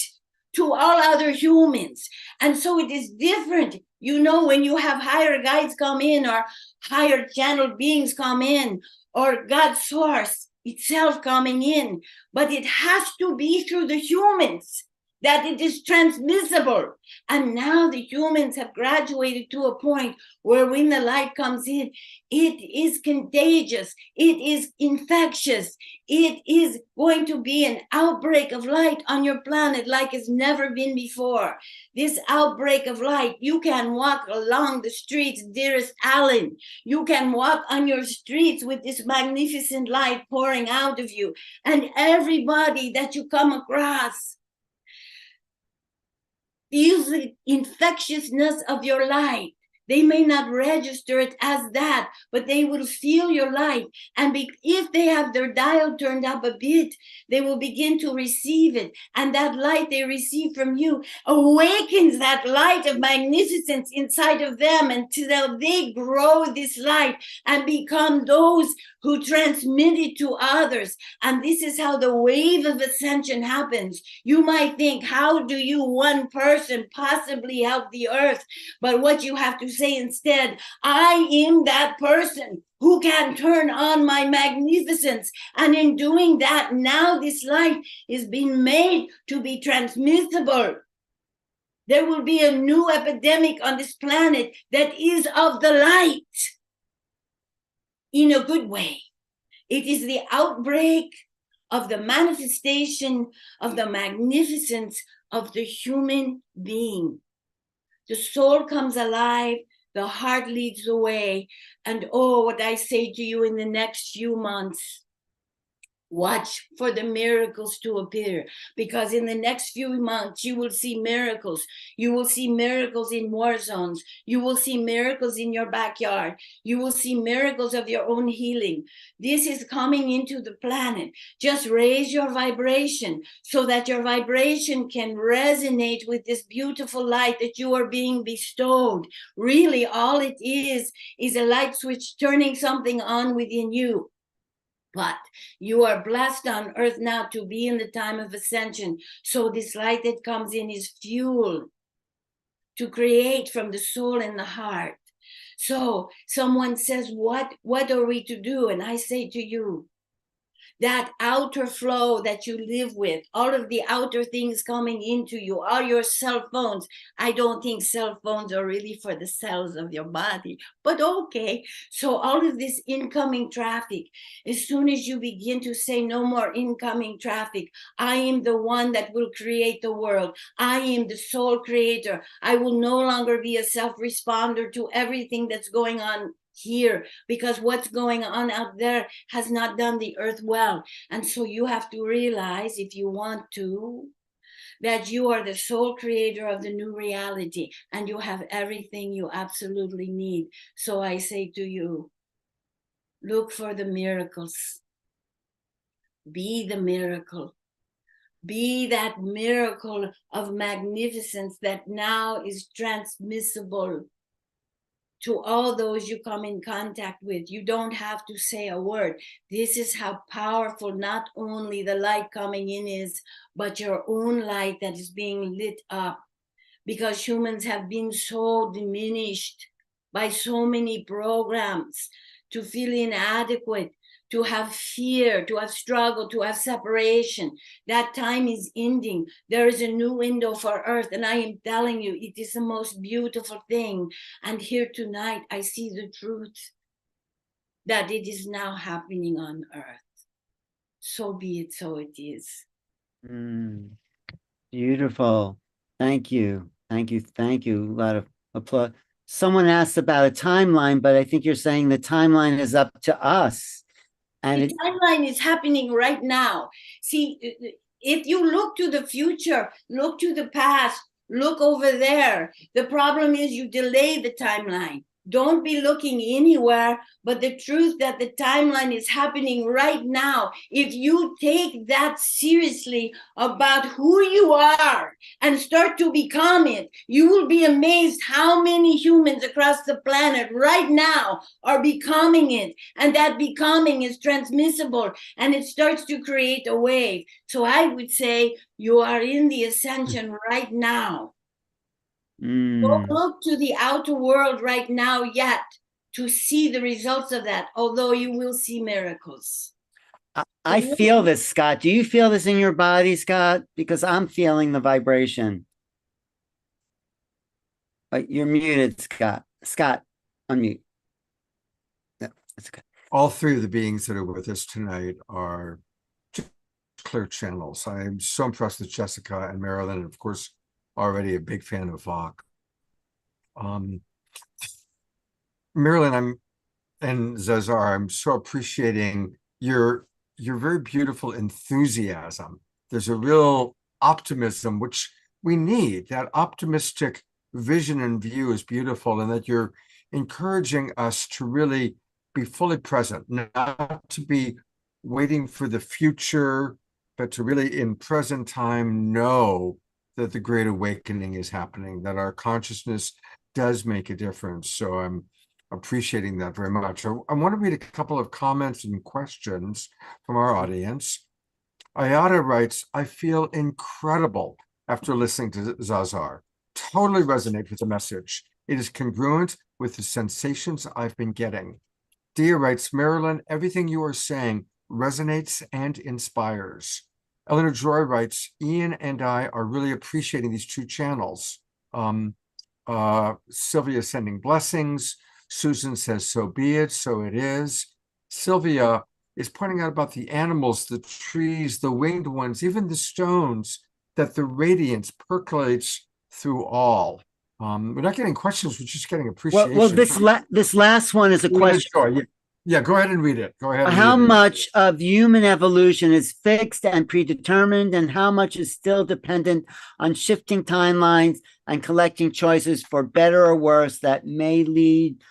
to all other humans. And so it is different. You know, when you have higher guides come in, or higher channeled beings come in, or God's source itself coming in, but it has to be through the humans, that it is transmissible. And now the humans have graduated to a point where when the light comes in, it is contagious, it is infectious, it is going to be an outbreak of light on your planet like it's never been before. This outbreak of light, you can walk along the streets, dearest Alan, you can walk on your streets with this magnificent light pouring out of you, and everybody that you come across feels the infectiousness of your light. They may not register it as that, but they will feel your light. And if they have their dial turned up a bit, they will begin to receive it. And that light they receive from you awakens that light of magnificence inside of them until they grow this light and become those who transmit it to others. And this is how the wave of ascension happens. You might think, how do you, one person, possibly help the earth? But what you have to say instead, I am that person who can turn on my magnificence. And in doing that, now this light is being made to be transmissible. There will be a new epidemic on this planet that is of the light, in a good way. It is the outbreak of the manifestation of the magnificence of the human being. The soul comes alive, The heart leads the way. And oh, what I say to you in the next few months, watch for the miracles to appear, because in the next few months you will see miracles. You will see miracles in war zones. You will see miracles in your backyard. You will see miracles of your own healing. This is coming into the planet. Just raise your vibration so that your vibration can resonate with this beautiful light that you are being bestowed. Really, all it is a light switch turning something on within you. But you are blessed on earth now to be in the time of ascension. So this light that comes in is fuel to create from the soul and the heart. So someone says, what are we to do? And I say to you, that outer flow that you live with, all of the outer things coming into you, all your cell phones. I don't think cell phones are really for the cells of your body, but okay. So all of this incoming traffic, as soon as you begin to say no more incoming traffic, I am the one that will create the world. I am the sole creator. I will no longer be a self-responder to everything that's going on here, because what's going on out there has not done the earth well. And so you have to realize, if you want to, that you are the sole creator of the new reality and you have everything you absolutely need. So I say to you, look for the miracles. Be the miracle. Be that miracle of magnificence that now is transmissible to all those you come in contact with. You don't have to say a word. This is how powerful not only the light coming in is, but your own light that is being lit up. Because humans have been so diminished by so many programs to feel inadequate, to have fear, to have struggle, to have separation. That time is ending. There is a new window for earth. And I am telling you, it is the most beautiful thing. And here tonight, I see the truth that it is now happening on earth. So be it, so it is. Beautiful. Thank you. Thank you. Thank you. A lot of applause. Someone asked about a timeline, but I think you're saying the timeline is up to us. And the timeline is happening right now. See, if you look to the future, look to the past, look over there. The problem is you delay the timeline. Don't be looking anywhere, but the truth that the timeline is happening right now. If you take that seriously about who you are and start to become it, you will be amazed how many humans across the planet right now are becoming it. And that becoming is transmissible and it starts to create a wave. So I would say you are in the ascension right now. Don't look to the outer world right now yet to see the results of that, although you will see miracles. I feel this, Scott. Do you feel this in your body, Scott? Because I'm feeling the vibration. You're muted, Scott. Scott, unmute. No, that's okay. All three of the beings that are with us tonight are clear channels. I'm so impressed with Jessica and Marilyn, and of course, already a big fan of Vok. Marilyn, and Zazar, I'm so appreciating your very beautiful enthusiasm. There's a real optimism, which we need. That optimistic vision and view is beautiful, and that you're encouraging us to really be fully present, not to be waiting for the future, but to really in present time know that the Great Awakening is happening, that our consciousness does make a difference. So I'm appreciating that very much. I want to read a couple of comments and questions from our audience. Ayada writes, I feel incredible after listening to Zazar. Totally resonate with the message. It is congruent with the sensations I've been getting. Dia writes, Marilyn, everything you are saying resonates and inspires. Eleanor Joy writes, Ian and I are really appreciating these two channels. Sylvia sending blessings. Susan says, so be it, so it is. Sylvia is pointing out about the animals, the trees, the winged ones, even the stones, that the radiance percolates through all. We're not getting questions, we're just getting Well, appreciation. this last one is a Yeah, question. sure, yeah. Yeah, go ahead and read it. Go ahead. And How read it. much of human evolution is fixed and predetermined, and how much is still dependent on shifting timelines and collecting choices for better or worse that may lead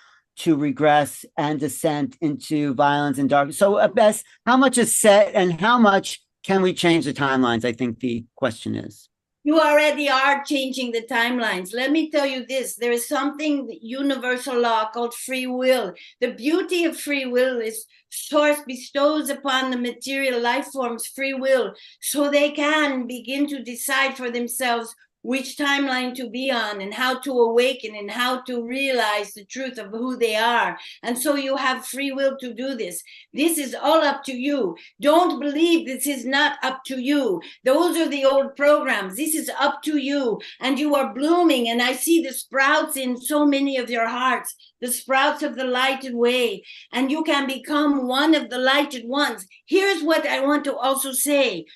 to regress and descent into violence and darkness? So, Bess, how much is set and how much can we change the timelines? I think the question is. You already are changing the timelines. Let me tell you this, there is something, universal law called free will. The beauty of free will is Source bestows upon the material life forms free will so they can begin to decide for themselves which timeline to be on and how to awaken and how to realize the truth of who they are. And so you have free will to do this. This is all up to you. Don't believe this is not up to you. Those are the old programs. This is up to you. And you are blooming. And I see the sprouts in so many of your hearts, the sprouts of the lighted way. And you can become one of the lighted ones. Here's what I want to also say.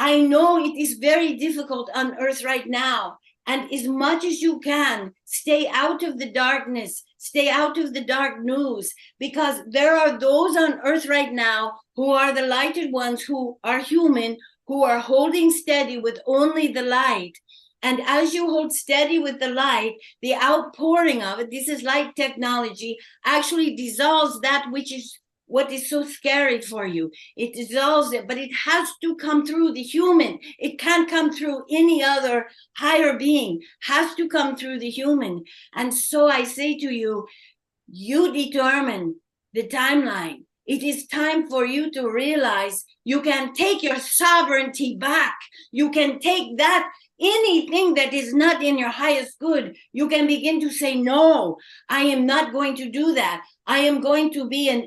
I know it is very difficult on earth right now. And as much as you can, stay out of the darkness, stay out of the dark news, because there are those on earth right now who are the lighted ones, who are human, who are holding steady with only the light. And as you hold steady with the light, the outpouring of it, this is light technology, actually dissolves that which is what is so scary for you. It dissolves it, but it has to come through the human. It can't come through any other higher being, has to come through the human. And so I say to you, you determine the timeline. It is time for you to realize you can take your sovereignty back. You can take that, anything that is not in your highest good, you can begin to say, no, I am not going to do that. I am going to be an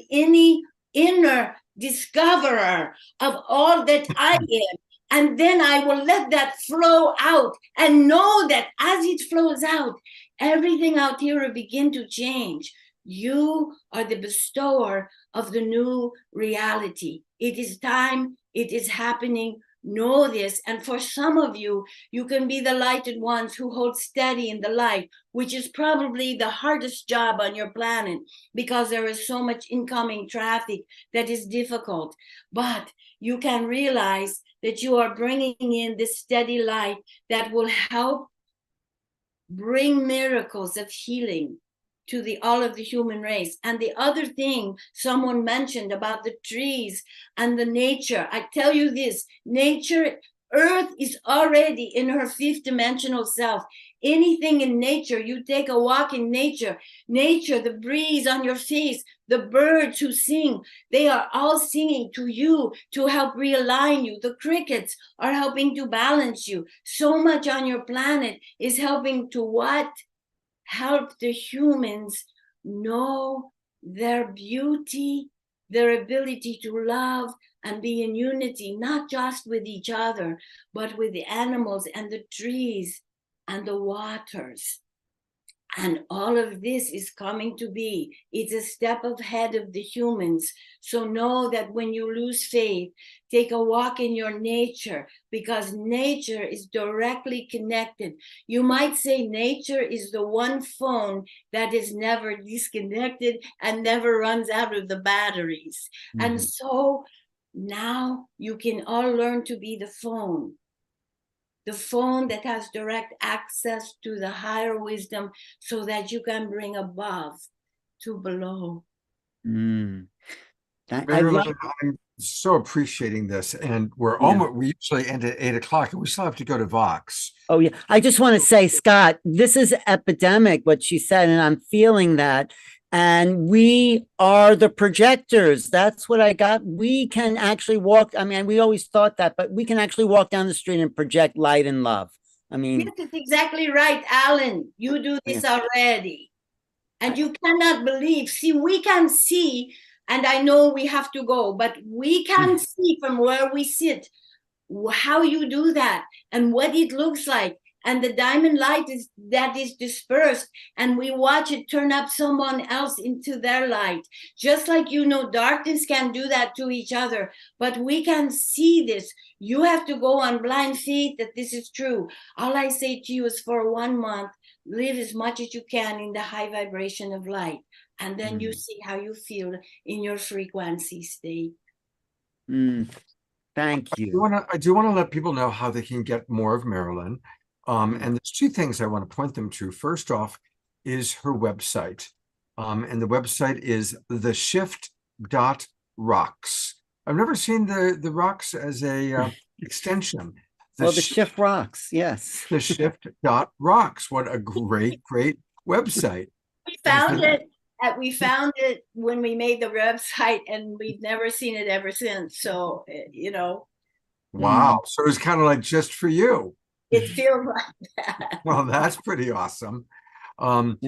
inner discoverer of all that I am. And then I will let that flow out and know that as it flows out, everything out here will begin to change. You are the bestower of the new reality. It is time, it is happening. Know this. And for some of you, you can be the lighted ones who hold steady in the light, which is probably the hardest job on your planet because there is so much incoming traffic that is difficult. But you can realize that you are bringing in this steady light that will help bring miracles of healing to all of the human race. And the other thing someone mentioned about the trees and the nature, I tell you this, nature, earth is already in her fifth dimensional self. Anything in nature, you take a walk in nature, the breeze on your face, the birds who sing, they are all singing to you to help realign you. The crickets are helping to balance you. So much on your planet is helping to what? Help the humans know their beauty, their ability to love and be in unity, not just with each other, but with the animals and the trees and the waters. And all of this is coming to be. It's a step ahead of the humans. So know that when you lose faith, take a walk in your nature, because nature is directly connected. You might say nature is the one phone that is never disconnected and never runs out of the batteries. Mm-hmm. And so now you can all learn to be the phone that has direct access to the higher wisdom so that you can bring above to below. I'm so appreciating this. And we usually end at 8:00 and we still have to go to Vox. Oh yeah. I just want to say, Scott, this is epidemic, what she said, and I'm feeling that. And we are the projectors. That's what I got. We can actually walk. I mean, we always thought that, but we can actually walk down the street and project light and love. I mean, this is exactly right, Alan. You do this already. And you cannot believe. See, we can see, and I know we have to go, but we can see from where we sit how you do that and what it looks like. and the diamond light that is dispersed, and we watch it turn up someone else into their light. Just like, darkness can do that to each other, but we can see this. You have to go on blind faith that this is true. All I say to you is, for 1 month, live as much as you can in the high vibration of light, and then you see how you feel in your frequency state. Thank I you. do want to let people know how they can get more of Marilyn. And there's two things I want to point them to. First off is her website. And the website is theshift.rocks. I've never seen the rocks as a extension. The shift rocks. Yes. The shift.rocks. What a great website. We found it. We found it when we made the website, and we've never seen it ever since. So, Wow. So it's kind of like just for you. It feels like that. Well, that's pretty awesome. Well,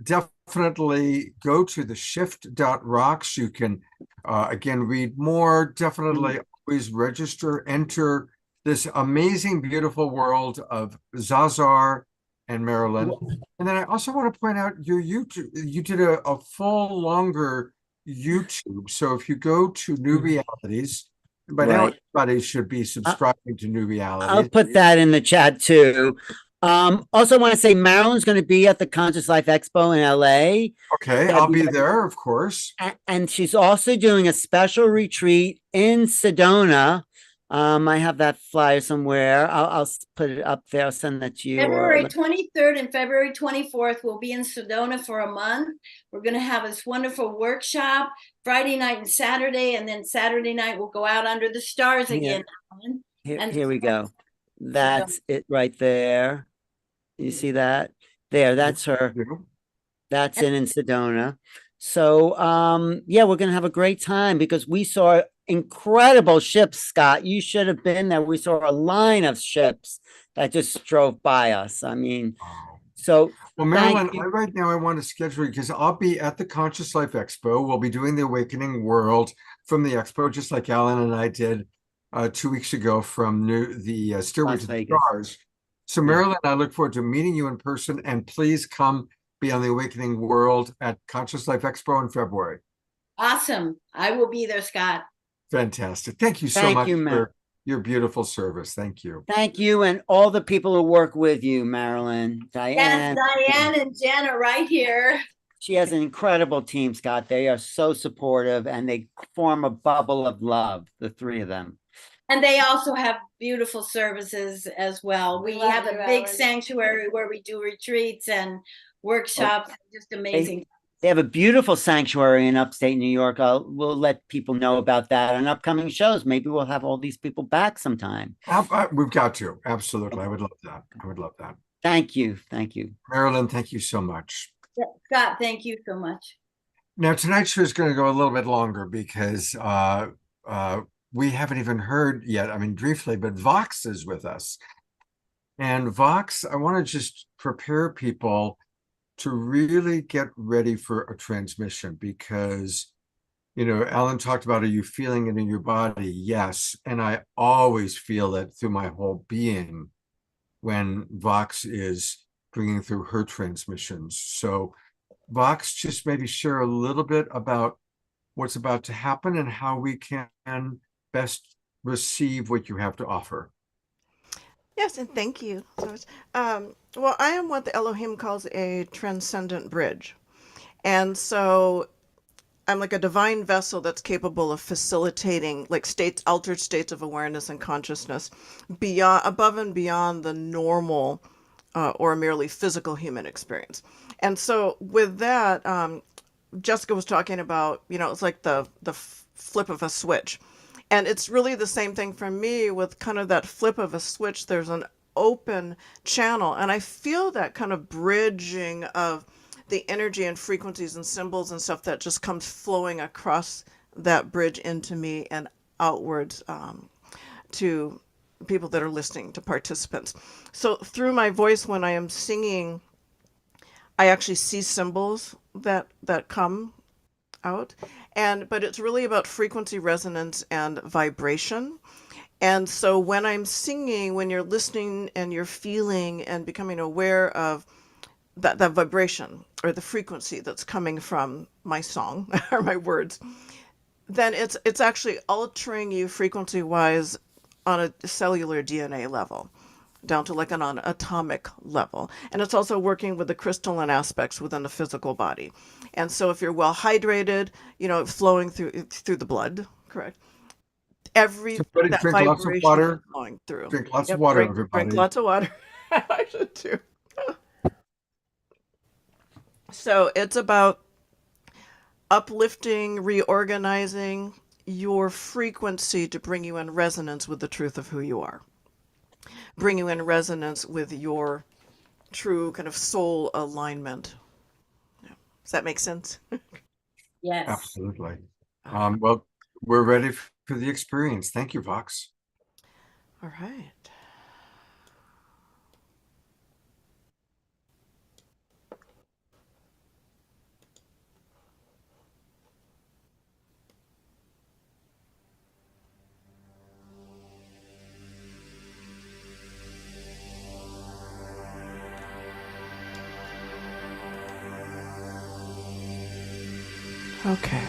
definitely go to the shift.rocks. You can, again, read more. Definitely always register, enter this amazing, beautiful world of Zazar and Marilyn. And then I also want to point out your YouTube. You did a full, longer YouTube. So if you go to New Realities, by now everybody should be subscribing to New Realities. I'll put that in the chat too. Also want to say Marilyn's going to be at the Conscious Life Expo in LA. Okay, I'll be there, of course. And she's also doing a special retreat in Sedona. I have that flyer somewhere. I'll put it up there. I'll send that to you. February 23rd and February 24th, we'll be in Sedona for a month. We're going to have this wonderful workshop Friday night and Saturday, and then Saturday night we'll go out under the stars again. Here we go. That's it right there. You see that? There, that's her. That's in Sedona. So, we're going to have a great time because we saw incredible ships, Scott. You should have been there. We saw a line of ships that just drove by us. I mean, so. Well, Marilyn, right now I want to schedule you because I'll be at the Conscious Life Expo. We'll be doing the Awakening World from the Expo, just like Alan and I did 2 weeks ago from the Stairway to the Stars. So, Marilyn, I look forward to meeting you in person, and please come be on the Awakening World at Conscious Life Expo in February. Awesome. I will be there, Scott. Fantastic. Thank you so much for your beautiful service. Thank you. Thank you. And all the people who work with you, Marilyn. Diane. Yes, Diane and Jen are right here. She has an incredible team, Scott. They are so supportive and they form a bubble of love, the three of them. And they also have beautiful services as well. We have a big sanctuary where we do retreats and workshops. Just amazing. They have a beautiful sanctuary in upstate New York. We'll let people know about that on upcoming shows. Maybe we'll have all these people back sometime. We've got to. Absolutely. I would love that. I would love that. Thank you. Thank you. Marilyn, thank you so much. Scott, thank you so much. Now, tonight's show is going to go a little bit longer because we haven't even heard yet, I mean, briefly, but Vox is with us. And Vox, I want to just prepare people to really get ready for a transmission because, Alan talked about, are you feeling it in your body? Yes. And I always feel it through my whole being when Vox is bringing through her transmissions. So Vox, just maybe share a little bit about what's about to happen and how we can best receive what you have to offer. Yes, and thank you. Well, I am what the Elohim calls a transcendent bridge. And so I'm like a divine vessel that's capable of facilitating like altered states of awareness and consciousness above and beyond the normal or merely physical human experience. And so with that, Jessica was talking about, it's like the flip of a switch. And it's really the same thing for me with kind of that flip of a switch. There's an open channel. And I feel that kind of bridging of the energy and frequencies and symbols and stuff that just comes flowing across that bridge into me and outwards to people that are listening, to participants. So through my voice, when I am singing, I actually see symbols that come out. But it's really about frequency resonance and vibration. And so when I'm singing, when you're listening and you're feeling and becoming aware of that vibration or the frequency that's coming from my song or my words, then it's actually altering you frequency wise on a cellular DNA level, down to like an atomic level. And it's also working with the crystalline aspects within the physical body. And so if you're well hydrated, flowing through the blood, correct? Everybody That drink lots of vibration water. is flowing through. Drink lots Yep, of water, drink everybody. lots of water. I should too. So it's about uplifting, reorganizing your frequency to bring you in resonance with the truth of who you are. Bring you in resonance with your true kind of soul alignment. Yeah. Does that make sense? Yes. Absolutely. Well, we're ready for the experience. Thank you, Vox. All right. Okay.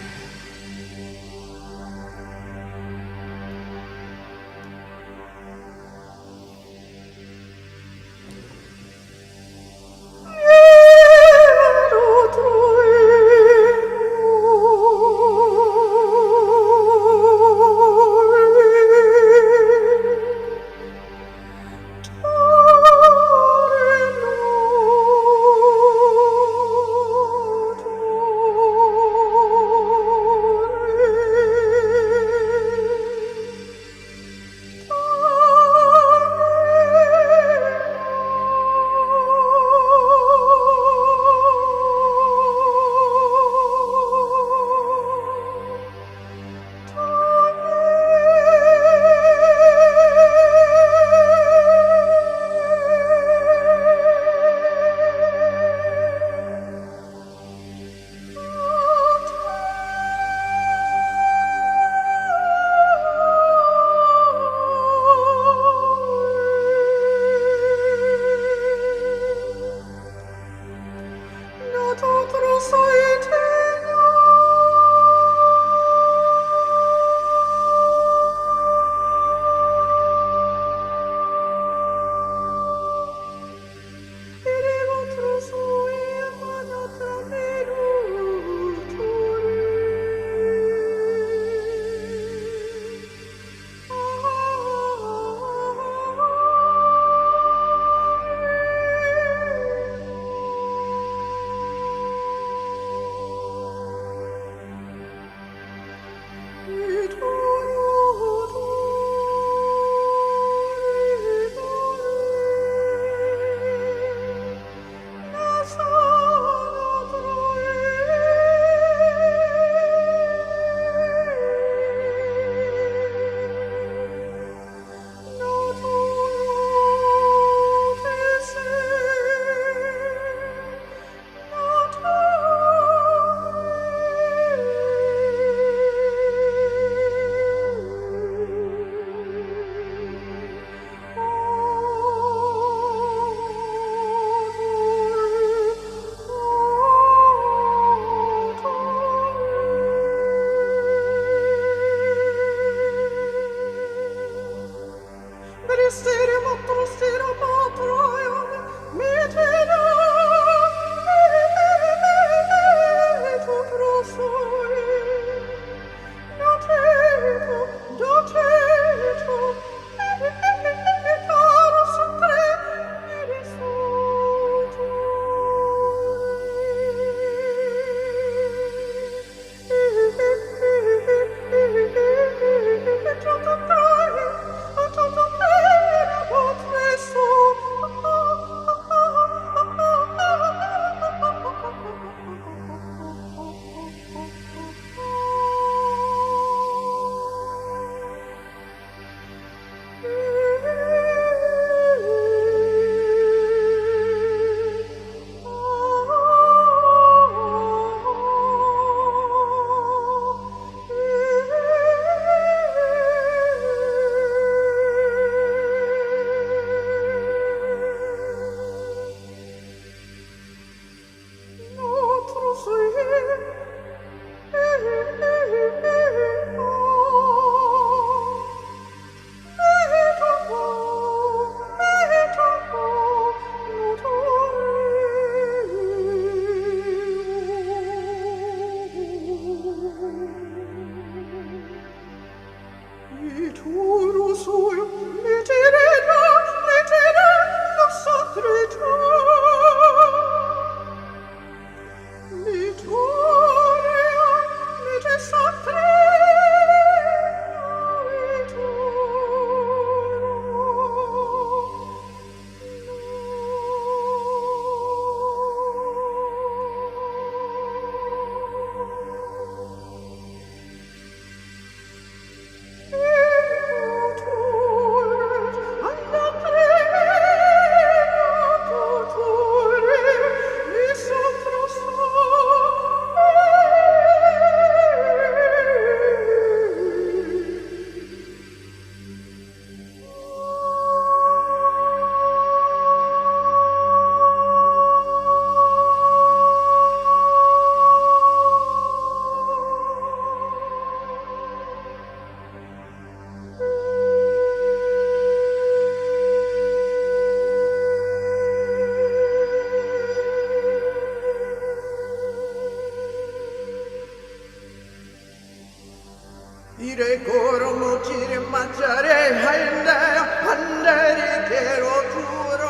이래 걸어놓지를 만자래 한대야 한대리 괴로주라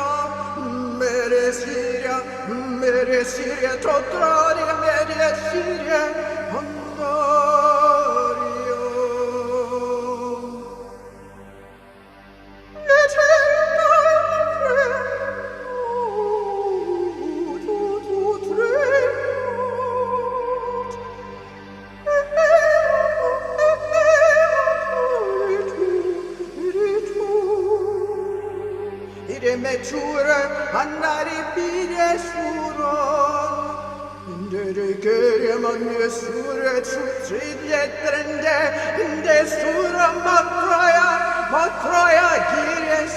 메레시랴 토트라리 메레시랴 한다리요 Meçhure annari bire suron Indere kereman sure çutridyetrende Inde sura matroya gires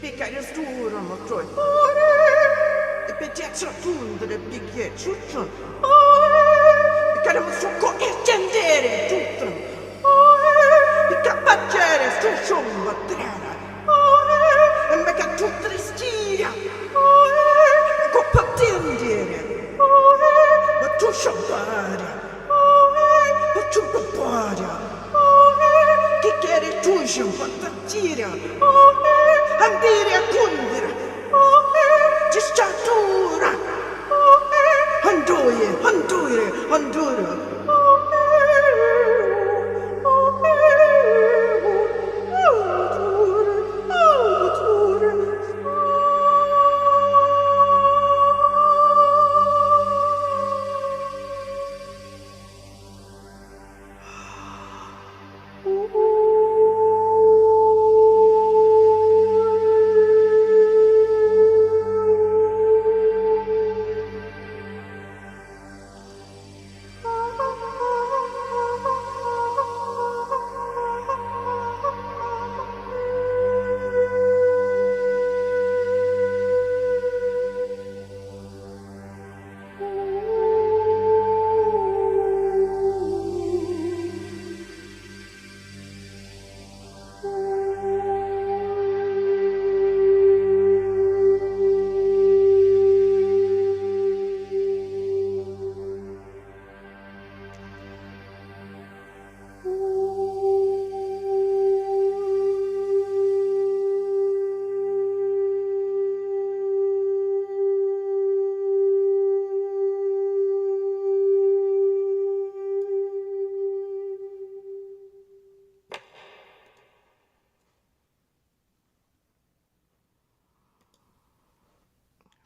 Piccare stura, ma troi. E pezzi tundere, picchie, ciuccion. Piccare un succo e scendere, tutto. Picca baciare, ciuccion, battere. E me che tutto ristia. Coppa tendere. Ma tu sciampare. Ma tu papare. Che chiede tu sciampatire. Andire a kundere, ci statura, andoie,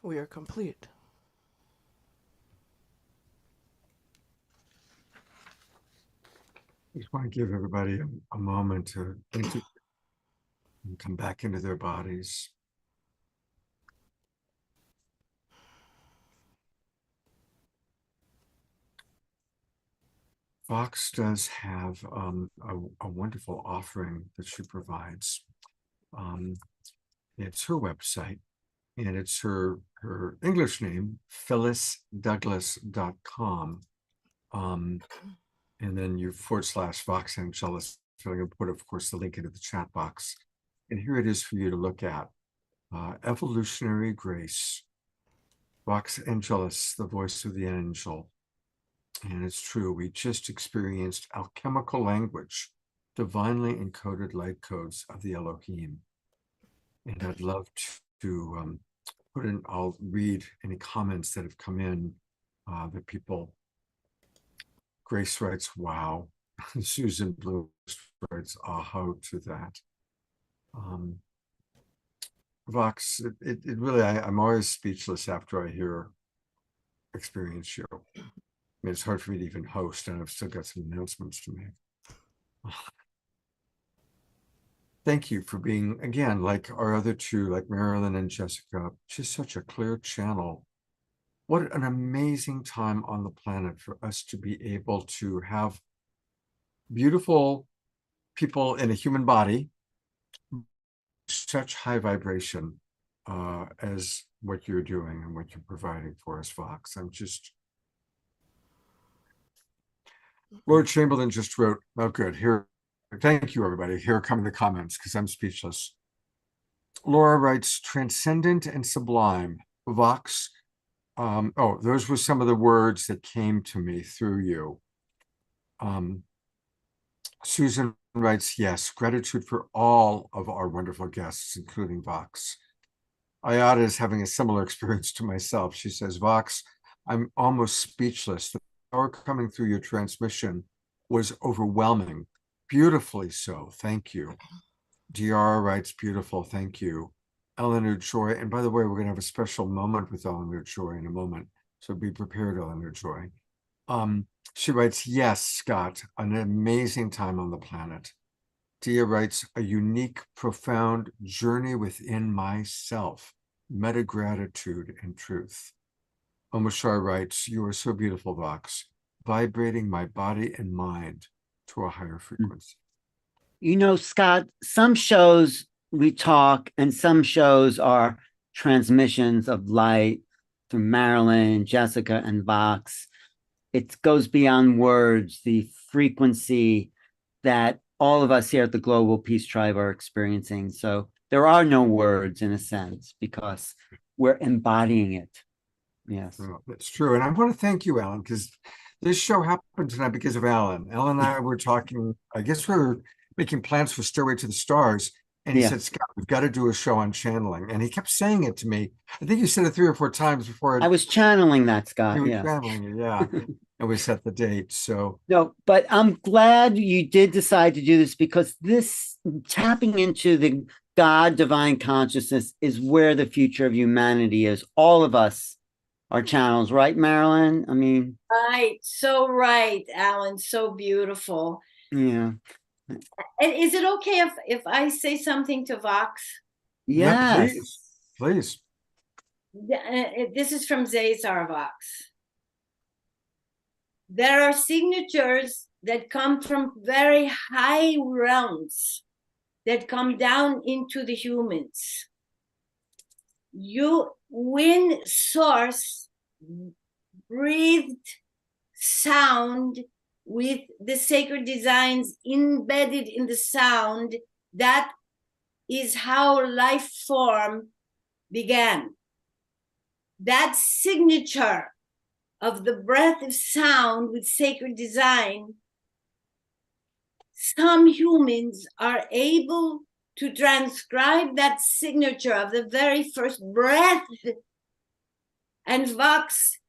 we are complete. I just want to give everybody a moment to and come back into their bodies. Vox does have a wonderful offering that she provides. It's her website, and it's her English name, phyllisdouglas.com. And then you /Vox Angelus. So I'm going to put, of course, the link into the chat box. And here it is for you to look at. Evolutionary Grace, Vox Angelus, the voice of the angel. And it's true, we just experienced alchemical language, divinely encoded light codes of the Elohim. And I'd love to put in, I'll read any comments that have come in that people. Grace writes, wow. Susan Blue writes, aha to that. Vox, it really, I'm always speechless after I hear experience you. I mean, it's hard for me to even host, and I've still got some announcements to make. Thank you for being, again, like our other two, like Marilyn and Jessica, just such a clear channel. What an amazing time on the planet for us to be able to have beautiful people in a human body, such high vibration as what you're doing and what you're providing for us, Vox. I'm just... Lord Chamberlain just wrote, oh good, here, thank you everybody. Here come the comments because I'm speechless. Laura writes, transcendent and sublime. Vox, those were some of the words that came to me through you. Susan writes, yes, gratitude for all of our wonderful guests, including Vox. Ayada is having a similar experience to myself. She says, Vox, I'm almost speechless. The power coming through your transmission was overwhelming. Beautifully so. Thank you. DR writes, beautiful. Thank you. Eleanor Joy. And by the way, we're going to have a special moment with Eleanor Joy in a moment. So be prepared, Eleanor Joy. She writes, yes, Scott, an amazing time on the planet. Dia writes, a unique, profound journey within myself, meta gratitude and truth. Omashar writes, you are so beautiful, Vox, vibrating my body and mind to a higher frequency. You know, Scott, some shows we talk and some shows are transmissions of light through Marilyn, Jessica, and Vox. It goes beyond words, the frequency that all of us here at the Global Peace Tribe are experiencing. So there are no words in a sense because we're embodying it. Yes. Well, that's true. And I want to thank you, Alan, because this show happened tonight because of Alan. Alan and I were talking, I guess we were making plans for Stairway to the Stars. And he said, Scott, we've got to do a show on channeling. And he kept saying it to me. I think you said it 3 or 4 times before. I was channeling that, Scott. You were channeling it, yeah. And we set the date. So no, but I'm glad you did decide to do this because this tapping into the God divine consciousness is where the future of humanity is. All of us are channels, right, Marilyn? I mean, right, so right, Alan, so beautiful. Yeah. And is it okay if I say something to Vox? Yes. Yeah, please. This is from Zazar Vox. There are signatures that come from very high realms that come down into the humans. You, when source breathed sound with the sacred designs embedded in the sound, that is how life form began. That signature of the breath of sound with sacred design, some humans are able to transcribe that signature of the very first breath. And Vox,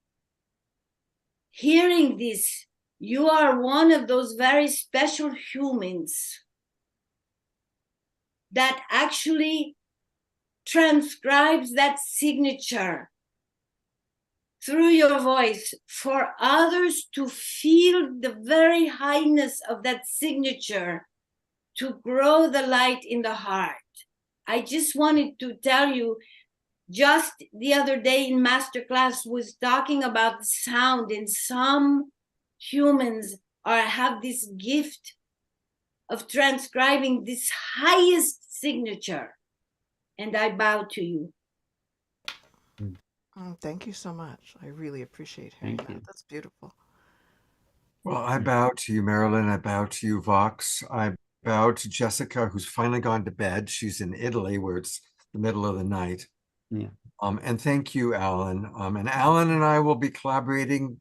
hearing this, you are one of those very special humans that actually transcribes that signature through your voice for others to feel the very highness of that signature, to grow the light in the heart. I just wanted to tell you, just the other day in masterclass was talking about sound, and some humans have this gift of transcribing this highest signature. And I bow to you. Thank you so much. I really appreciate hearing Thank that. you. That's beautiful. Well, I bow to you, Marilyn. I bow to you, Vox. I bow to Jessica, who's finally gone to bed. She's in Italy, where it's the middle of the night. Yeah. And thank you, Alan. And Alan and I will be collaborating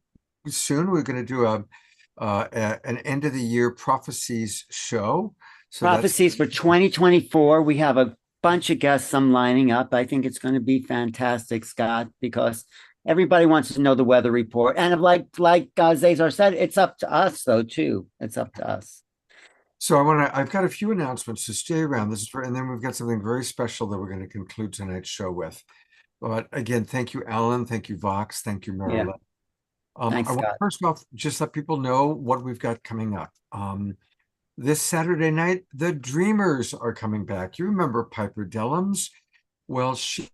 soon. We're going to do an end of the year prophecies show. So Prophecies for 2024. We have a bunch of guests I'm lining up. I think it's going to be fantastic, Scott, because everybody wants to know the weather report. And like Cesar said, it's up to us though, too. It's up to us. So I've got a few announcements, so stay around. And then we've got something very special that we're going to conclude tonight's show with. But again, thank you, Alan. Thank you, Vox. Thank you, Marilyn. Thanks, I want Scott. first off just let people know what we've got coming up. This Saturday night, the Dreamers are coming back. You remember Piper Dellums? Well, she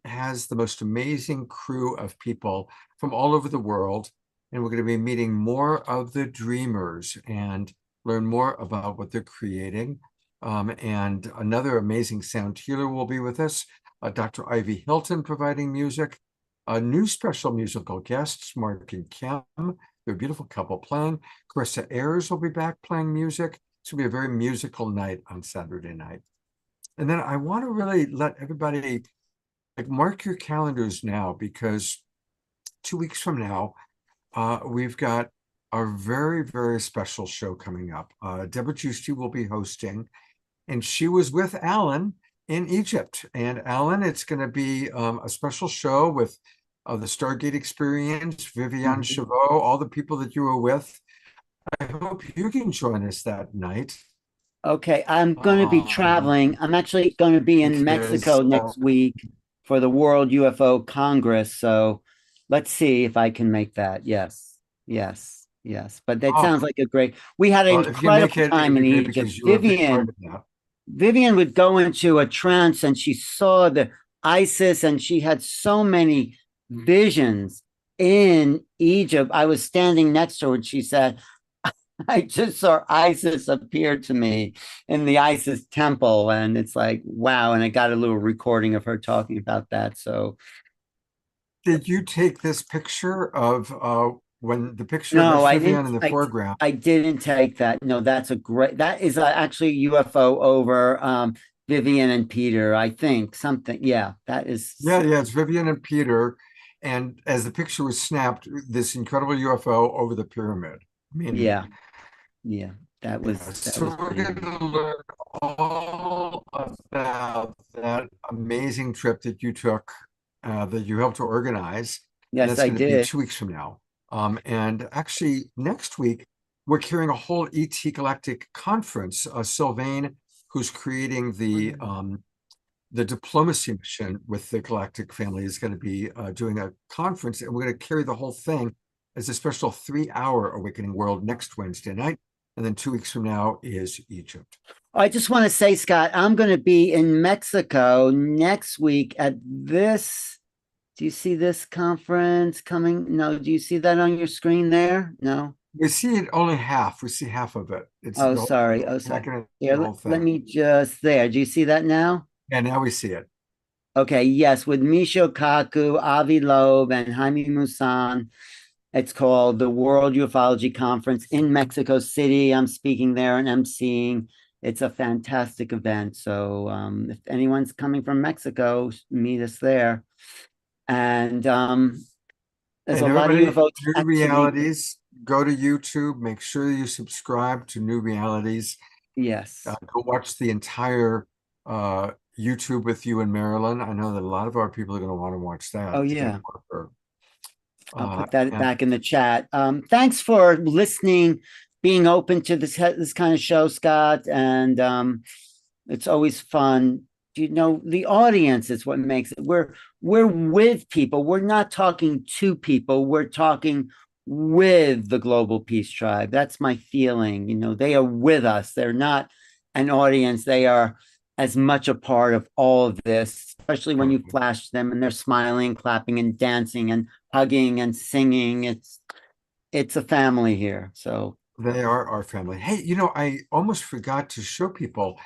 has the most amazing crew of people from all over the world, and we're going to be meeting more of the Dreamers and learn more about what they're creating. And another amazing sound healer will be with us, Dr. Ivy Hilton providing music, a new special musical guests, Mark and Kim. They're a beautiful couple playing. Carissa Ayers will be back playing music. It's going to be a very musical night on Saturday night. And then I want to really let everybody mark your calendars now, because 2 weeks from now, we've got a very, very special show coming up. Deborah Giusti will be hosting, and she was with Alan in Egypt. And Alan, it's going to be a special show with the Stargate Experience, Viviane Chavot, all the people that you were with. I hope you can join us that night. Okay, I'm going to be traveling. I'm actually going to be in because, Mexico next week for the World UFO Congress. So let's see if I can make that. Yes. But that sounds like a great. We had an incredible time in Egypt. Vivian would go into a trance and she saw the ISIS, and she had so many visions in Egypt. I was standing next to her and she said, I just saw ISIS appear to me in the ISIS temple. And it's like, wow. And I got a little recording of her talking about that. So did you take this picture of when the picture no, of I Vivian didn't, in the foreground? I didn't take that. No, that is actually UFO over Vivian and Peter, I think something. Yeah, that is. Yeah, it's Vivian and Peter. And as the picture was snapped, this incredible UFO over the pyramid. I mean, yeah, that was. So we're going to learn all about that amazing trip that you took, that you helped to organize. Yes, I did. Be 2 weeks from now. And actually, next week, we're carrying a whole ET Galactic conference. Sylvain, who's creating the diplomacy mission with the Galactic family, is going to be doing a conference, and we're going to carry the whole thing as a special 3-hour Awakening World next Wednesday night. And then 2 weeks from now is Egypt. I just want to say, Scott, I'm going to be in Mexico next week at this. Do you see this conference coming? No. Do you see that on your screen there? No. We see it only half. We see half of it. Sorry. Here, let me just there. Do you see that now? Yeah, now we see it. Okay. Yes. With Michio Kaku, Avi Loeb, and Jaime Maussan. It's called the World Ufology Conference in Mexico City. I'm speaking there and emceeing. It's a fantastic event. So if anyone's coming from Mexico, meet us there. And there's a lot of UFO New Realities. Go to YouTube. Make sure you subscribe to New Realities. Yes. Go watch the entire YouTube with you and Marilyn. I know that a lot of our people are going to want to watch that. Oh, yeah. I'll put that back in the chat. Thanks for listening, being open to this kind of show, Scott. And it's always fun the audience is what makes it. We're with people. We're not talking to people. We're talking with the Global Peace Tribe. That's my feeling. They are with us. They're not an audience. They are as much a part of all of this, especially when you flash them and they're smiling, clapping, and dancing and hugging and singing. It's a family here. So They are our family. Hey, I almost forgot to show people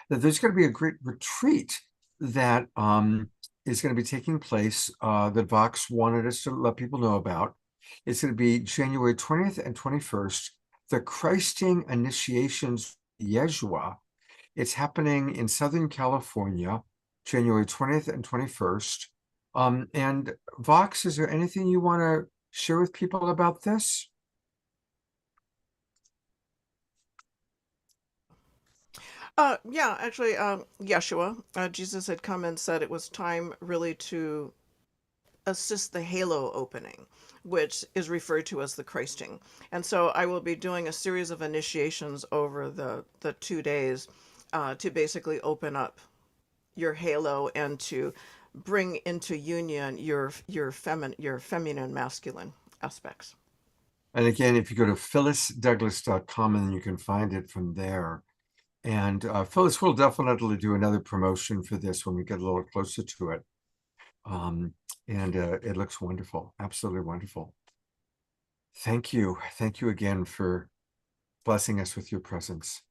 that there's going to be a great retreat that is going to be taking place that Vox wanted us to let people know about. It's going to be January 20th and 21st, the Christing Initiations Yeshua. It's happening in Southern California, January 20th and 21st. And Vox, is there anything you want to share with people about this? Yeah, actually, Yeshua, Jesus had come and said it was time really to assist the halo opening, which is referred to as the Christing. And so I will be doing a series of initiations over the 2 days to basically open up your halo and to bring into union your feminine masculine aspects. And again, if you go to phyllisdouglas.com, and you can find it from there. And Phyllis will definitely do another promotion for this when we get a little closer to it. And it looks wonderful, absolutely wonderful. Thank you. Thank you again for blessing us with your presence.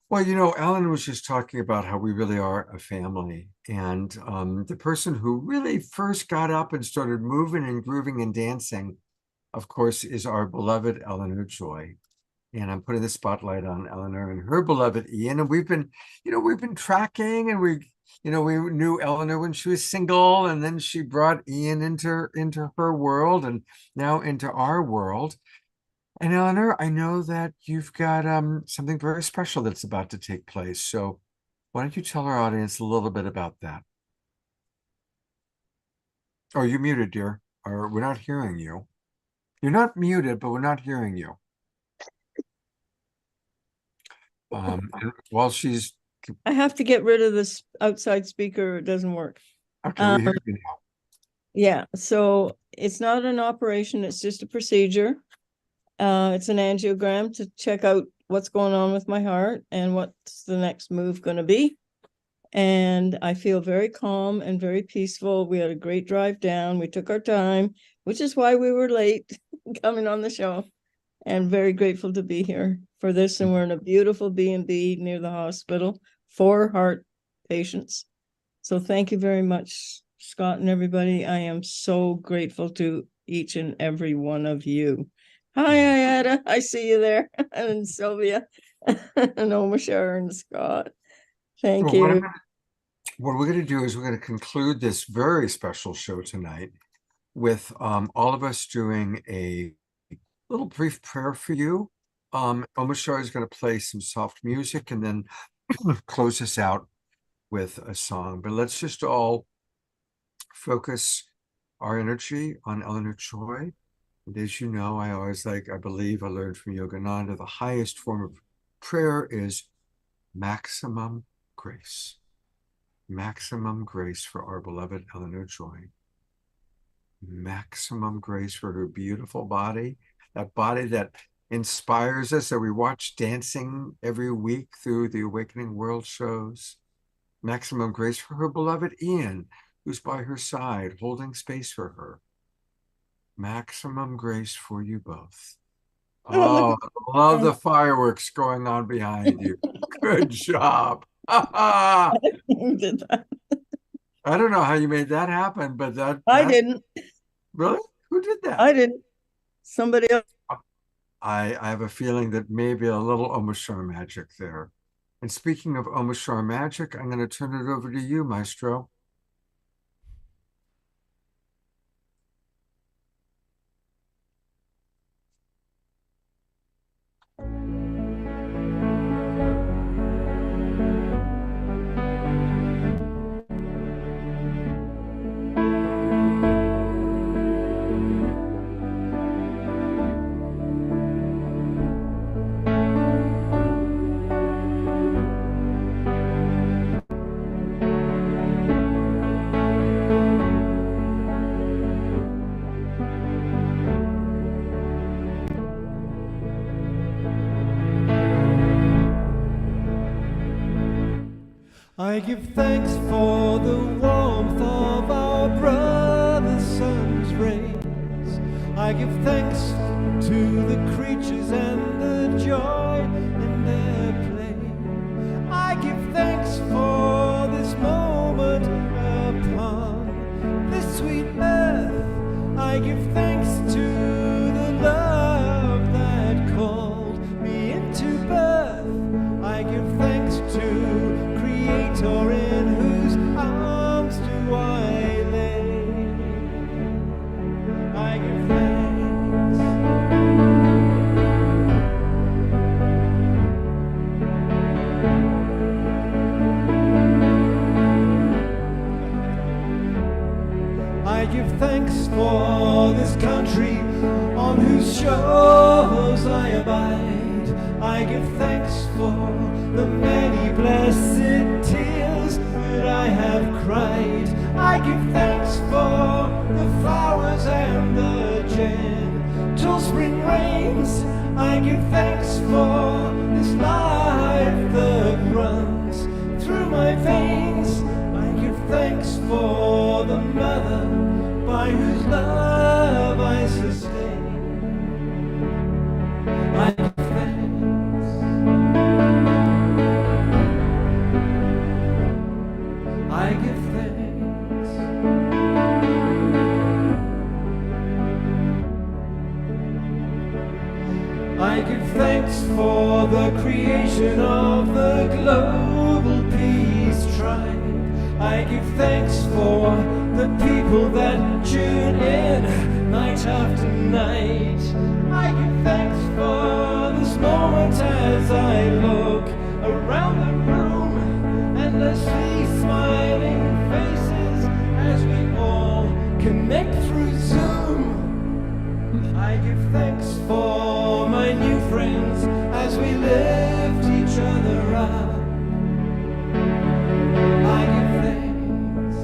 Well, Alan was just talking about how we really are a family. And the person who really first got up and started moving and grooving and dancing, of course, is our beloved Eleanor Joy. And I'm putting the spotlight on Eleanor and her beloved Ian. And we've been tracking, and we knew Eleanor when she was single, and then she brought Ian into her world, and now into our world. And Eleanor, I know that you've got something very special that's about to take place. So why don't you tell our audience a little bit about that? Oh, you're muted, dear. Or we're not hearing you. You're not muted, but we're not hearing you. While she's I have to get rid of this outside speaker. It doesn't work. okay, we hear you now. Yeah, so it's not an operation. It's just a procedure. It's an angiogram to check out what's going on with my heart and what's the next move going to be. And I feel very calm and very peaceful. We had a great drive down. We took our time, which is why we were late coming on the show. And very grateful to be here for this. And we're in a beautiful B&B near the hospital for heart patients. So thank you very much, Scott and everybody. I am so grateful to each and every one of you. Hi, Ayada. I see you there. And Sylvia and Omashar and Scott. Thank you. What we're going to do is we're going to conclude this very special show tonight with all of us doing a little brief prayer for you. Omashar is going to play some soft music and then close us out with a song. But let's just all focus our energy on Eleanor Joy. And as you know, I believe I learned from Yogananda, the highest form of prayer is maximum grace. Maximum grace for our beloved Eleanor Joy. Maximum grace for her beautiful body, that body that inspires us, that we watch dancing every week through the Awakening World shows. Maximum grace for her beloved Ian, who's by her side, holding space for her. Maximum grace for you both. Oh, I love the fireworks going on behind you. Good job. I don't know how you made that happen, but I didn't. Really? Who did that? I didn't. Somebody else. I have a feeling that maybe a little Omashar magic there. And speaking of Omashar magic, I'm going to turn it over to you, Maestro. I give thanks for the warmth of our brother sun's rays. I give thanks to the creatures and the joy in their play. I give thanks for this moment upon this sweet earth. I give thanks to the love that called me into birth. I give thanks to Creator in whose arms do I lay. I give thanks. I give thanks for this country on whose shores I abide. I give thanks for the many blessed tears that I have cried. I give thanks for the flowers and the gentle spring rains. I give thanks for this life that runs through my veins. I give thanks for the mother by whose love I sustain. I give thanks. I give thanks. I give thanks for the creation of the global peace tribe. I give thanks for the people that tune in night after night. I give thanks for this moment as I look around the room and I see smiling faces as we all connect through Zoom. I give thanks for my new friends as we lift each other up. I give thanks.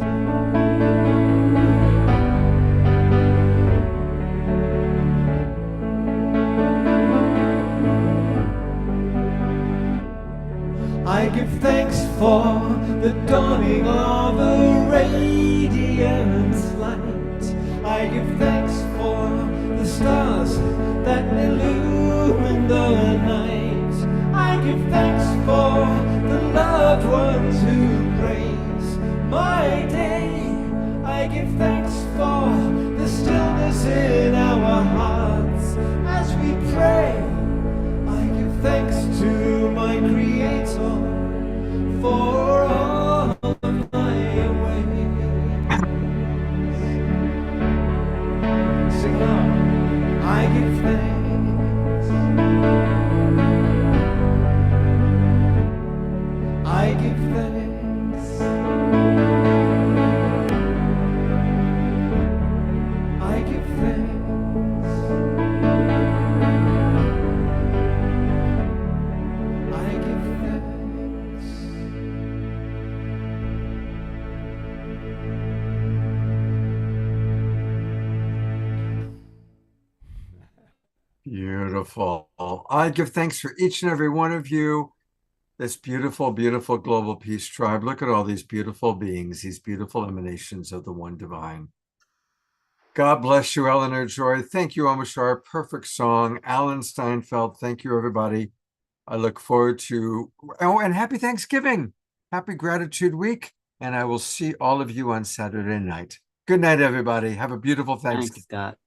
I give thanks for the dawning of a radiance light. I give thanks for the stars that illumine the night. I give thanks for the loved ones who praise my day. I give thanks for the stillness in our hearts as we pray. I give thanks to my Creator for all of my ways. Sing along. I give thanks. I give thanks. I give thanks. I give thanks. Beautiful. I give thanks for each and every one of you. This beautiful, beautiful global peace tribe. Look at all these beautiful beings, these beautiful emanations of the one divine. God bless you, Eleanor Joy. Thank you, Omashar. Perfect song. Alan Steinfeld. Thank you, everybody. I look forward to, oh, and happy Thanksgiving. Happy Gratitude Week. And I will see all of you on Saturday night. Good night, everybody. Have a beautiful Thanksgiving. Thanks, Scott.